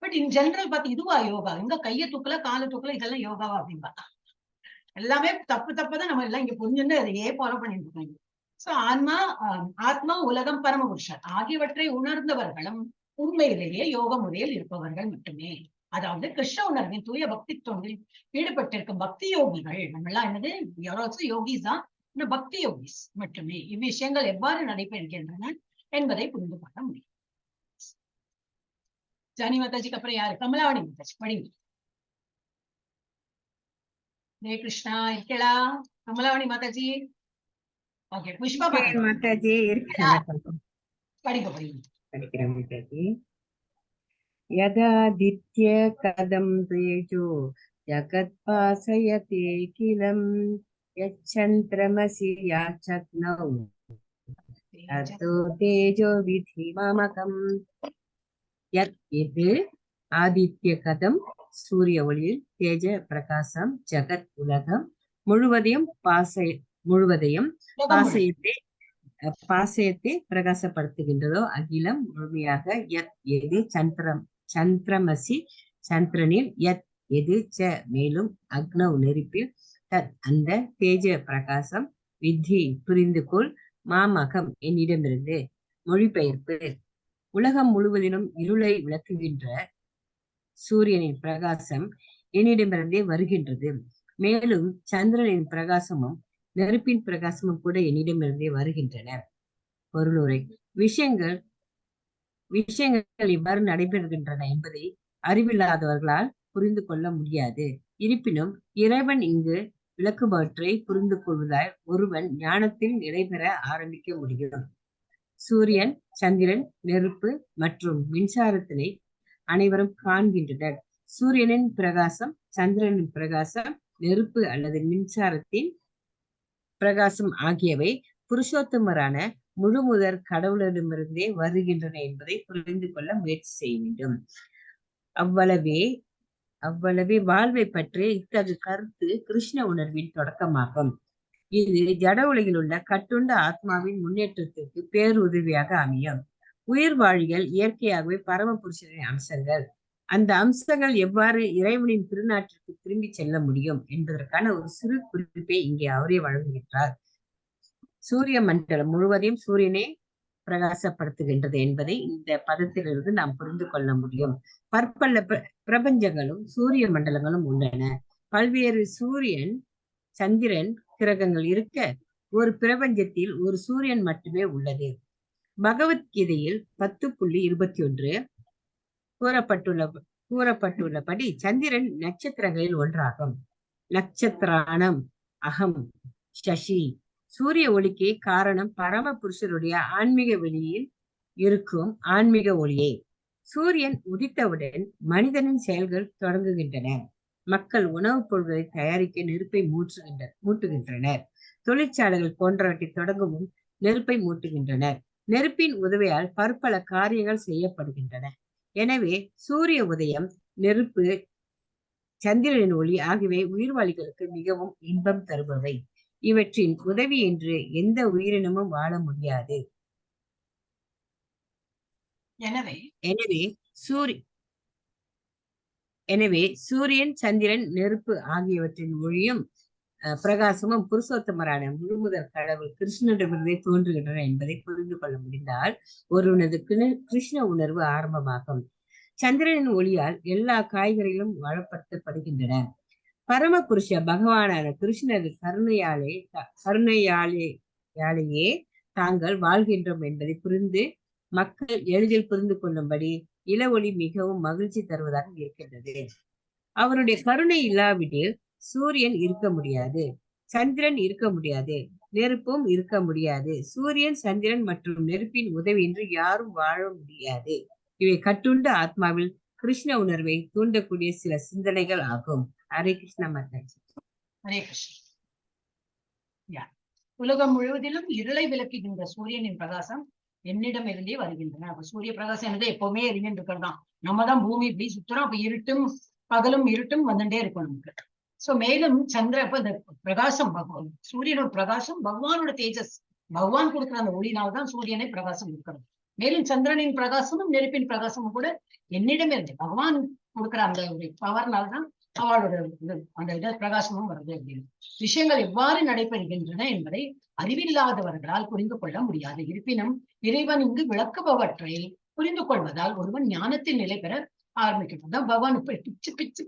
B: பட் இன் ஜெனரல் பார்த்து இதுவா யோகா? எங்க கையை தூக்கல, காலை தூக்கல, இதெல்லாம் யோகாவா அப்படின்னு பார்த்தா எல்லாமே தப்புதான். நம்ம எல்லாம் இங்க புரிஞ்சுட்டு அதையே ஃபாலோ பண்ணிட்டு இருக்காங்க. சோ ஆத்மா, உலகம், பரமபுருஷன் ஆகியவற்றை உணர்ந்தவர்களும் உண்மையிலேயே யோக முறையில் இருப்பவர்கள் மட்டுமே. அதாவது கிருஷ்ண உணர்வின் தூய பக்தி தொண்டில் ஈடுபட்டிருக்கும் பக்தி யோகிகள், நம்மளாம் என்னது யோகிஸ் தான், பக்தி யோகிஸ் மட்டுமே இவ்விஷயங்கள் எவ்வாறு நடைபெறுகின்றன என்பதை புரிந்து கொள்ள முடியும். ஜானி மாதாஜிக்கு அப்புறம் யாரு? கமலாவணி மாதாஜி படிங்க. ஹரே கிருஷ்ணா. இருக்கலா கமலாவணி மாதாஜி? ஓகே. புஷ்பா
D: மாதாஜி
B: படிக்கிறேன்
D: மாதாஜி. யதாதித்ய கதம் தேஜோ ஜகத்பாசயதே கிலம் யச்சந்திரமசி யாச்சக்னௌ ததோ தேஜோ விதி மாமகம். யத் இது ஆதித்ய கதம், சூரிய ஒளியில், தேஜ பிரகாசம், ஜகத் உலகம் முழுவதையும் பாசயத்தை பிரகாசப்படுத்துகின்றதோ, அகிலம் முழுமையாக. யத் எது சந்திரமசி சந்திரனில், யத் எது ச மேலும், அக்னவ் நெருப்பில், தத் அந்த, தேஜ பிரகாசம், வித்தி புரிந்துகொள், மாமகம் என்னிடமிருந்து. மொழிபெயர்ப்பு. உலகம் முழுவதிலும் இருளை விளக்குகின்ற சூரியனின் பிரகாசம் என்னிடமிருந்தே வருகின்றது. மேலும் சந்திரனின் பிரகாசமும் நெருப்பின் பிரகாசமும் கூட என்னிடமிருந்தே வருகின்றன. பொருளுரை. விஷயங்கள் இவ்வாறு நடைபெறுகின்றன என்பதை அறிவில்லாதவர்களால் புரிந்து கொள்ள முடியாது. இருப்பினும் இறைவன் இங்கு விளக்குபவற்றை புரிந்து கொள்வதால் ஒருவன் ஞானத்தில் நிலைபெற ஆரம்பிக்க முடியும். சூரியன், சந்திரன், நெருப்பு மற்றும் மின்சாரத்தினை அனைவரும் காண்கின்றனர். சூரியனின் பிரகாசம், சந்திரனின் பிரகாசம், நெருப்பு அல்லது மின்சாரத்தின் பிரகாசம் ஆகியவை புருஷோத்தமரான முழுமுதற் கடவுளிடமிருந்தே வருகின்றன என்பதை புரிந்து கொள்ள முயற்சி செய்ய வேண்டும். அவ்வளவே வாழ்வை பற்றிய இத்தகைய கருத்து கிருஷ்ண உணர்வின் தொடக்கமாகும். இது ஜட உலகில் உள்ள கட்டுண்ட ஆத்மாவின் முன்னேற்றத்திற்கு பேருதவியாக அமையும். உயிர் வாழிகள் இயற்கையாகவே பரமபுருஷனின் அம்சங்கள். அந்த அம்சங்கள் எவ்வாறு இறைவனின் திருநாட்டிற்கு திரும்பி செல்ல முடியும் என்பதற்கான ஒரு சிறு குறிப்பை இங்கே அவரே வழங்குகின்றார். சூரிய மண்டலம் முழுவதையும் சூரியனே பிரகாசப்படுத்துகின்றது என்பதை இந்த பதத்திலிருந்து நாம் புரிந்து கொள்ள முடியும். பற்பல பிரபஞ்சங்களும் சூரிய மண்டலங்களும் உள்ளன. பல்வேறு சூரியன், சந்திரன் கிரகங்கள் இருக்க ஒரு பிரபஞ்சத்தில் ஒரு சூரியன் மட்டுமே உள்ளது. பகவத்கீதையில் 10.21 கூறப்பட்டுள்ளபடி சந்திரன் நட்சத்திரங்களில் ஒன்றாகும். நட்சத்திரானம் அகம் சசி. சூரிய ஒளிக்கு காரணம் பரமபுருஷருடைய ஆன்மீக வெளியில் இருக்கும் ஆன்மீக ஒளியே. சூரியன் உதித்தவுடன் மனிதனின் செயல்கள் தொடங்குகின்றன. மக்கள் உணவுப் பொருட்களை தயாரிக்க நெருப்பை மூட்டுகின்றனர். தொழிற்சாலைகள் போன்றவற்றை தொடங்கவும் நெருப்பை மூட்டுகின்றனர். நெருப்பின் உதவியால் பற்பல காரியங்கள் செய்யப்படுகின்றன. எனவே சூரிய உதயம், நெருப்பு, சந்திரனின் ஒளி ஆகியவை உயிர்வாளிகளுக்கு மிகவும் இன்பம் தருபவை. இவற்றின் உதவியின்றி எந்த உயிரினமும் வாழ முடியாது. எனவே சூரியன், சந்திரன், நெருப்பு ஆகியவற்றின் ஒளியும் பிரகாசமும் புருஷோத்தமரான முழுமுதற் கடவுள் கிருஷ்ணனிடமிருந்தே தோன்றுகின்றன என்பதை புரிந்து கொள்ள முடிந்தால் ஒருவனது கிருஷ்ண உணர்வு ஆரம்பமாகும். சந்திரனின் ஒளியால் எல்லா காய்கறிகளும் வளப்படுத்தப்படுகின்றன. பரமபுருஷ பகவானான கிருஷ்ணர் கருணையாலேயே தாங்கள் வாழ்கின்றோம் என்பதை புரிந்து மக்கள் எளிதில் புரிந்து கொள்ளும்படி இள ஒளி மிகவும் மகிழ்ச்சி தருவதாக இருக்கின்றது. அவருடைய கருணை இல்லாவிடில் சூரியன் இருக்க முடியாது, சந்திரன் இருக்க முடியாது, நெருப்பும் இருக்க முடியாது. சூரியன், சந்திரன் மற்றும் நெருப்பின் உதவியின்றி யாரும் வாழ முடியாது. இவை கட்டுண்ட ஆத்மாவில் கிருஷ்ண உணர்வை தூண்டக்கூடிய சில சிந்தனைகள் ஆகும். ஹரே கிருஷ்ணா மாதாஜி.
B: ஹரே கிருஷ்ணா. உலகம் முழுவதிலும் இருளை விளக்குகின்ற சூரியனின் பிரகாசம் என்னிடம் இருந்தே வருகின்றன. அப்ப சூரிய பிரகாசம் என்னது எப்பவுமே எரிஞ்சுட்டு இருக்கிறதுதான். நம்ம தான் பூமி இப்படி சுத்துறோம். அப்ப இருட்டும் பகலும் இருட்டும் வந்துட்டே இருக்கும் நமக்கு. சோ மேலும் அப்ப இந்த பிரகாசம், சூரியனோட பிரகாசம் பகவானோட தேஜஸ், பகவான் கொடுக்குற அந்த ஒளினால்தான் சூரியனை பிரகாசம் இருக்கிறது. மேலும் சந்திரனின் பிரகாசமும் நெருப்பின் பிரகாசமும் கூட என்னிடமே இருந்து பகவான் கொடுக்குற அந்த பவர்னால்தான் அவளோட அந்த பிரகாசமும் வருது அப்படின்னு. விஷயங்கள் எவ்வாறு நடைபெறுகின்றன என்பதை அறிவில்லாதவர்களால் புரிந்து கொள்ள முடியாது. இருப்பினும் இறைவன் இங்கு விளக்குபவற்றை புரிந்து கொள்வதால் ஒருவன் ஞானத்தின் நிலை பெற ஆரம்பிக்கணும். தான் பகவான் இப்ப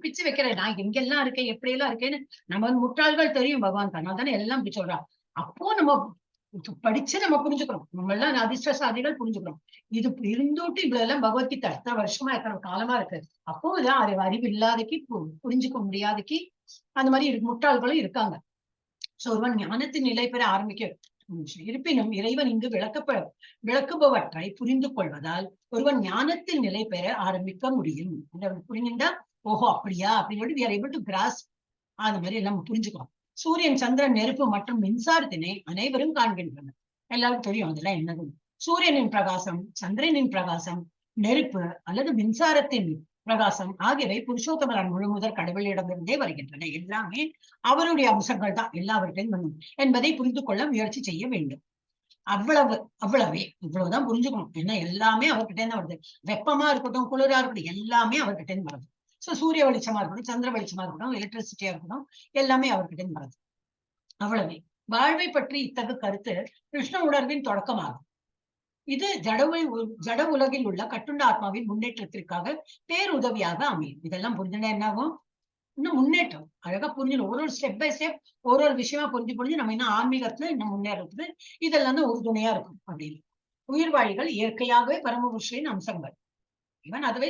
B: பிச்சு வைக்கிறேன், நான் எங்கெல்லாம் இருக்கேன், எப்படி எல்லாம் இருக்கேன்னு நம்ம முட்டாள்கள் தெரியும் பகவான் அதனால தானே எல்லாம் இப்படி சொல்றான். அப்போ நம்ம படிச்சு நம்ம புரிஞ்சுக்கிறோம். நம்ம எல்லாம் அதிர்ஷ்டசாலிகள் புரிஞ்சுக்கிறோம். இது இருந்தோட்டு இவ்வளவு எல்லாம் பகவத்கீதை எத்தனை வருஷமா எத்தனை காலமா இருக்கு. அப்போ இதான் அறிவு இல்லாதக்கு புரிஞ்சுக்க முடியாதக்கு அந்த மாதிரி முட்டாள்களும் இருக்காங்க. சோ ஒருவன் ஞானத்தின் நிலை பெற ஆரம்பிக்க. இருப்பினும் இறைவன் இங்கு விளக்குபவற்றை புரிந்து கொள்வதால் ஒருவன் ஞானத்தின் நிலை பெற ஆரம்பிக்க முடியும். புரிஞ்சுட்டா ஓஹோ அப்படியா அப்படின்னு we are able to grasp. அந்த மாதிரி எல்லாம் புரிஞ்சுக்கிறோம். சூரியன், சந்திரன், நெருப்பு மற்றும் மின்சாரத்தினை அனைவரும் காண்கின்றனர். எல்லாருக்கும் தெரியும் அதெல்லாம் என்னது. சூரியனின் பிரகாசம், சந்திரனின் பிரகாசம், நெருப்பு அல்லது மின்சாரத்தின் பிரகாசம் ஆகியவை புருஷோத்தமரான் முழுமுதற் கடவுளிடமிருந்தே வருகின்றன. எல்லாமே அவருடைய அம்சங்கள் தான் எல்லாவற்றையும் என்பதை புரிந்து கொள்ள முயற்சி செய்ய வேண்டும். இவ்வளவுதான் புரிஞ்சுக்கணும். ஏன்னா எல்லாமே அவர்கிட்ட இருந்து வருது. வெப்பமா இருக்கட்டும், குளிரா இருக்கட்டும், எல்லாமே அவர்கிட்ட இருந்து வருது. சோ சூரிய வெளிச்சமா இருக்கட்டும், சந்திர வெளிச்சமா இருக்கட்டும், எலக்ட்ரிசிட்டியா இருக்கட்டும், எல்லாமே அவர்கிட்ட இருந்து வருது. அவ்வளவே. வாழ்வை பற்றி இத்தகைய கருத்து கிருஷ்ண உணர்வின் தொடக்கமாகும். இது ஜட உலகில் உள்ள கட்டுண்ட ஆத்மாவின் முன்னேற்றத்திற்காக பேருதவியாக அமையும். இதெல்லாம் புரிஞ்சுனா என்னாகும்? இன்னும் முன்னேற்றம் அழகா புரிஞ்சிடும். ஒரு ஸ்டெப் பை ஸ்டெப் ஒரு விஷயமா புரிஞ்சு நம்ம இன்னும் ஆன்மீகத்துல இன்னும் முன்னேறதுக்கு இதெல்லாம் தான் உறுதுணையா இருக்கும் அப்படின்னு. உயிர்வாழிகள் இயற்கையாகவே பரமபுருஷரின் அம்சங்கள். ஈவன் அதுவே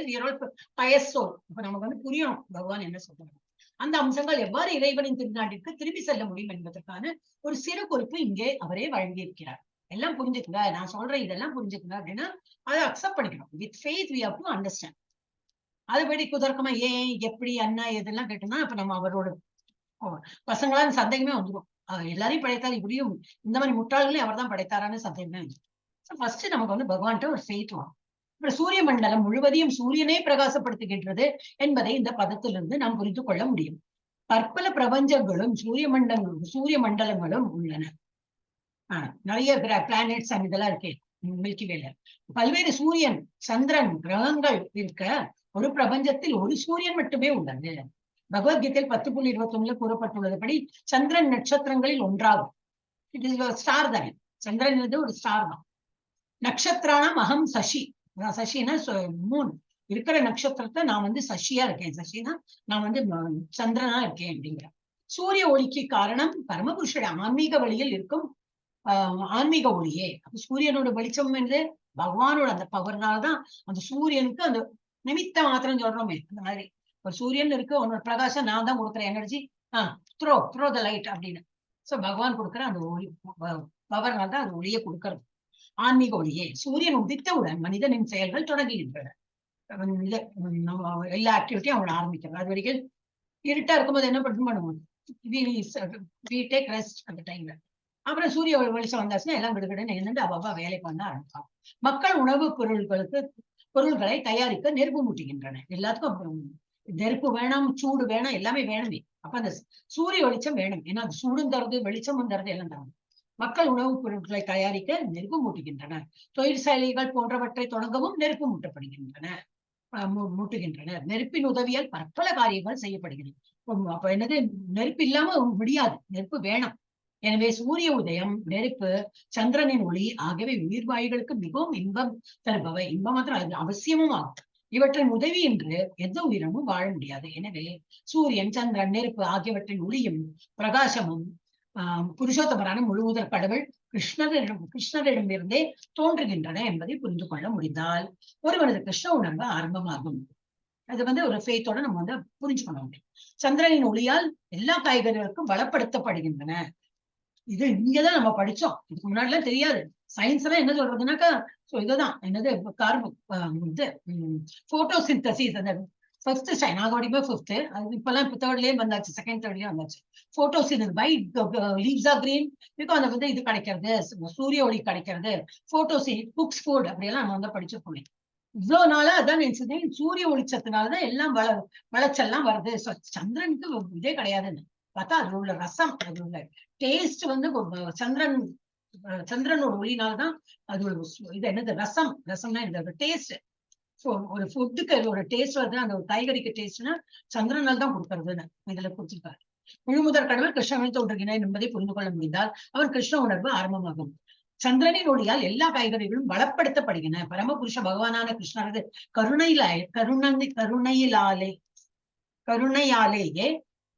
B: பயசோல். இப்ப நமக்கு புரியணும் பகவான் என்ன சொல்றாங்க. அந்த அம்சங்கள் எவ்வாறு இறைவனின் திருநாட்டிற்கு திரும்பி செல்ல முடியும் என்பதற்கான ஒரு சிறு குறிப்பு இங்கே அவரே வழங்கியிருக்கிறார். எல்லாம் புரிஞ்சுக்குங்க, நான் சொல்றேன் இதெல்லாம் புரிஞ்சுக்குங்க அப்படின்னா அதை அக்செப்ட் பண்ணிக்கணும். With faith we have to understand. அதுபடி குதர்க்கமா ஏன் எப்படி என்ன இதெல்லாம் கேட்டோம்னா அப்ப நம்ம அவரோட பசங்களால சந்தேகமே வந்துடும். எல்லாரையும் படைத்தார், இப்படியும் இந்த மாதிரி முட்டாள்களையும் அவர் தான் படைத்தாரான்னு சந்தேகமே வந்துடும். ஃபர்ஸ்ட் நமக்கு பகவான்கிட்ட ஒரு ஃபெய்த் வரும். அப்புறம் சூரிய மண்டலம் முழுவதையும் சூரியனே பிரகாசப்படுத்துகின்றது என்பதை இந்த பதத்திலிருந்து நாம் புரிந்து கொள்ள முடியும். பற்பல பிரபஞ்சங்களும் சூரிய மண்டலங்களும் உள்ளன. நிறைய பிளானெட்ஸ் அண்ட் இதெல்லாம் இருக்கு மில்கி வேல. பல்வேறு சூரியன், சந்திரன், கிரகங்கள் இருக்க ஒரு பிரபஞ்சத்தில் ஒரு சூரியன் மட்டுமே உள்ளது. பகவத்கீதையில் 10.21 கூறப்பட்டுள்ளதுபடி சந்திரன் நட்சத்திரங்களில் ஒன்றாகும். இட் இஸ் ஸ்டார் தானே, சந்திரன் ஒரு ஸ்டார் தான். நட்சத்திரானாம் அகம் சசி. சசினா மூன். இருக்கிற நட்சத்திரத்தை நான் சசியா இருக்கேன். சசினா நான் சந்திரனா இருக்கேன் அப்படிங்கிற. சூரிய ஒளிக்கு காரணம் பரமபுருஷோட ஆன்மீக வழியில் இருக்கும் ஆன்மீக ஒளியே. அப்ப சூரியனோட வெளிச்சம் என்று பகவானோட அந்த பவர்னால்தான் அந்த சூரியனுக்கு அந்த நிமித்த மாத்திரம் சொல்றோமே அந்த மாதிரி ஒரு சூரியன் இருக்கு, உன்னோட பிரகாசம் நான் தான் கொடுக்குற எனர்ஜி, த்ரோ த லைட் அப்படின்னு. சோ பகவான் கொடுக்குற அந்த ஒளி பவர்னால தான் அந்த ஒளியை கொடுக்கறது. ஆன்மீக ஒளியே. சூரியன் உதித்தவுடன் மனிதனின் செயல்கள் தொடங்குகின்றன. எல்லா ஆக்டிவிட்டியும் அவனை ஆரம்பிக்கிறான். அது வரைக்கும் இருட்டா இருக்கும்போது என்ன பண்ணுவோம், we take rest அந்த டைம்ல. அப்புறம் சூரிய வெளிச்சம் வந்தாச்சுன்னா எல்லாம் விடுவிடுன்னு என்னண்டு அவ்வளவா வேலை பண்ண ஆரம்பிப்பாங்க. மக்கள் உணவுப் பொருட்களுக்கு பொருள்களை தயாரிக்க நெருப்பு மூட்டுகின்றன. எல்லாத்துக்கும் நெருப்பு வேணும், சூடு வேணும், எல்லாமே வேணுமே. அப்ப அந்த சூரிய வெளிச்சம் வேணும். ஏன்னா அது சூடும் தருது, வெளிச்சமும் தருது, எல்லாம் தரும். மக்கள் உணவுப் பொருட்களை தயாரிக்க நெருப்பு மூட்டுகின்றன. தொழிற்சாலைகள் போன்றவற்றை தொடங்கவும் நெருப்பு மூட்டப்படுகின்றன, மூட்டுகின்றனர். நெருப்பின் உதவியால் பற்பல காரியங்கள் செய்யப்படுகிறது. அப்ப என்னது, நெருப்பு இல்லாம முடியாது, நெருப்பு வேணும். எனவே சூரிய உதயம், நெருப்பு, சந்திரனின் ஒளி ஆகியவை உயிர்வாயுகளுக்கு மிகவும் இன்பம் தருபவை. இன்பம் மாத்திரம் அது அவசியமும் ஆகும். இவற்றின் உதவியின்றி எந்த உயிரினமும் வாழ முடியாது. எனவே சூரியன், சந்திரன், நெருப்பு ஆகியவற்றின் ஒளியும் பிரகாசமும் புருஷோத்தமரான முழுமுதற் கடவுள் கிருஷ்ணரிடமிருந்தே தோன்றுகின்றன என்பதை புரிந்து கொள்ள முடிந்தால் ஒருவனது கிருஷ்ண உணர்வு ஆரம்பமாகும். அது ஒரு ஃபேத்தோட நம்ம புரிஞ்சுக்கணும். சந்திரனின் ஒளியால் எல்லா காய்கறிகளுக்கும் பலப்படுத்தப்படுகின்றன. இது இங்கதான் நம்ம படிச்சோம், இதுக்கு முன்னாடி எல்லாம் தெரியாது. சயின்ஸ் எல்லாம் என்ன சொல்றதுன்னாக்கா, இதுதான் என்னது, போட்டோசிந்தசிஸ், அந்த ஃபர்ஸ்ட் ஸ்டைன் நாங்க படிக்கும்போது ஃபிஃப்த், அது இப்பெல்லாம் இப்போ தேர்ட்லயே வந்தாச்சு, செகண்ட் தேர்ட்லயே வந்தாச்சு. Photosynthesis, by leaves are green, because அந்த இது கிடைக்கிறது, சூரிய ஒளி கிடைக்கிறது. போட்டோசிந்தசிஸ், குக்ஸ் ஃபுட், அப்படியெல்லாம் நம்ம படிச்சிருக்கோம். இவ்வளவு நாளா அதான் நினைச்சது, சூரிய ஒளிச்சத்தினாலதான் எல்லாம் விளைச்சல்லாம் வருது. சந்திரனுக்கு இதே கிடையாதுன்னு பார்த்தா அது உள்ள ரசம், அது உள்ள டேஸ்ட் சந்திரனோட ஒளினால்தான் அது இது என்னது, ரசம்னா இந்த டேஸ்ட். ஒரு ஃபுட்டுக்கு ஒரு டேஸ்ட் வருது, அந்த ஒரு காய்கறிக்கு டேஸ்ட்னா சந்திரனால் தான் கொடுக்கறதுன்னு இதுல கொடுத்திருக்காரு. முழுமுதற் கடவுள் கிருஷ்ணனில் தோன்றுகிறான் என்பதை புரிந்து கொள்ள முடிந்தால் அவன் கிருஷ்ண உணர்வு ஆரம்பமாகும். சந்திரனின் ஒளியால் எல்லா காய்கறிகளும் பலப்படுத்தப்படுகின்றன. பரமபுருஷ பகவானான கிருஷ்ணரது கருணையாலேயே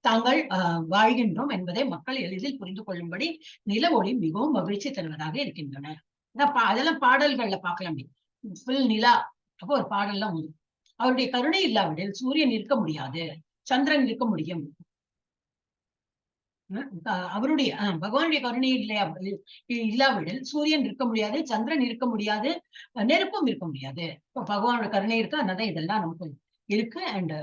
B: தாங்கள் வாழ்கின்றோம் என்பதை மக்கள் எளிதில் புரிந்து கொள்ளும்படி நில ஒளி மிகவும் மகிழ்ச்சி தருவதாக இருக்கின்றன. அதெல்லாம் பாடல்கள்ல பார்க்கலாமே, நிலா அப்போ ஒரு பாடல்லாம் உண்டு. அவருடைய கருணை இல்லாவிடில் சூரியன் இருக்க முடியாது, சந்திரன் இருக்க முடியும். அவருடைய பகவானுடைய கருணை இல்லாவிடில் சூரியன் இருக்க முடியாது, சந்திரன் இருக்க முடியாது, நெருப்பும் இருக்க முடியாது. இப்போ பகவானோட கருணை இருக்கு, அதனால இதெல்லாம் நமக்கு இருக்கு. அண்ட்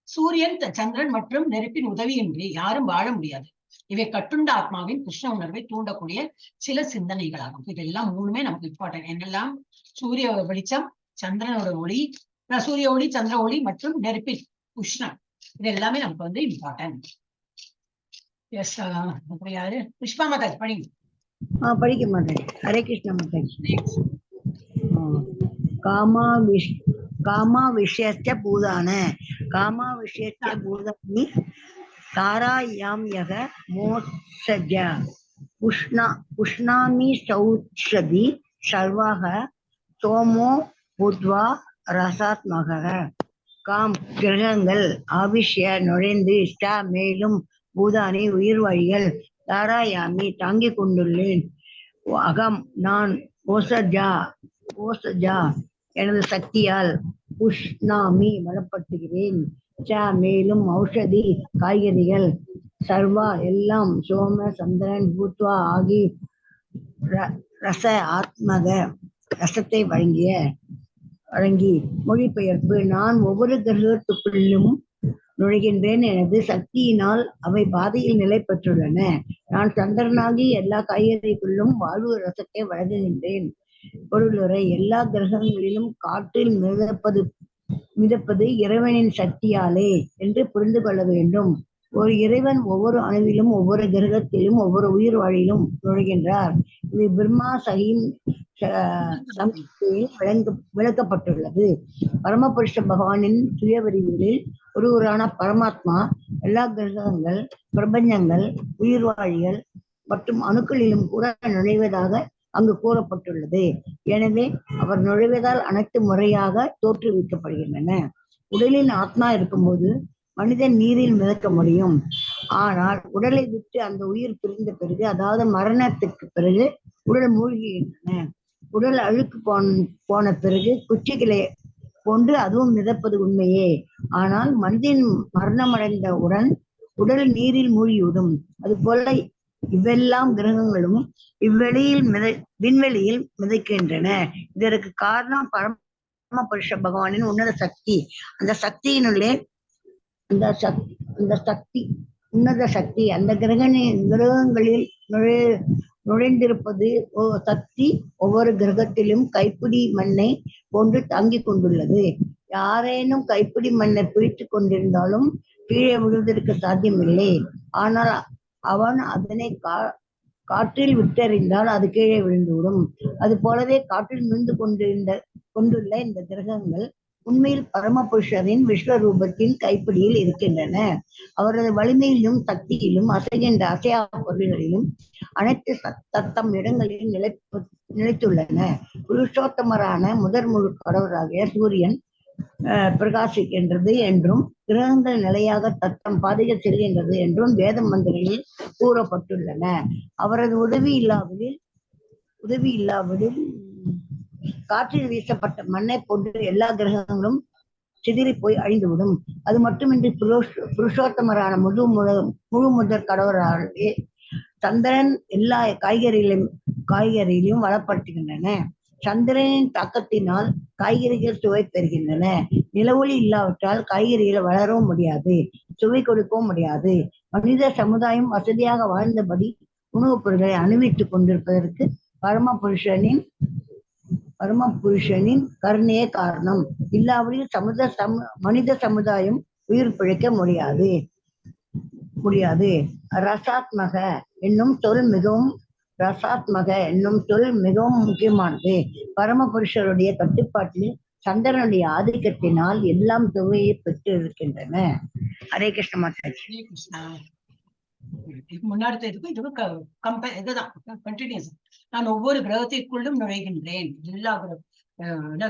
B: சூரியன், சந்திரன் மற்றும் நெருப்பின் உதவியின்றி யாரும் வாழ முடியாது. இவை கட்டுண்ட ஆத்மாவின் கிருஷ்ண உணர்வை தூண்டக்கூடிய சில சிந்தனைகளாகும். இதெல்லாம் மூணுமே நமக்கு இம்பார்ட்டன்ட். என்னெல்லாம்? சூரிய வெளிச்சம், சந்திரனோட ஒளி, சூரிய ஒளி, சந்திர ஒளி மற்றும் நெருப்பின் உஷ்ணம், இது எல்லாமே நமக்கு இம்பார்ட்டன்ட். எஸ், அப்புறம் யாரு? புஷ்பா மாதாஜி படிங்க.
A: படிக்க மாட்டேன். ஹரே கிருஷ்ணா மாதாஜி. காமா விஷயஸ்ய பூதான காமா விஷயஸ்ய பூதானி தாராயாம் யக மோத்சஜ உஷ்ணாமி சௌஷதி சர்வாக சோமோ புத்வா ரசாத்மக. காம் கிரகங்கள் ஆவிஷ்ய நுழைந்து ஸ்டா மேலும் பூதானி உயிர்வாழிகள் தாராயாமி தாங்கிக் கொண்டுள்ளேன். அகம் நான் ஓசஜா எனது சக்தியால் உஷ்ணாமி பலப்படுத்துகிறேன். மேலும் ஔஷதி காய்கறிகள் சர்வா எல்லாம் சோம சந்திரன் பூத்வா ஆகி ரச ஆத்மக ரசத்தை வழங்கி. மொழிபெயர்ப்பு: நான் ஒவ்வொரு கிரகத்துக்குள்ளும் நுழைகின்றேன். எனது சக்தியினால் அவை பாதையில் நிலை பெற்றுள்ளன. நான் சந்திரனாகி எல்லா காய்கறிகளும் வாழ்வு ரசத்தை வழங்குகின்றேன். பொருளுரை: எல்லா கிரகங்களிலும் காற்றில் மிதப்பது இறைவனின் சக்தியாலே என்று புரிந்து கொள்ள வேண்டும். ஒரு இறைவன் ஒவ்வொரு அணுவிலும், ஒவ்வொரு கிரகத்திலும், ஒவ்வொரு உயிர் வாழிலும் நுழைகின்றார். இது பிரம்மா விளக்கப்பட்டுள்ளது. பரமபுருஷ பகவானின் சுயவரிவில் ஒருவரான பரமாத்மா எல்லா கிரகங்கள், பிரபஞ்சங்கள், உயிர்வாழிகள் மற்றும் அணுக்களிலும் கூட நுழைவதாக அங்கு கூறப்பட்டுள்ளது. எனவே அவர் நுழைவதால் அனைத்து முறையாக தோற்றுவிக்கப்படுகின்றன. உடலில் ஆத்மா இருக்கும்போது மனிதன் நீரில் மிதக்க முடியும். ஆனால் உடலை விட்டு அந்த உயிர் பிரிந்த பிறகு, அதாவது மரணத்துக்கு பிறகு உடல் மூழ்கின்றன. உடல் அழுக்கு போன பிறகு குச்சிகளை கொண்டு அதுவும் மிதப்பது உண்மையே. ஆனால் மனிதன் மரணமடைந்தவுடன் உடல் நீரில் மூழ்கிவிடும். அதுபோல இவ்வெல்லாம் கிரகங்களும் விண்வெளியில் மிதக்கின்றன. இதற்கு காரணம் பரமபுருஷ பகவானின் உன்னத சக்தி. அந்த சக்தியினுள்ளே உன்னத சக்தி அந்த கிரகங்களில்
H: நுழைந்திருப்பது சக்தி ஒவ்வொரு கிரகத்திலும் கைப்பிடி மண்ணை கொண்டு தாங்கிக் கொண்டுள்ளது. யாரேனும் கைப்பிடி மண்ணை பிடித்து கொண்டிருந்தாலும் கீழே விழுவதற்கு சாத்தியமில்லை. ஆனால் அவன் அதனை காற்றில் விட்டெறிந்தால் அது கீழே விழுந்துவிடும். அது போலவே காற்றில் மிதந்து கொண்டுள்ள இந்த கிரகங்கள் உண்மையில் பரமபுருஷரின் விஸ்வரூபத்தின் கைப்பிடியில் இருக்கின்றன. அவரது வலிமையிலும் சக்தியிலும் அசைகின்ற அசையா பொருள்களிலும் அனைத்து தத்தம் இடங்களில் நிலைத்துள்ளன. புருஷோத்தமரான முதற் முழு கடவுளாகிய சூரியன் பிரகாசிக்கின்றது என்றும் கிரகங்கள் நிலையாக தத்தம் பாதையில் செல்கின்றது என்றும் வேத மந்திரங்களில் கூறப்பட்டுள்ளன. அவரது உதவி இல்லாவிடில் காற்றில் வீசப்பட்ட மண்ணை போன்று எல்லா கிரகங்களும் சிதறி போய் அழிந்துவிடும். அது மட்டுமின்றி புருஷோத்தமரான முழு முதற் கடவுளாலே சந்திரன் எல்லா காய்கறிகளையும் வளப்படுத்துகின்றன. சந்திரனின் தாக்கத்தினால் காய்கறிகள் சுவை பெறுகின்றன. நிலவொளி இல்லாவிட்டால் காய்கறிகள் வளரவும் முடியாது, சுவை கொடுக்கவும் முடியாது. மனித சமுதாயம் வசதியாக வாழ்ந்தபடி உணவுப் பொருட்களை அணிவித்துக் கொண்டிருப்பதற்கு பரமபுருஷனின் கருணையே காரணம். இல்லாவிடில் மனித சமுதாயம் உயிர் பிழைக்க முடியாது. ரசாத்மக என்னும் சொல் மிகவும் முக்கியமானது. பரமபுருஷருடைய கட்டுப்பாட்டில் சந்திரனுடைய ஆதிக்கத்தினால் எல்லாம் சுவையை பெற்று இருக்கின்றன. ஹரே கிருஷ்ண மாதாஜி.
B: ஹரே கிருஷ்ணா. முன்னாடி இதுதான் கண்டினியூஸ். நான் ஒவ்வொரு கிரகத்திற்குள்ளும் நுழைகின்றேன். எல்லா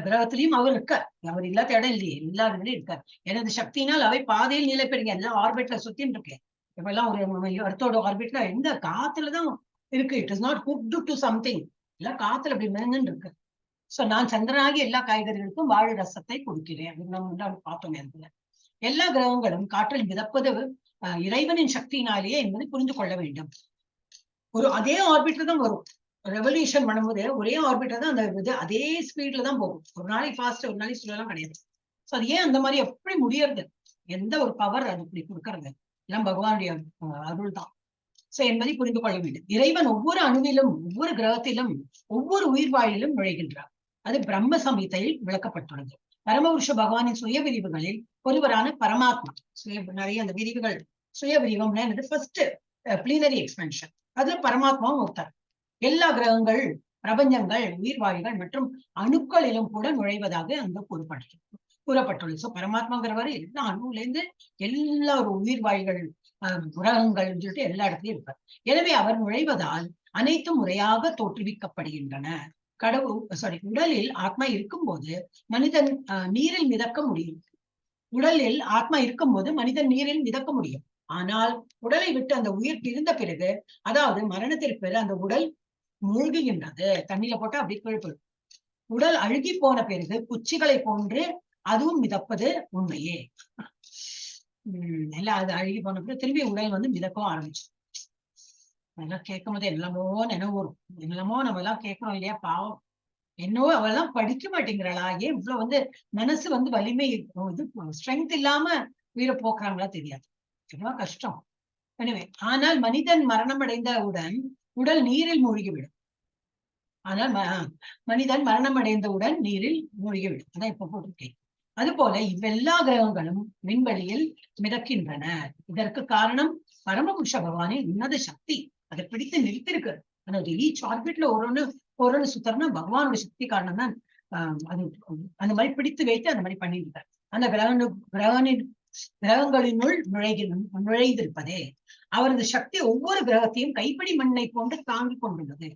B: கிரகத்திலையும் அவர் இருக்கார். அவர் இல்லாத இடம் இல்லையே, எல்லா இடத்துலயும் இருக்கார். எனது சக்தியினால் அவை பாதையில் நிலை பெறுங்க. எல்லாம் ஆர்பிட்ல சுத்தின்னு இருக்கேன். இப்ப எல்லாம் ஒரு எர்த்தோட ஆர்பிட்ல எந்த காத்துலதான் இருக்கு. It is not hooked to something. எல்லாம் காத்துல அப்படி மெங்குன்னு இருக்கு. சோ நான் சந்திரனாகி எல்லா காய்கறிகளுக்கும் வாழை ரசத்தை கொடுக்கிறேன் அப்படின்னு நம்ம பார்த்தோம். அதுல எல்லா கிரகங்களும் காற்றில் மிதப்பது இறைவனின் சக்தியினாலேயே என்பதை புரிந்து கொள்ள வேண்டும். அதே ஆர்பிட்ல தான் வரும். ரெவல்யூஷன் பண்ணும்போது ஒரே ஆர்பிட்ல தான் அந்த அதே ஸ்பீட்ல தான் போகும். ஒரு நாளைக்கு ஃபாஸ்ட், ஒரு நாளைக்கு ஸ்லோலாம் கிடையாது. சோ அது ஏன் அந்த மாதிரி எப்படி முடியறது? எந்த ஒரு பவர் அது இப்படி கொடுக்கறது? எல்லாம் பகவானுடைய அருள் தான். சோ என்பதை புரிந்து கொள்ள வேண்டும். இறைவன் ஒவ்வொரு அணுவிலும், ஒவ்வொரு கிரகத்திலும், ஒவ்வொரு உயிர் வாயிலும் நுழைகின்றார். அது பிரம்ம சம்ஹிதையில் விளக்கப்பட்டுள்ளது. பரமபுருஷ பகவானின் சுய விரிவுகளில் ஒருவரான பரமாத்மா நிறைய அந்த விரிவுகள் சுய விரிவம்னா என்னது? ஃபர்ஸ்ட் பிளீனரி எக்ஸ்பென்ஷன். அதுல பரமாத்மாவும் ஒருத்தர். எல்லா கிரகங்கள், பிரபஞ்சங்கள், உயிர்வாயுகள் மற்றும் அணுக்களிலும் கூட நுழைவதாக அங்கு கூறப்பட்டுள்ளது. சோ பரமாத்மாங்கிறவர் எல்லா அணுல இருந்து எல்லா ஒரு உயிர்வாயுகள், கிரகங்கள் சொல்லிட்டு எல்லா இடத்துலயும் இருப்பார். எனவே அவர் நுழைவதால் அனைத்தும் முறையாக தோற்றுவிக்கப்படுகின்றன. உடலில் ஆத்மா இருக்கும்போது மனிதன் நீரில் மிதக்க முடியும். உடலில் ஆத்மா இருக்கும்போது மனிதன் நீரில் மிதக்க முடியும். ஆனால் உடலை விட்டு அந்த உயிர் பிரிந்த பிறகு, அதாவது மரணத்திற்கு பிறகு அந்த உடல் மூழ்குகின்றது. தண்ணியில போட்டா அப்படி கீழ்படும். உடல் அழுகி போன பிறகு குச்சிகளை போன்று அதுவும் மிதப்பது உண்மையே. எல்லாம் அது அழுகி போன பிறகு திரும்பி உடல் வந்து மிதக்கவும் ஆரம்பிச்சு. அதெல்லாம் கேட்கும் போது என்னமோ நினைவு வரும். என்னமோ நம்ம எல்லாம் கேட்கணும் இல்லையா? பாவம், என்னவோ அவெல்லாம் படிக்க மாட்டேங்கிறாளா? ஏன் இவ்வளவு வந்து மனசு வந்து வலிமை, இது ஸ்ட்ரென்த் இல்லாம உயிரை போக்குறாங்களா தெரியாது. எவ்வளவு கஷ்டம். எனவே ஆனால் மனிதன் மரணம் அடைந்தவுடன் உடல் நீரில் மூழ்கிவிடும். ஆனால் மனிதன் மரணம் அடைந்தவுடன் நீரில் மூழ்கிவிடும். அதான் இப்ப போட்டிருக்கேன். அதுபோல இவ்வெல்லா கிரகங்களும் விண்வெளியில் மிதக்கின்றன. இதற்கு காரணம் பரமபுருஷ பகவானின் உன்னத சக்தி. அதை பிடித்து நிறுத்திருக்கு. அதாவது ஈச் ஆர்பிட்ல ஒரு சுத்தர்னா பகவானோட சக்தி காரணம் தான் அது அந்த மாதிரி பிடித்து வைத்து அந்த மாதிரி பண்ணியிருக்காரு. அந்த கிரகங்களினுள் நுழைந்திருப்பதே அவரது சக்தி ஒவ்வொரு கிரகத்தையும் கைப்பிடி மண்ணை போன்று தாங்கிக் கொண்டுள்ளது.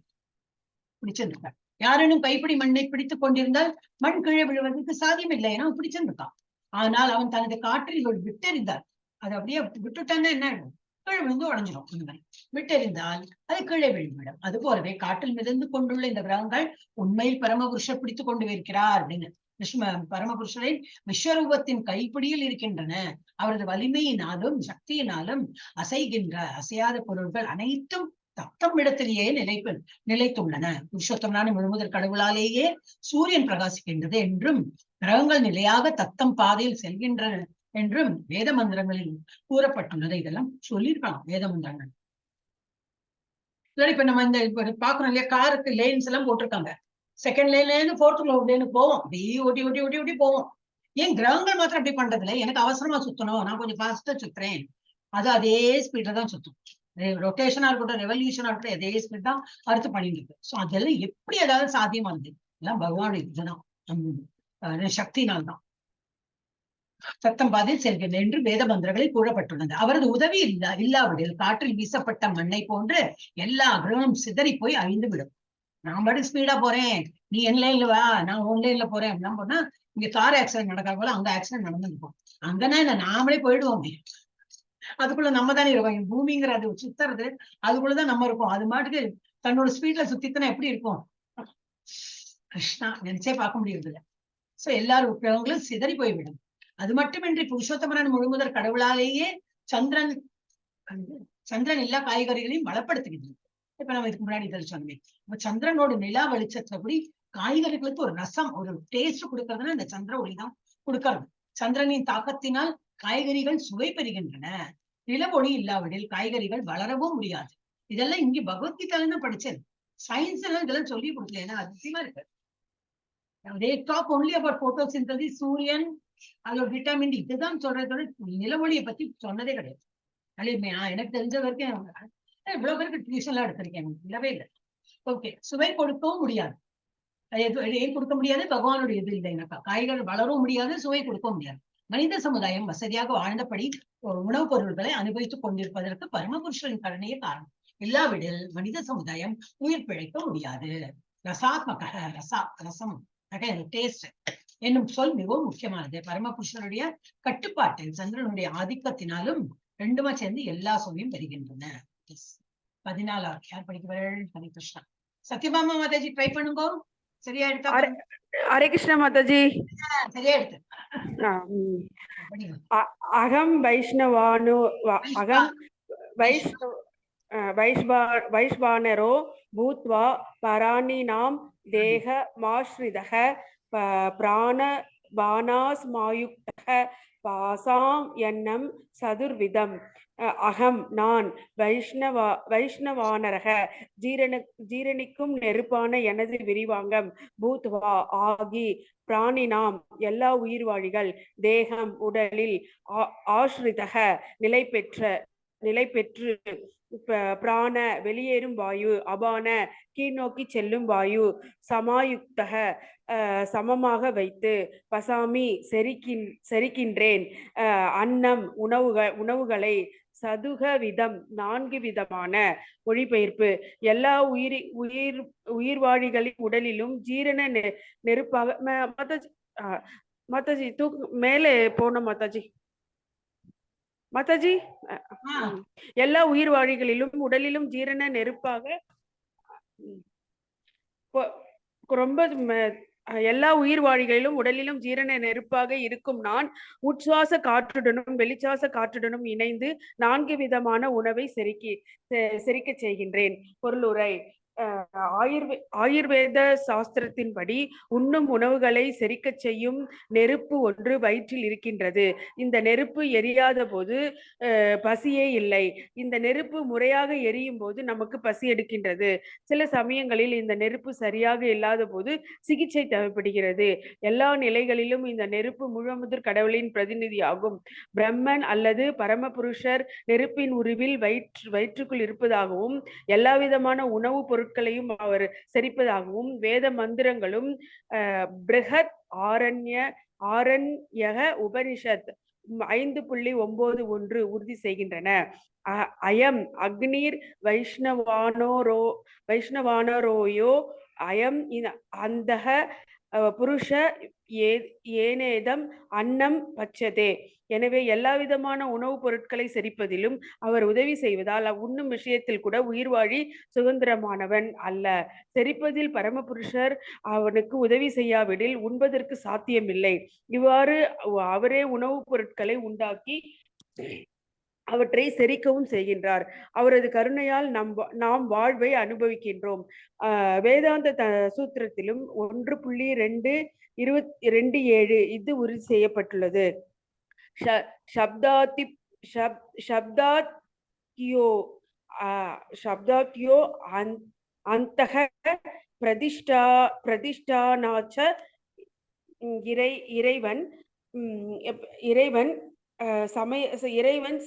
B: பிடிச்சிருக்கார். யாரேனும் கைப்பிடி மண்ணை பிடித்துக் கொண்டிருந்தால் மண் கீழே விழுவதற்கு சாத்தியம் இல்லை. ஏன்னா பிடிச்சிருக்கான். ஆனால் அவன் தனது காற்றில் விட்டெறிந்தார். அது அப்படியே விட்டுட்டான்னா என்ன ஆயிடும்? கீழே விழுந்து உடஞ்சிடும். இந்த மாதிரி விட்டெறிந்தால் அது கீழே விழுந்துவிடும். அது போலவே காற்றில் மிதந்து கொண்டுள்ள இந்த கிரகங்கள் உண்மையில் பரமபுருஷர் பிடித்துக் கொண்டு இருக்கிறார் அப்படின்னு பரமபுருஷரின் விஸ்வரூபத்தின் கைப்பிடியில் இருக்கின்றன. அவரது வலிமையினாலும் சக்தியினாலும் அசையாத பொருள்கள் அனைத்தும் தத்தம் இடத்திலேயே நிலைத்துள்ளன. புருஷோத்தமனான முழுமுதற் கடவுளாலேயே சூரியன் பிரகாசிக்கின்றது என்றும் கிரகங்கள் நிலையாக தத்தம் பாதையில் செல்கின்றன என்றும் வேத மந்திரங்களில் கூறப்பட்டுள்ளது. இதெல்லாம் சொல்லியிருக்கலாம் வேத மந்திரங்கள். இப்ப நம்ம இந்த பாக்குறோம் இல்லையா, காருக்கு லேன்ஸ் எல்லாம் போட்டிருக்காங்க. செகண்ட் லேன்ல இருந்து 4th லேனுக்கு போவோம், அப்படியே ஓட்டி ஓட்டி ஓட்டி ஓட்டி போவோம். ஏன் கிரகங்கள் மாத்திரம் அப்படி பண்றது இல்லை? எனக்கு அவசரமா சுத்தணும், நான் கொஞ்சம் ஃபாஸ்டா சுத்துறேன், அது அதே ஸ்பீட்ல தான் சுத்தும். ரொட்டேஷனா இருக்கட்டும், ரெவல்யூஷனா இருக்கட்டும், அதே ஸ்பீட் தான் அடுத்து பண்ணிட்டு இருக்கு. ஸோ அதெல்லாம் எப்படி ஏதாவது சாத்தியமானது? எல்லாம் பகவானுடைய இதுதான், சக்தினால்தான். சத்தம் பாதில் செல்கிறது என்று வேத மந்திரங்களில் கூறப்பட்டுள்ளது. அவரது உதவி இல்லாவிடில் காற்றில் வீசப்பட்ட மண்ணை போன்று எல்லா கிரகமும் சிதறி போய் அழிந்து விடும். நான் பாட்டு ஸ்பீடா போறேன், நீ என் லைன்ல வா, நான் ஒன் லைன்ல போறேன் அப்படின்னா போனா, இங்க கார் ஆக்சிடென்ட் நடக்காத போல அங்க ஆக்சிடென்ட் நடந்துருக்கும். அங்கன்னா என்ன, நாமளே போயிடுவோமே. அதுக்குள்ள நம்ம தானே இருக்கோம். பூமிங்கிற அது சுத்துறது, அதுக்குள்ளதான் நம்ம இருக்கோம். அது மாட்டுக்கு தன்னோட ஸ்பீட்ல சுத்தித்தனா எப்படி இருக்கும்? கிருஷ்ணா நினைச்சே பார்க்க முடியறது இல்லை. சோ எல்லாரும் கிரகங்களும் சிதறி போய்விடும். அது மட்டுமின்றி புருஷோத்தமரன் முழுமுதற் கடவுளாலேயே சந்திரன் எல்லா காய்கறிகளையும் பலப்படுத்துகிறது. இப்ப நம்ம இதுக்கு முன்னாடி இதில் சொன்னோமே, சந்திரனோட நிலா வெளிச்சத்தபடி காய்கறிகளுக்கு ஒரு ரசம், ஒரு டேஸ்ட் கொடுக்கறதுன்னா இந்த சந்திர ஒளிதான் கொடுக்கறது. சந்திரனின் தாக்கத்தினால் காய்கறிகள் சுவை பெறுகின்றன. நில ஒளி இல்லாவிடில் காய்கறிகள் வளரவும் முடியாது. இதெல்லாம் இங்க பகவத்கீதால தான் படிச்சது. சயின்ஸ் எல்லாம் இதெல்லாம் சொல்லி கொடுக்கல. ஏன்னா அதிசயமா இருக்கு. They talk only about photosynthesis, சூரியன், அதோட விட்டமின் டி, இதுதான் சொல்றதோட நிலவொளியை பத்தி சொன்னதே கிடையாது. எனக்கு தெரிஞ்ச வரைக்கும் இவ்வளவு பேருக்கு டியூஷன் எல்லாம் எடுத்திருக்கேன், இல்லவே இல்லை. ஓகே, சுவை கொடுக்கவும் முடியாது. ஏன் கொடுக்க முடியாது? பகவானுடைய இது இல்லை. எனக்கா காய்கறி வளரவும் முடியாது, சுவை கொடுக்க முடியாது. மனித சமுதாயம் வசதியாக வாழ்ந்தபடி உணவுப் பொருட்களை அனுபவித்துக் கொண்டிருப்பதற்கு பரமபுருஷரின் கருணையே காரணம். இல்லாவிடில் மனித சமுதாயம் உயிர் பிழைக்க முடியாது. ரசாத்மக ரசம் டேஸ்ட் என்னும் சொல் மிகவும் முக்கியமானது. பரமபுருஷனுடைய கட்டுப்பாட்டில் சந்திரனுடைய ஆதிக்கத்தினாலும் ரெண்டுமா சேர்ந்து எல்லா சுவையும் பெறுகின்றன. 14 யார் படிக்கிறவர்கள்? ஹரி கிருஷ்ணா. சத்யபாமா மாதாஜி ட்ரை பண்ணுங்க. சரியா எடுத்தா?
I: ஹரே கிருஷ்ணா மாதாஜி.
B: சரியா எடுத்து.
I: அகம் வைஷ்ணவானோ அகம் வைஷ்வானரோ பூத்வா பராணினாம் தேக மாஸ்ரிதக பிராண பானாஸ்மாயுக்தக பாசாம் எண்ணம் சதுர்விதம். அகம் நான், வைஷ்ணவானரக ஜீரணிக்கும் நெருப்பான எனது விரிவாங்கம், பூத்வா ஆகி, பிராணினாம் எல்லா உயிர்வாழிகள், தேகம் உடலில், ஆஸ்ரிதக நிலை பெற்று, பிராண வெளியேறும் வாயு, அபான கீழ்நோக்கி செல்லும் வாயு, சமாயுக்தக சமமாக வைத்து, பசாமி செரிக்கின்றேன், அன்னம் உணவுகளை, சதுக விதம் 4 விதமான மொழிபெயர்ப்பு. எல்லா உயிர்வாழிகளின் உடலிலும் ஜீரண நெருப்பாக. மாதாஜி மேலே போன மாதாஜி. மாதாஜி, எல்லா உயிர்வாழிகளிலும் உடலிலும் ஜீரண நெருப்பாக ரொம்ப எல்லா உயிர்வாழிகளிலும் உடலிலும் ஜீரண நெருப்பாக இருக்கும் நான் உட்சுவாச காற்றுடனும் வெளிச்சுவாச காற்றுடனும் இணைந்து 4 விதமான உணவை செரிக்க செய்கின்றேன். பொருளுரை. ஆயுர்வேத சாஸ்திரத்தின்படி உண்ணும் உணவுகளை செரிக்க செய்யும் நெருப்பு ஒன்று வயிற்றில் இருக்கின்றது. இந்த நெருப்பு எரியாத போது பசியே இல்லை. இந்த நெருப்பு முறையாக எரியும் போது நமக்கு பசி எடுக்கின்றது. சில சமயங்களில் இந்த நெருப்பு சரியாக இல்லாத போது சிகிச்சை தேவைப்படுகிறது. எல்லா நிலைகளிலும் இந்த நெருப்பு முழுமுதற் கடவுளின் பிரதிநிதியாகும். பிரம்மன் அல்லது பரமபுருஷர் நெருப்பின் உருவில் வயிற்றுக்குள் இருப்பதாகவும் எல்லா விதமான உணவுப் பொருட்களையும் அவர் செரிப்பதாகவும் வேத மந்திரங்களும் பிருஹத் ஆரண்யக உபனிஷத் 5.91 உறுதி செய்கின்றன. அயம் அக்னீர் வைஷ்ணவானரோயோ அயம் அந்தக புருஷ ஏனேதம் அன்னம் பச்சதே. எனவே எல்லா விதமான உணவுப் பொருட்களை செரிப்பதிலும் அவர் உதவி செய்வதால் உண்ணும் விஷயத்தில் கூட உயிர்வாழி சுதந்திரமானவன் அல்ல. செரிப்பதில் பரமபுருஷர் அவனுக்கு உதவி செய்யாவிடில் உண்பதற்கு சாத்தியமில்லை. இவ்வாறு அவரே உணவுப் பொருட்களை உண்டாக்கி அவற்றை செரிக்கவும் செய்கின்றார். அவரது கருணையால் நாம் வாழ்வை அனுபவிக்கின்றோம். வேதாந்த சூத்திரத்திலும் 1.227 இது உறுதி செய்யப்பட்டுள்ளது. शब्दात्यो अन्तः பிரதிஷ்டானாச்ச இறைவன் இறைவன் இறைவன்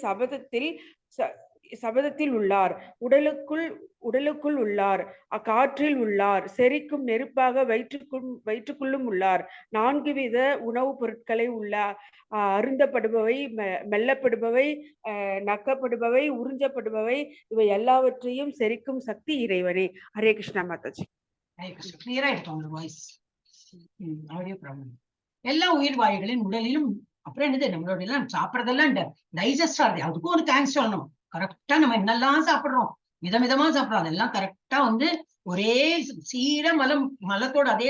I: சபதத்தில் உள்ளார், உடலுக்குள் உள்ளார், காற்றில் உள்ளார், செரிக்கும் நெருப்பாக வயிற்றுக்குள்ளும் உள்ளார். 4 வித உணவுப் பொருட்களை உள்ளார். அருந்தப்படுபவை, மெல்லப்படுபவை, நக்கப்படுபவை, உறிஞ்சப்படுபவை, இவை எல்லாவற்றையும் செரிக்கும் சக்தி இறைவனே. ஹரே கிருஷ்ணா மாதாஜி.
B: ஹரே கிருஷ்ணா. கிளியரா இருக்கும் உங்க வாய்ஸ். Audio problem. எல்லா உயிர் வாயுகளின் உடலிலும் அப்புறம் என்னது நம்மளோட எல்லாம் சாப்பிடறதெல்லாம் டைஜஸ்ட் ஆகுது. அதுக்கும் ஒரு தேங்க்ஸ் சொல்லணும். கரெக்டா நம்ம என்னெல்லாம் சாப்பிடுறோம், விதவிதமா சாப்பிடுறோம், அதெல்லாம் கரெக்டா வந்து ஒரே சீர மலத்தோட அதே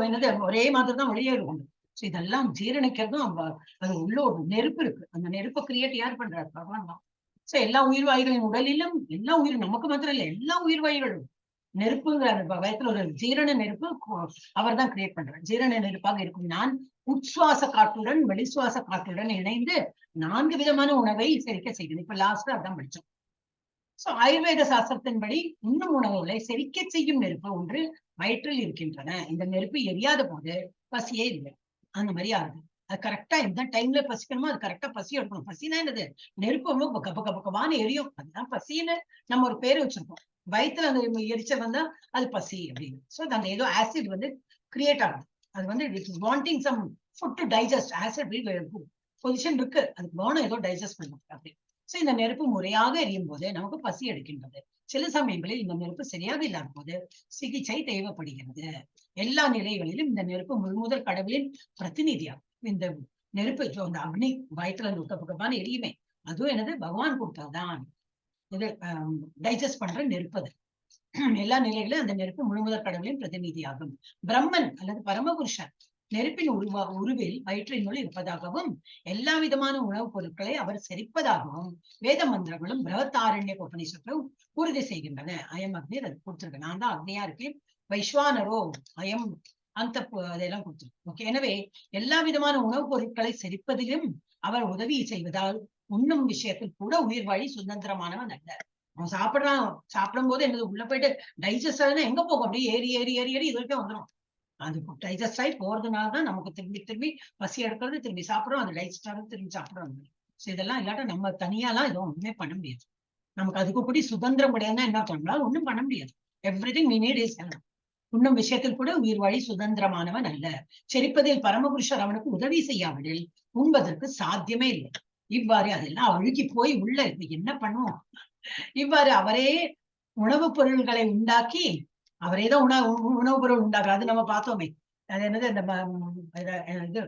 B: என்னது ஒரே மாதிரி தான் வெளியேறும். சோ இதெல்லாம் ஜீரணிக்கிறதும் அது உள்ள ஒரு நெருப்பு இருக்கு. அந்த நெருப்பை கிரியேட் யார் பண்றாரு? பகவான் தான். சோ எல்லா உயிர் வாயுகளின் உடலிலும் எல்லா உயிர், நமக்கு மாத்திரம் இல்ல, எல்லா உயிர் வாயுகளும் நெருப்புங்கிற வயத்துல ஒரு ஜீரண நெருப்பு அவர் தான் கிரியேட் பண்றார். ஜீரண நெருப்பாக இருக்கும் நான் உட்சுவாச காற்றுடன் வெளிசுவாச காற்றுடன் இணைந்து 4 விதமான உணவை செரிக்க செய்கிறது. இப்ப லாஸ்டா அதான் படிச்சோம். சோ ஆயுர்வேத சாஸ்திரத்தின்படி உண்ணும் உணவுகளை செரிக்க செய்யும் நெருப்பு ஒன்று வயிற்றில் இருக்கின்றன. இந்த நெருப்பு எரியாத போது பசியே இல்லை. அந்த மாதிரி ஆகுது. அது கரெக்டா எந்த டைம்ல பசிக்கணுமோ அது கரெக்டா பசி எடுக்கணும். பசினா என்னது? நெருப்பு கபகபகவான்னு எரியும். அதுதான் பசின்னு நம்ம ஒரு பேரு வச்சிருக்கோம். வயிற்றுல அந்த எரிச்சல் வந்தா அது பசி அப்படின்னு. சோ அந்த ஏதோ ஆசிட் வந்து கிரியேட் ஆகுது. அது வந்து it is wanting some food to digest. Acid position இருக்கு, அதுக்கு வேணும் ஏதோ டைஜஸ்ட் பண்ணும் அப்படி. சோ இந்த நெருப்பு முறையாக எரியும் போது நமக்கு பசி எடுக்கின்றது. சில சமயங்களில் இந்த நெருப்பு சரியாக இல்லாத போது சிகிச்சை தேவைப்படுகிறது. எல்லா நிலைகளிலும் இந்த நெருப்பு முதல் கடவுளின் பிரதிநிதியாகும். இந்த நெருப்பு அந்த அக்னி வயிற்றுல இருந்து பக்கமான எரியுமே, அதுவும் என்னது பகவான் கொடுத்தாதான் இது டைஜஸ்ட் பண்ற நெருப்பது. எல்லா நிலைகளிலும் அந்த நெருப்பு முழுமுதற் கடவுளின் பிரதிநிதியாகும். பிரம்மன் அல்லது பரமபுருஷன் நெருப்பின் உருவில் வயிற்றினுள் இருப்பதாகவும் எல்லா விதமான உணவுப் பொருட்களை அவர் செரிப்பதாகவும் வேத மந்திரங்களும் பிரகதாரண்ய உபநிஷத்தும் உறுதி செய்கின்றன. அயம் அக்னி அது கொடுத்திருக்கு. நான் தான் அக்னியா இருக்கேன். வைஸ்வானரோ அயம் அந்த அதெல்லாம் கொடுத்திருக்கு. ஓகே. எனவே எல்லா விதமான உணவுப் பொருட்களை செரிப்பதிலும் அவர் உதவி செய்வதால் உண்ணும் விஷயத்தில் கூட உயிர் வாழி சுதந்திரமானவன் அல்ல. அவன் சாப்பிடும் போது என்னது உள்ள போயிட்டு டைஜஸ்ட் ஆகுதுன்னா எங்க போகும்? அப்படியே ஏறி ஏறி ஏறி ஏறி இது வரைக்கும் வந்துடும். அது டைஜஸ்ட் ஆகி போறதுனாலதான் நமக்கு திரும்பி பசி எடுக்கிறது, திரும்பி சாப்பிடுறோம், அது டைஜஸ்ட் ஆகுது, திரும்பி சாப்பிடுறோம். இதெல்லாம் இல்லாட்ட நம்ம தனியாலாம் எதுவும் ஒண்ணுமே பண்ண முடியாது. நமக்கு அதுக்கு கூடி சுதந்திரம் கிடையாதுன்னா என்ன பண்ணலாம்? ஒண்ணும் பண்ண முடியாது. Everything we need is help. உண்ணும் விஷயத்தில் கூட உயிர் வாழி சுதந்திரமானவன் அல்ல. செரிப்பதில் பரமபுருஷர் அவனுக்கு உதவி செய்யாவிடில் உண்பதற்கு சாத்தியமே இல்லை. இவ்வாறு அதெல்லாம் அழுகி போய் உள்ள என்ன பண்ணுவோம்? இவ்வாறு அவரே உணவுப் பொருள்களை உண்டாக்கி அவரேதான் உணவுப் பொருள் உண்டாக்குற. அது நம்ம பார்த்தோமே. அது என்னது? இது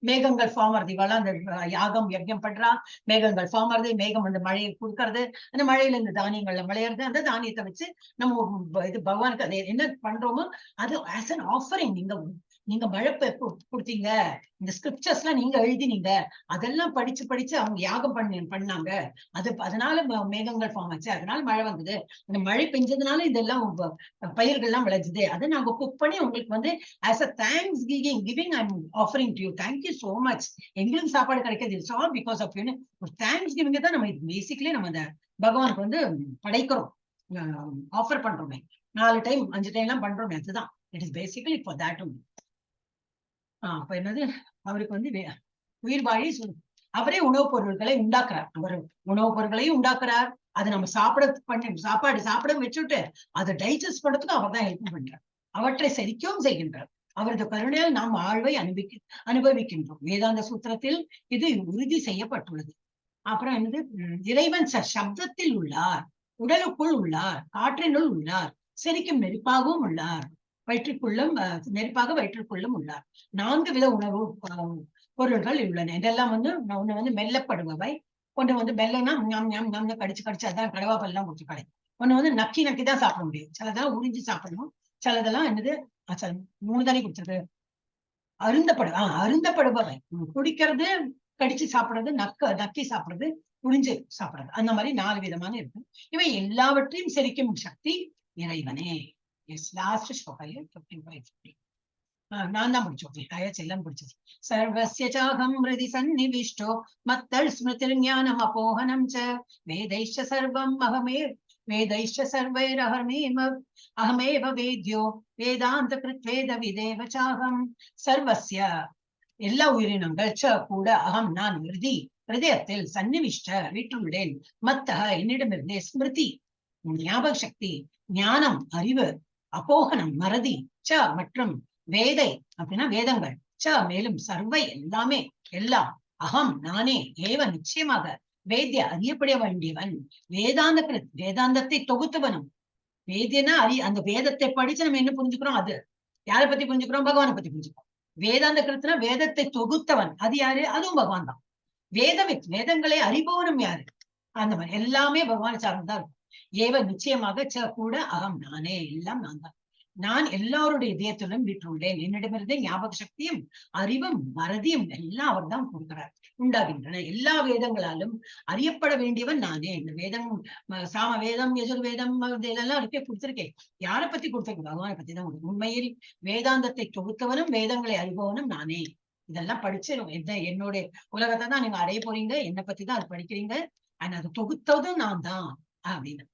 B: மேகங்கள் ஃபார்ம் ஆகுது. இவெல்லாம் அந்த யாகம் யஜ்யம் பண்றா, மேகங்கள் ஃபார்ம் ஆகுது. மேகம் அந்த மழையை கொடுக்கறது, அந்த மழையில இந்த தானியங்கள்ல விளையிறது. அந்த தானியத்தை வச்சு நம்ம இது பகவானுக்கு அதை என்ன பண்றோமோ அது ஆஸ் அன் ஆஃபரிங். நீங்க மழை கொடுத்தீங்க, இந்த ஸ்கிரிப்சர்ஸ் எல்லாம் நீங்க எழுதினீங்க, அதெல்லாம் படிச்சு அவங்க யாகம் பண்ணாங்க. அதனால மேகங்கள் ஃபார்ம் ஆச்சு, அதனால மழை வந்தது. அந்த மழை பெஞ்சதுனால இதெல்லாம் பயிர்கள்லாம் விளைஞ்சது. அதை நாங்க குக் பண்ணி உங்களுக்கு வந்து as a thanksgiving I am offering to you. Thank you so much. எங்களுக்கு சாப்பாடு கிடைக்கிறது it's all because of you. ஒரு தேங்க்ஸ் கிவிங்க தான் நம்ம பேசிக்கலி நம்ம அந்த பகவானுக்கு வந்து படைக்கிறோம், ஆஃபர் பண்றோமே. 4 டைம் 5 டைம் எல்லாம் பண்றோமே, அதுதான் it is basically for that only. அப்ப என்னது? அவருக்கு வந்து உயிர் வாழி அவரே உணவுப் பொருட்களை உண்டாக்குறார். அவர் உணவுப் பொருட்களையும் உண்டாக்குறார். அதை நம்ம சாப்பாடு சாப்பிட வச்சுட்டு அதை டைஜஸ்ட் பண்றதுக்கு அவர் தான் ஹெல்ப் பண்றார். அவற்றை செரிக்கவும் செய்கின்றார். அவரது கருணையால் நாம் வாழ்வை அனுபவிக்கின்றோம். வேதாந்த சூத்திரத்தில் இது உறுதி செய்யப்பட்டுள்ளது. அப்புறம் என்னது? இறைவன் சப்தத்தில் உள்ளார், உடலுக்குள் உள்ளார், காற்றினுள் உள்ளார், செரிக்கும் நெருப்பாகவும் உள்ளார், வயிற்றுக்குள்ளும் நெருப்பாக வயிற்றுக்குள்ளும் உள்ளார். 4 வித உணவு பொருள்கள் உள்ளன. இதெல்லாம் வந்து ஒண்ணு வந்து மெல்லப்படுபவை, ஒன்று வந்து மெல்லனா கடிச்சு அதான் கடவாப்பெல்லாம் குடிச்சு கடை. ஒண்ணு வந்து நக்கி தான் சாப்பிட முடியும். சிலதெல்லாம் உறிஞ்சி சாப்பிடணும். சிலதெல்லாம் என்னது 3 தானே குடிச்சது. அருந்தப்படுபவை குடிக்கிறது, கடிச்சு சாப்பிடுறது, நக்கி சாப்பிடுறது, உறிஞ்சு சாப்பிடுறது. அந்த மாதிரி 4 விதமான இருக்கு. இவை எல்லாவற்றையும் செரிக்கும் சக்தி இறைவனே. Yes, last shloka here, 55. நான் தான் படிச்சோம். செல்லம் படிச்சது. சர்வஸ்ய சாகம் ஹிருதி சன்னிவிஷ்டோ மத்தல் ஸ்மிருதிர் ஞானம் அபோஹனம் ச வேதைஷ்ச சர்வம் வேதைஷ்ச அகமேவ வேத்யோ வேதாந்த கிருத் வேத விதேவ சாகம். சர்வஸ்ய எல்லா உயிரினங்கள் ச கூட அகம் நான் ஹிருதயத்தில் சன்னிவிஷ்ட வீற்றுள்ளேன். மத்தக என்னிடமிருந்தே ஸ்மிருதி ஞாபக சக்தி, ஞானம் அறிவு, அபோகனம் மறதி, ச மற்றும் வேதை அப்படின்னா வேதங்கள், ச மேலும் சர்வை எல்லாமே எல்லாம், அகம் நானே, ஏவ நிச்சயமாக, வேத்ய அறியப்பட வேண்டியவன், வேதாந்த வேதாந்தத்தை தொகுத்தவனும். வேதியனா அந்த வேதத்தை படிச்சு நம்ம என்ன புரிஞ்சுக்கிறோம், அது யாரை பத்தி புரிஞ்சுக்கிறோம், பகவானை பத்தி புரிஞ்சுக்கிறோம். வேதாந்த கிருத்துனா வேதத்தை தொகுத்தவன், அது யாரு, அதுவும் பகவான் தான். வேதங்களை அறிபவனும் யாரு, அந்த மாதிரி எல்லாமே பகவான் சார்ந்துதான் இருக்கும். ஏவ நிச்சயமாக ச கூட அகம் நானே, எல்லாம் நான் தான். நான் எல்லாருடைய இதயத்திலும் வீற்றுள்ளேன். என்னிடமிருந்தே ஞாபக சக்தியும் அறிவும் மறதியும் எல்லாம் அவர் தான் கொடுக்கிறார், உண்டாகின்றன. எல்லா வேதங்களாலும் அறியப்பட வேண்டியவன் நானே. இந்த வேதம், சாம வேதம், யஜுர்வேதம் இதெல்லாம் இருக்கே கொடுத்திருக்கேன். யாரை பத்தி கொடுத்திருக்கேன், பகவானை பத்தி தான் கொடுக்கும். உண்மையில் வேதாந்தத்தை தொகுத்தவனும் வேதங்களை அறிபவனும் நானே. இதெல்லாம் படிச்சு என்னுடைய உலகத்தை தான் நீங்க அடைய போறீங்க, என்னை பத்தி தான் அது படிக்கிறீங்க. ஆனா அது தொகுத்ததும் நான் தான் அப்படின்னு.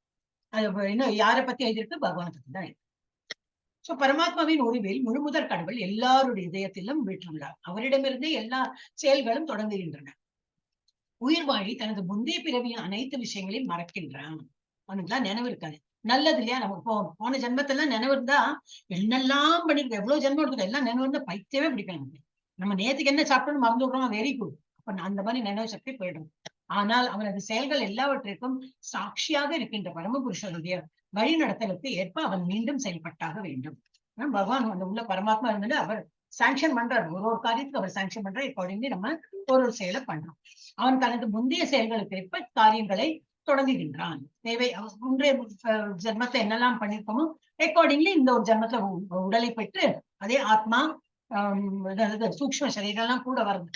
B: அது இன்னும் யாரை பத்தி எழுதிருக்கு, பகவானை பத்தி தான் இருக்கு. சோ பரமாத்மாவின் உருவில் முழுமுதற் கடவுள் எல்லாருடைய இதயத்திலும் வீற்றுள்ளார். அவரிடமிருந்தே எல்லா செயல்களும் தொடங்குகின்றன. உயிர் வாழி தனது முந்தைய பிறவியின் அனைத்து விஷயங்களையும் மறக்கின்றான். அவனுக்குலாம் நினைவு இருக்காது. நல்லது இல்லையா, நமக்கு போன ஜென்மத்தெல்லாம் நினைவு இருந்தா என்னெல்லாம் பண்ணிருக்கோம், எவ்வளவு ஜென்மம் இருக்குது, எல்லாம் நினைவு இருந்தா பைத்தியமே பிடிக்கணும். நம்ம நேற்றுக்கு என்ன சாப்பிட்டோம்னு மறந்து விடுறோம், வெரி குட். அப்ப அந்த மாதிரி நினைவு சக்தி போயிடும். ஆனால் அவனது செயல்கள் எல்லாவற்றிற்கும் சாட்சியாக இருக்கின்ற பரமபுருஷருடைய வழி நடத்தலுக்கு ஏற்ப அவன் மீண்டும் செயல்பட்டாக வேண்டும். பகவான் அந்த உள்ள பரமாத்மா இருந்தது, அவர் சாங்ஷன் பண்றார். ஒரு காரியத்துக்கு அவர் சாங்ஷன் பண்றார். அக்கார்டிங்லி நம்ம ஒரு செயலை பண்றோம். அவன் தனது முந்தைய செயல்களுக்கு ஏற்ப காரியங்களை தொடங்குகின்றான். தேவை முந்தைய ஜென்மத்தை என்னெல்லாம் பண்ணிருக்கோமோ அக்கார்டிங்லி இந்த ஒரு ஜென்மத்துல உடலை பெற்று அதே ஆத்மா சூக்ஷ்ம சரீரெல்லாம் கூட வருது.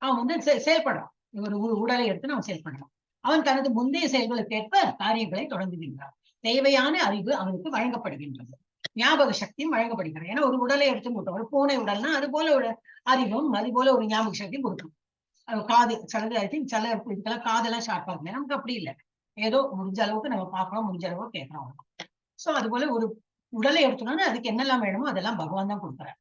B: அவன் செயல்படுறான். ஒரு உடலை எடுத்து அவன் செயல்படுறான். அவன் தனது முந்தைய செயல்களுக்கு ஏற்ப காரியங்களை தொடங்குகின்றான். தேவையான அறிவு அவனுக்கு வழங்கப்படுகின்றது. ஞாபக சக்தியும் வழங்கப்படுகிறது. ஏன்னா ஒரு உடலை எடுத்து கொடுத்தோம், ஒரு பூனை உடல்னா அது போல ஒரு அறிவும் அது போல ஒரு ஞாபக சக்தியும் கொடுக்கும். காது சிலது ஐ திங்க் சில இதுக்கெல்லாம் காதெல்லாம் ஷார்ப்பா இருக்கு. நமக்கு அப்படி இல்லை, ஏதோ முடிஞ்ச அளவுக்கு நம்ம பார்க்கறோம், முடிஞ்ச அளவுக்கு கேட்கறோம். சோ அது போல ஒரு உடலை எடுத்தோம்னா அதுக்கு என்னெல்லாம் வேணுமோ அதெல்லாம் பகவான் தான் கொடுக்குறாரு.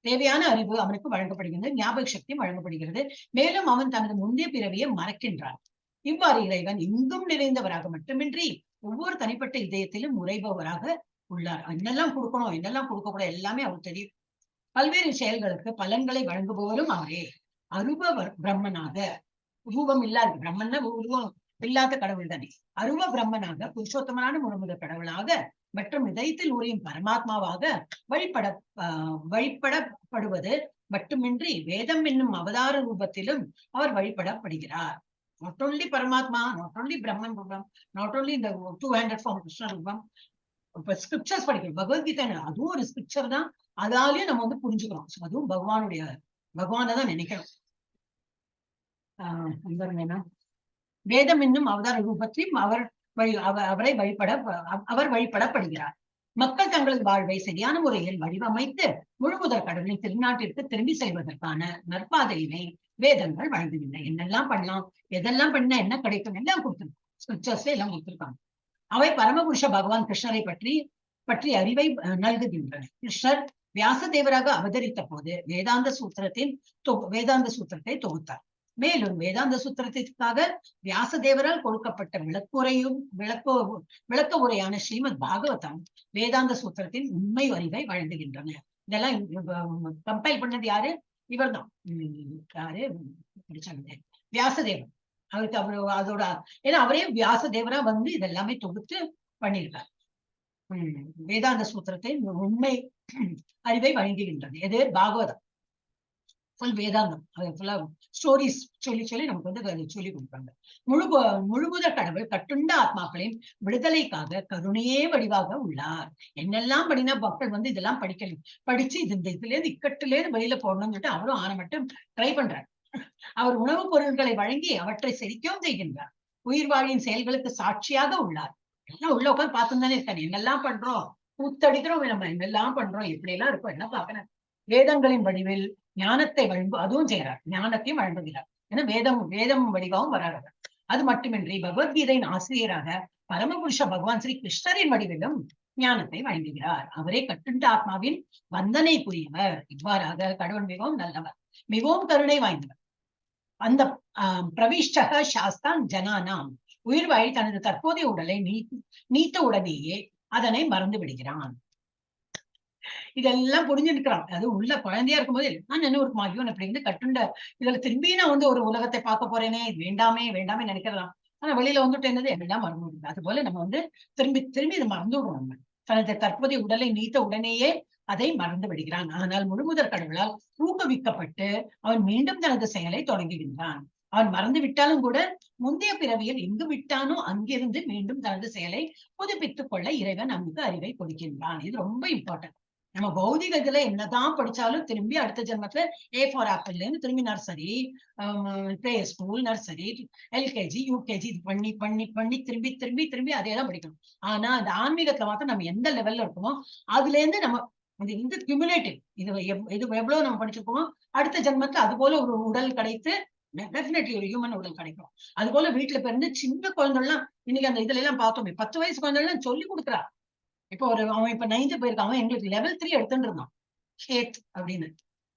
B: தேவையான அறிவு அவனுக்கு வழங்கப்படுகிறது, ஞாபக சக்தியும் வழங்கப்படுகிறது. மேலும் அவன் தனது முந்தைய பிறவியை மறக்கின்றான். இவ்வாறு இறைவன் எங்கும் நிறைந்தவராக மட்டுமின்றி ஒவ்வொரு தனிப்பட்ட இதயத்திலும் உறைபவராக உள்ளார். என்னெல்லாம் கொடுக்கணும், என்னெல்லாம் கொடுக்க கூடாது எல்லாமே அவர் தெரியும். பல்வேறு செயல்களுக்கு பலன்களை வழங்குபவரும் அவரே. அருப பிரம்மனாக, ரூபம் இல்லாத பிரம்மன்னா உருவம் இல்லாத கடவுள் தானே. அருவ பிரம்மனாக, புருஷோத்தமனான முழுமுதற் கடவுளாக மற்றும் இதயத்தில் உரையும் பரமாத்மாவாக வழிபடப்படுவது மட்டுமின்றி வேதம் என்னும் அவதார ரூபத்திலும் அவர் வழிபடப்படுகிறார். நாட் ஓன்லி பரமாத்மா, நாட் ஓன்லி பிரம்மன் ரூபம், நாட் ஓன்லி இந்த 200 ஃபார்ம் கிருஷ்ண ரூபம். இப்ப ஸ்கிரிப்சர்ஸ் படிக்கிறோம், பகவத்கீதை அதுவும் ஒரு ஸ்கிரிப்சர் தான். அதாலேயே நம்ம புரிஞ்சுக்கிறோம். அதுவும் பகவானை தான் நினைக்கிறோம். வேதம் என்னும் அவதார ரூபத்திலும் அவர் வழிபடப்படுகிறார். மக்கள் தங்களது வாழ்வை சரியான முறையில் வடிவமைத்து முழுமுதற் கடவுளின் திருநாட்டிற்கு திரும்பி செல்வதற்கான நற்பாதையினை வேதங்கள் வழங்குகின்றன. என்னெல்லாம் பண்ணலாம், எதெல்லாம் பண்ணா என்ன கிடைக்கும் எல்லாம் கொடுத்திருக்காங்க. ஸ்கிரிப்சர்ஸ்ல எல்லாம் கொடுத்திருக்காங்க. அவை பரமபுருஷ பகவான் கிருஷ்ணரை பற்றி அறிவை நல்குகின்றன. கிருஷ்ணர் வியாசதேவராக அவதரித்த போது வேதாந்த சூத்திரத்தை தொகுத்தார். மேலும் வேதாந்த சூத்திரத்திற்காக வியாசதேவரால் கொடுக்கப்பட்ட விளக்க உரையான ஸ்ரீமத் பாகவதம் வேதாந்த சூத்திரத்தின் உண்மை அறிவை வழங்குகின்றன. இதெல்லாம் கம்பைல் பண்ணது யாரு, இவர் தான். யாரு வியாசதேவர். அவருக்கு அதோட ஏன்னா அவரே வியாசதேவரா இதெல்லாமே தொகுத்து பண்ணியிருக்காரு. வேதாந்த சூத்திரத்தை உண்மை அறிவை வழங்குகின்றது. எது, பாகவதம் ஃபுல் வேதாந்தம். அது ஃபுல்லா ஸ்டோரிஸ் சொல்லி நமக்கு சொல்லி கொடுப்பாங்க. முழுமுதற் கடவுள் கட்டுண்ட ஆத்மாக்களின் விடுதலைக்காக கருணையே வடிவாக உள்ளார். என்னெல்லாம் படினா மக்கள் இதெல்லாம் படிச்சு இதுல இருந்து இக்கட்டுல இருந்து வெளியில போடணும்னு சொல்லிட்டு அவரும் ஆன மட்டும் ட்ரை பண்றார். அவர் உணவுப் பொருட்களை வழங்கி அவற்றை செரிக்கவும் செய்கின்றார். உயிர் வாழியின் செயல்களுக்கு சாட்சியாக உள்ளார். எல்லாம் உள்ள உட்காந்து பார்த்துன்னு தானே இருக்காரு. என்னெல்லாம் பண்றோம், கூத்தடிக்கிறோம், நம்ம என்னெல்லாம் பண்றோம், எப்படி எல்லாம் இருக்கும் என்ன பாக்குறேன். வேதங்களின் வடிவில் ஞானத்தை வழங்கு அதுவும் செய்யறார், ஞானத்தையும் வழங்குகிறார். ஏன்னா வேதம் வடிவாகவும் வராரு. அது மட்டுமின்றி பகவத்கீதையின் ஆசிரியராக பரமபுருஷ பகவான் ஸ்ரீ கிருஷ்ணரின் வடிவிலும் ஞானத்தை வழங்குகிறார். அவரே கட்டுண்ட ஆத்மாவின் வந்தனைக்குரியவர். இவ்வாறாக கடவுள் மிகவும் நல்லவர், மிகவும் கருணை வாய்ந்தவர். அந்த பிரவிஷ்டக சாஸ்தான் ஜனானாம், உயிர் வாழி தனது தற்போதைய உடலை நீத்த உடனேயே அதனை மறந்து விடுகிறான். இதெல்லாம் புரிஞ்சுருக்கிறான். அது உள்ள குழந்தையா இருக்கும்போது நான் என்ன ஒரு மாகியோன் அப்படின்னு கட்டுண்ட இதுல திரும்பி நான் ஒரு உலகத்தை பார்க்க போறேனே, வேண்டாமே நினைக்கிறலாம். ஆனா வெளியில வந்துட்டு என்னது எல்லாம் மறந்து விடுது. அது போல நம்ம திரும்பி இதை மறந்து விடுவோம். நம்ம தனது தற்போதைய உடலை நீத்த உடனேயே அதை மறந்து விடுகிறான். ஆனால் முழுமுதற் கடவுளால் ஊக்குவிக்கப்பட்டு அவன் மீண்டும் தனது செயலை தொடங்குகின்றான். அவன் மறந்து விட்டாலும் கூட முந்தைய பிறவியில் எங்கு விட்டானோ அங்கிருந்து மீண்டும் தனது செயலை புதுப்பித்துக் கொள்ள இறைவன் நமக்கு அறிவை கொடுக்கின்றான். இது ரொம்ப இம்பார்ட்டன்ட். நம்ம பௌதிகத்துல என்னதான் படிச்சாலும் திரும்பி அடுத்த ஜென்மத்துல A ஃபார் ஆப்பிள்ல இருந்து திரும்பி nursery, play school, nursery, LKG, UKG இது பண்ணி திரும்பி அதேதான் படிக்கணும். ஆனா அந்த ஆன்மீகத்துல மாத்திரம் நம்ம எந்த லெவல்ல இருக்கோமோ அதுல இருந்து நம்ம இது கியூமுலேட்டிவ், இது எவ்வளவு நம்ம படிச்சிருக்கோமோ அடுத்த ஜென்மத்துல அது போல ஒரு உடல் கிடைத்து டெஃபினெட்லி ஒரு ஹியூமன் உடல் கிடைக்கும். அது போல வீட்டுல பிறந்து சின்ன குழந்தைலாம் இன்னைக்கு அந்த இதுல எல்லாம் பார்த்தோமே 10 வயசு குழந்தைலாம் சொல்லி கொடுக்குறா. இப்போ அவன் இப்ப 9th போயிருக்கான். அவன் எங்களுக்கு level 3 எடுத்துட்டு இருந்தான் ஹேத் அப்படின்னு.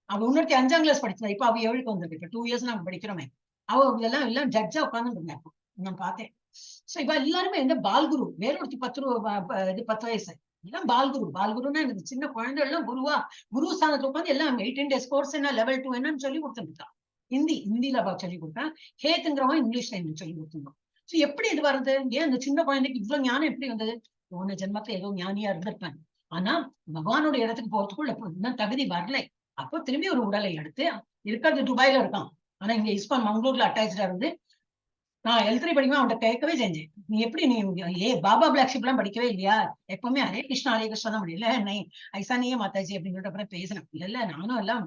B: அவன் 5ஆம் கிளாஸ் படிச்சா. இப்ப அவ 7க்கு வந்திருக்கு. இப்ப 2 இயர்ஸ் நாங்க படிக்கிறோமே. அவ எல்லாம் ஜட்ஜா உட்கார்ந்து இருந்தா நான் பார்த்தேன். சோ இப்ப எல்லாருமே பால்குரு, வேற ஒருத்தி 10 வயசு எல்லாம் பால்குருன்னா எனக்கு சின்ன குழந்தை எல்லாம் குரு ஸ்தானத்துல உட்காந்து எல்லாம் 18 days கோர்ஸ் என்ன, level 2 என்னன்னு சொல்லி கொடுத்துருக்கான். ஹிந்தியில சொல்லி கொடுத்தான். ஹேத்துங்கிறவன் இங்கிலீஷ்ல எனக்கு சொல்லி கொடுத்துருந்தோம். சோ எப்படி இது வருது? ஏன் அந்த சின்ன குழந்தைக்கு இவ்வளவு ஞானம் எப்படி வந்தது? போன ஜென்மத்துல ஏதோ ஞானியா இருந்திருப்பேன். ஆனா பகவானோட இடத்துக்கு போறதுக்குள்ள இன்னும் தகுதி வரலை. அப்போ திரும்பி ஒரு உடலை எடுத்து இருக்கிறது துபாயில இருக்கான். ஆனா இங்க இஸ்கான் மங்களூர்ல அட்டாச்சா இருந்து நான் L3 படிக்கும்போது அவன்கிட்ட கேட்கவே செஞ்சேன். நீ எப்படி பாபா பிளாக்ஷிப் எல்லாம் படிக்கவே இல்லையா? எப்பவுமே ஹரே கிருஷ்ணா தான் முடியல. ஐசானியே மாதாஜி அப்படின்னு சொல்லிட்டு அப்புறம் பேசினேன். இல்ல நானும் எல்லாம்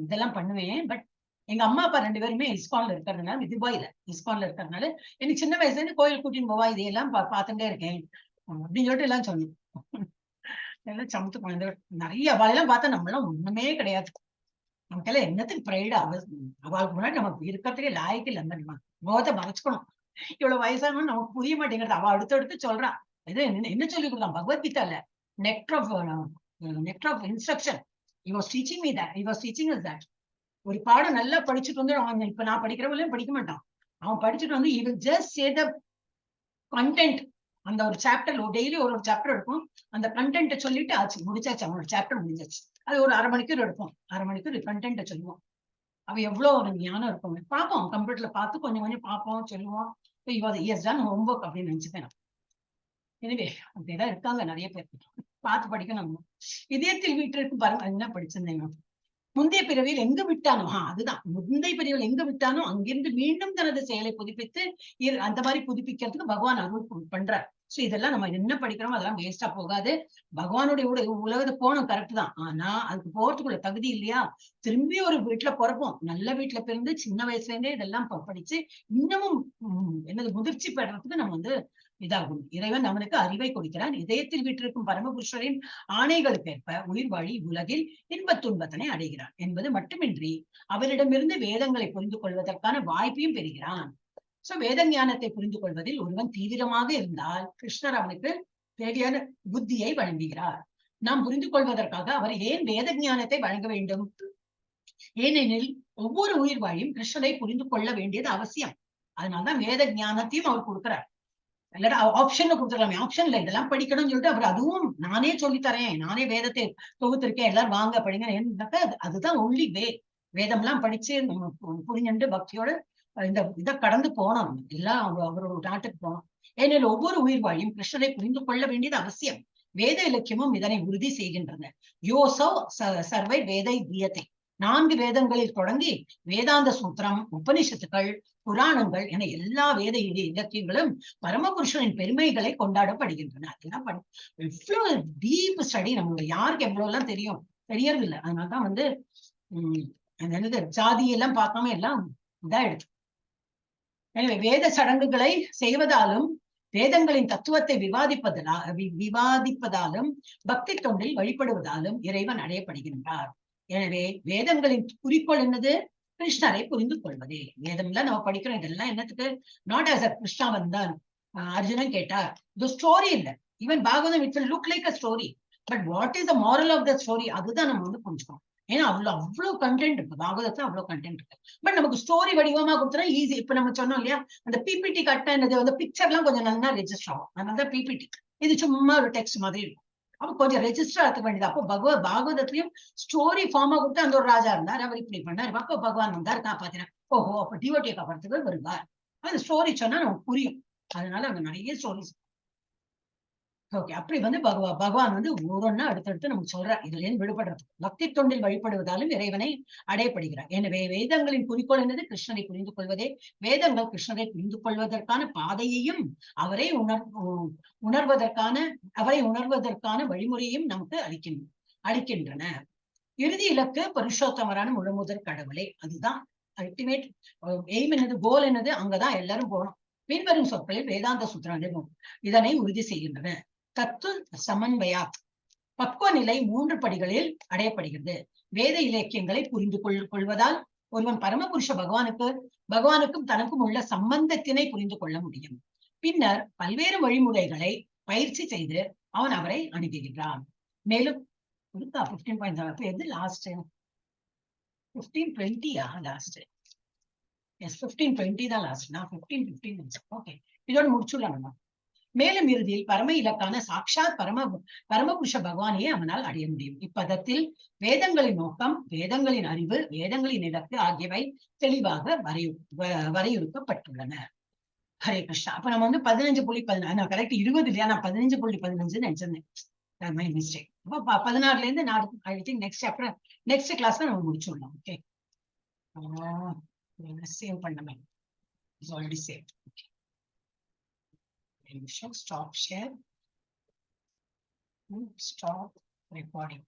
B: இதெல்லாம் பண்ணுவேன். பட் எங்க அம்மா அப்பா 2 பேருமே இஸ்கான்ல இருக்கிறதுனால, துபாயில இஸ்கான்ல இருக்கிறதுனால எனக்கு சின்ன வயசுல இருந்து கோயில் கூட்டின்னு போவா, இதையெல்லாம் பார்த்துட்டே இருக்கேன் அப்படின்னு சொல்லிட்டு எல்லாம் சொன்னோம். எல்லாம் சமத்து குழந்தை நிறைய அவளெல்லாம் பார்த்தா நம்மளாம் ஒண்ணுமே கிடையாது. நமக்கெல்லாம் என்னத்துக்கு ப்ரைடு? அவளுக்கு முன்னாடி நமக்கு இருக்கிறதுக்கே லாய்க்கு இல்லை. நம்ம முகத்தை மறைச்சுக்கணும். இவ்வளவு வயசானு நமக்கு புரிய மாட்டேங்கிறது. அவ அடுத்தடுத்து சொல்றான். இது என்ன சொல்லி கொடுத்தான் பகவத்கீதால? Nectar of instruction. He was teaching me that. He was teaching us that. ஒரு பாடம் நல்லா படிச்சுட்டு வந்து அவன் இப்ப நான் படிக்கிறவங்களையும் படிக்க மாட்டான். அவன் படிச்சுட்டு வந்து he will just say the content. அந்த ஒரு சாப்டர் டெய்லி ஒரு சாப்டர் இருக்கும். அந்த கண்டென்ட்டை சொல்லிட்டு ஆச்சு, முடிச்சாச்சு. அவனோட சாப்டர் முடிஞ்சாச்சு. அது ஒரு 1/2 மணிக்கூர் எடுப்போம். 1/2 மணிக்கூர் கண்டென்ட்டை சொல்லுவோம். அவ எவ்வளவு ஒரு ஞானம் இருக்கும் பார்ப்போம். கம்ப்யூட்டர்ல பார்த்து கொஞ்சம் பார்ப்போம், சொல்லுவோம். ஹோம்ஒர்க் அப்படின்னு நினைச்சுப்பேன். எனவே அப்படிதான் இருக்காங்க நிறைய பேர். பார்த்து படிக்கணும். இதயத்தில் வீட்டிற்கு பாருங்க என்ன படிச்சிருந்தேன். முந்தைய பிறவியில் எங்க விட்டானோ அதுதான் முந்தைய பிறவியில் எங்க விட்டானோ அங்கிருந்து மீண்டும் தனது செயலை புதுப்பித்து அந்த மாதிரி புதுப்பிக்கிறதுக்கு பகவான் அருள் பண்றார். சோ இதெல்லாம் நம்ம என்ன படிக்கிறோமோ அதெல்லாம் வேஸ்டா போகாது. பகவானுடைய உலகத்தை போனோம் கரெக்ட் தான். ஆனா அதுக்கு போறதுக்குள்ள தகுதி இல்லையா? திரும்பி ஒரு வீட்டுல பிறப்போம். நல்ல வீட்டுல பிறந்து சின்ன வயசுல இருந்தே இதெல்லாம் படிச்சு இன்னமும் என்னது முதிர்ச்சி பெறறதுக்கு நம்ம இதாகும். இறைவன் அவனுக்கு அறிவை கொடுக்கிறான். இதயத்தில் வீட்டிற்கும் பரமபுருஷரின் ஆணைகளுக்கேற்ப உயிர் வாழி உலகில் இன்பத் துன்பத்தினை அடைகிறான் என்பது மட்டுமின்றி அவரிடமிருந்து வேதங்களை புரிந்து கொள்வதற்கான வாய்ப்பையும் பெறுகிறான். சோ வேத ஞானத்தை புரிந்து கொள்வதில் ஒருவன் தீவிரமாக இருந்தால் கிருஷ்ணர் அவனுக்கு தேவையான புத்தியை வழங்குகிறார். நாம் புரிந்து கொள்வதற்காக அவர் ஏன் வேத ஞானத்தை வழங்க வேண்டும்? ஏனெனில் ஒவ்வொரு உயிர் வாழியும் கிருஷ்ணரை புரிந்து கொள்ள வேண்டியது அவசியம். அதனால்தான் வேத ஞானத்தையும் அவர் கொடுக்கிறார். இல்லாட்டா ஆப்ஷன்ல கொடுத்துடலாமே, ஆப்ஷன்ல இதெல்லாம் படிக்கணும்னு சொல்லிட்டு அப்புறம் அதுவும் நானே சொல்லித்தரேன், நானே வேதத்தை தொகுத்திருக்கேன், எல்லாரும் வாங்க படிங்க. அதுதான் ஒன்லி வேதம் எல்லாம் படிச்சு நம்ம புரிஞ்சுட்டு பக்தியோட இந்த இதை கடந்து போனோம். எல்லாம் அவரோட நாட்டுக்கு போனோம். ஏனெனில் ஒவ்வொரு உயிர் வாழியும் கிருஷ்ணரை புரிந்து கொள்ள வேண்டியது அவசியம். வேத இலக்கியமும் இதனை உறுதி செய்கின்றன. யோசோ சர்வை வேதை தீயத்தை. 4 வேதங்களில் தொடங்கி வேதாந்த சூத்திரம், உபனிஷத்துக்கள், புராணங்கள் என எல்லா வேத இலக்கியங்களும் பரமபுருஷனின் பெருமைகளை கொண்டாடப்படுகின்றன. அதெல்லாம் எவ்வளவு டீப் ஸ்டடி நமக்கு யாருக்கு எவ்வளவு எல்லாம் தெரியும், தெரியறது இல்லை. அதனால்தான் என்னது ஜாதியெல்லாம் பார்க்காம எல்லாம் இதா எடுத்து. எனவே வேத சடங்குகளை செய்வதாலும் வேதங்களின் தத்துவத்தை விவாதிப்பதாலும் பக்தி தொண்டில் வழிபடுவதாலும் இறைவன் அடையப்படுகின்றார். எனவே வேதங்களின் குறிக்கோள் என்னது? கிருஷ்ணரை புரிந்து கொள்வதே. வேதம்லாம் நம்ம படிக்கிறோம், இதெல்லாம் என்னத்துக்கு? நாட் ஆஸ் அ கிருஷ்ணா வந்தான் அர்ஜுனன் கேட்டார், இது ஸ்டோரி இல்ல. Even Bhagavatam it will look like a story, but what is the moral of the story, அதுதான் நம்ம வந்து புரிஞ்சுக்கணும். ஏன்னா அவ்வளவு கண்டென்ட் இருக்கு பாகவதத்துல, அவ்வளவு கண்டென்ட் இருக்கு. பட் நமக்கு ஸ்டோரி வடிவமா கொடுத்தா ஈஸி. இப்ப நம்ம சொன்னோம் இல்லையா, அந்த பிபிடி கட்ட என்னது, அந்த பிக்சர் எல்லாம் கொஞ்சம் நல்லா ரெஜிஸ்டர் ஆகும். அதனாலதான் பிபிடி. இது சும்மா ஒரு டெக்ஸ்ட் மாதிரி இருக்கும், அப்ப கொஞ்சம் ரெஜிஸ்டர் ஆக்க வேண்டியது. அப்போ பாகவதத்திலயும் ஸ்டோரி ஃபார்மா கொடுத்து, அந்த ஒரு ராஜா இருந்தார், அவர் இப்படி பண்ணார், அப்ப பகவான் வந்தார் காப்பாத்தினார், ஓஹோ அப்ப டிவோட்டியை காப்பாற்றுறதுக்கு வருவார். அந்த ஸ்டோரி சொன்னா நமக்கு புரியும். அதனால அங்க நிறைய ஸ்டோரிஸ். ஓகே, அப்படி வந்து பகவான் வந்து ஒவ்வொன்னா அடுத்தடுத்து நமக்கு சொல்றார், இதுல இருந்து விடுபடுறது. பக்தி தொண்டில் வழிபடுவதாலும் இறைவனை அடையப்படுகிறார். எனவே வேதங்களின் குறிக்கோள் என்னது? கிருஷ்ணரை புரிந்து கொள்வதே. வேதங்கள் கிருஷ்ணரை புரிந்து கொள்வதற்கான பாதையையும் அவரை உணர்வதற்கான வழிமுறையும் நமக்கு அளிக்கின்றன. இறுதி இலக்கு புருஷோத்தமரான முழுமுதற் கடவுளே. அதுதான் அல்டிமேட் எய்ம். என்னது? கோல் என்னது? அங்கதான் எல்லாரும் போகணும். பின்வரும் சொற்களில் வேதாந்த சூத்திரங்கள் இதனை உறுதி செய்கின்றன. தத்து சமன்வயா, பக்குவ நிலை 3 படிகளில் அடையப்படுகிறது. வேத இலக்கியங்களை புரிந்து கொள்வதால் ஒருவன் பரமபுருஷ பகவானுக்கும் தனக்கும் உள்ள சம்பந்தத்தினை புரிந்து கொள்ள முடியும். பின்னர் பல்வேறு வழிமுறைகளை பயிற்சி செய்து அவன் அவரை அணுகுகின்றான். மேலும் 15.7 எது லாஸ்ட்? 15:20 லாஸ்ட். எஸ், 15:20 தான் லாஸ்ட். நான் 15:15 ஓகே, இதோட முடிச்சுடலாம் நம்ம. மேலும் இறுதியில் பரம இலக்கான சாட்சாத் பரமபுருஷ பகவானையே அவனால் அடைய முடியும். இப்பதத்தில் வேதங்களின் நோக்கம், வேதங்களின் அறிவு, வேதங்களின் இலக்கு ஆகியவை தெளிவாக வரையறுக்கப்பட்டுள்ளன. ஹரே கிருஷ்ணா. அப்ப நம்ம வந்து 15.16, நான் கரெக்ட் 20 இல்லையா, நான் 15.15 நினைச்சிருந்தேன், மை மிஸ்டேக். அப்ப 16ல இருந்து நான் I think next chapter, next கிளாஸ்ல நம்ம முடிச்சுடலாம். ஓகே, சேவ் பண்ணமே, it's already save. Stop share, stop recording.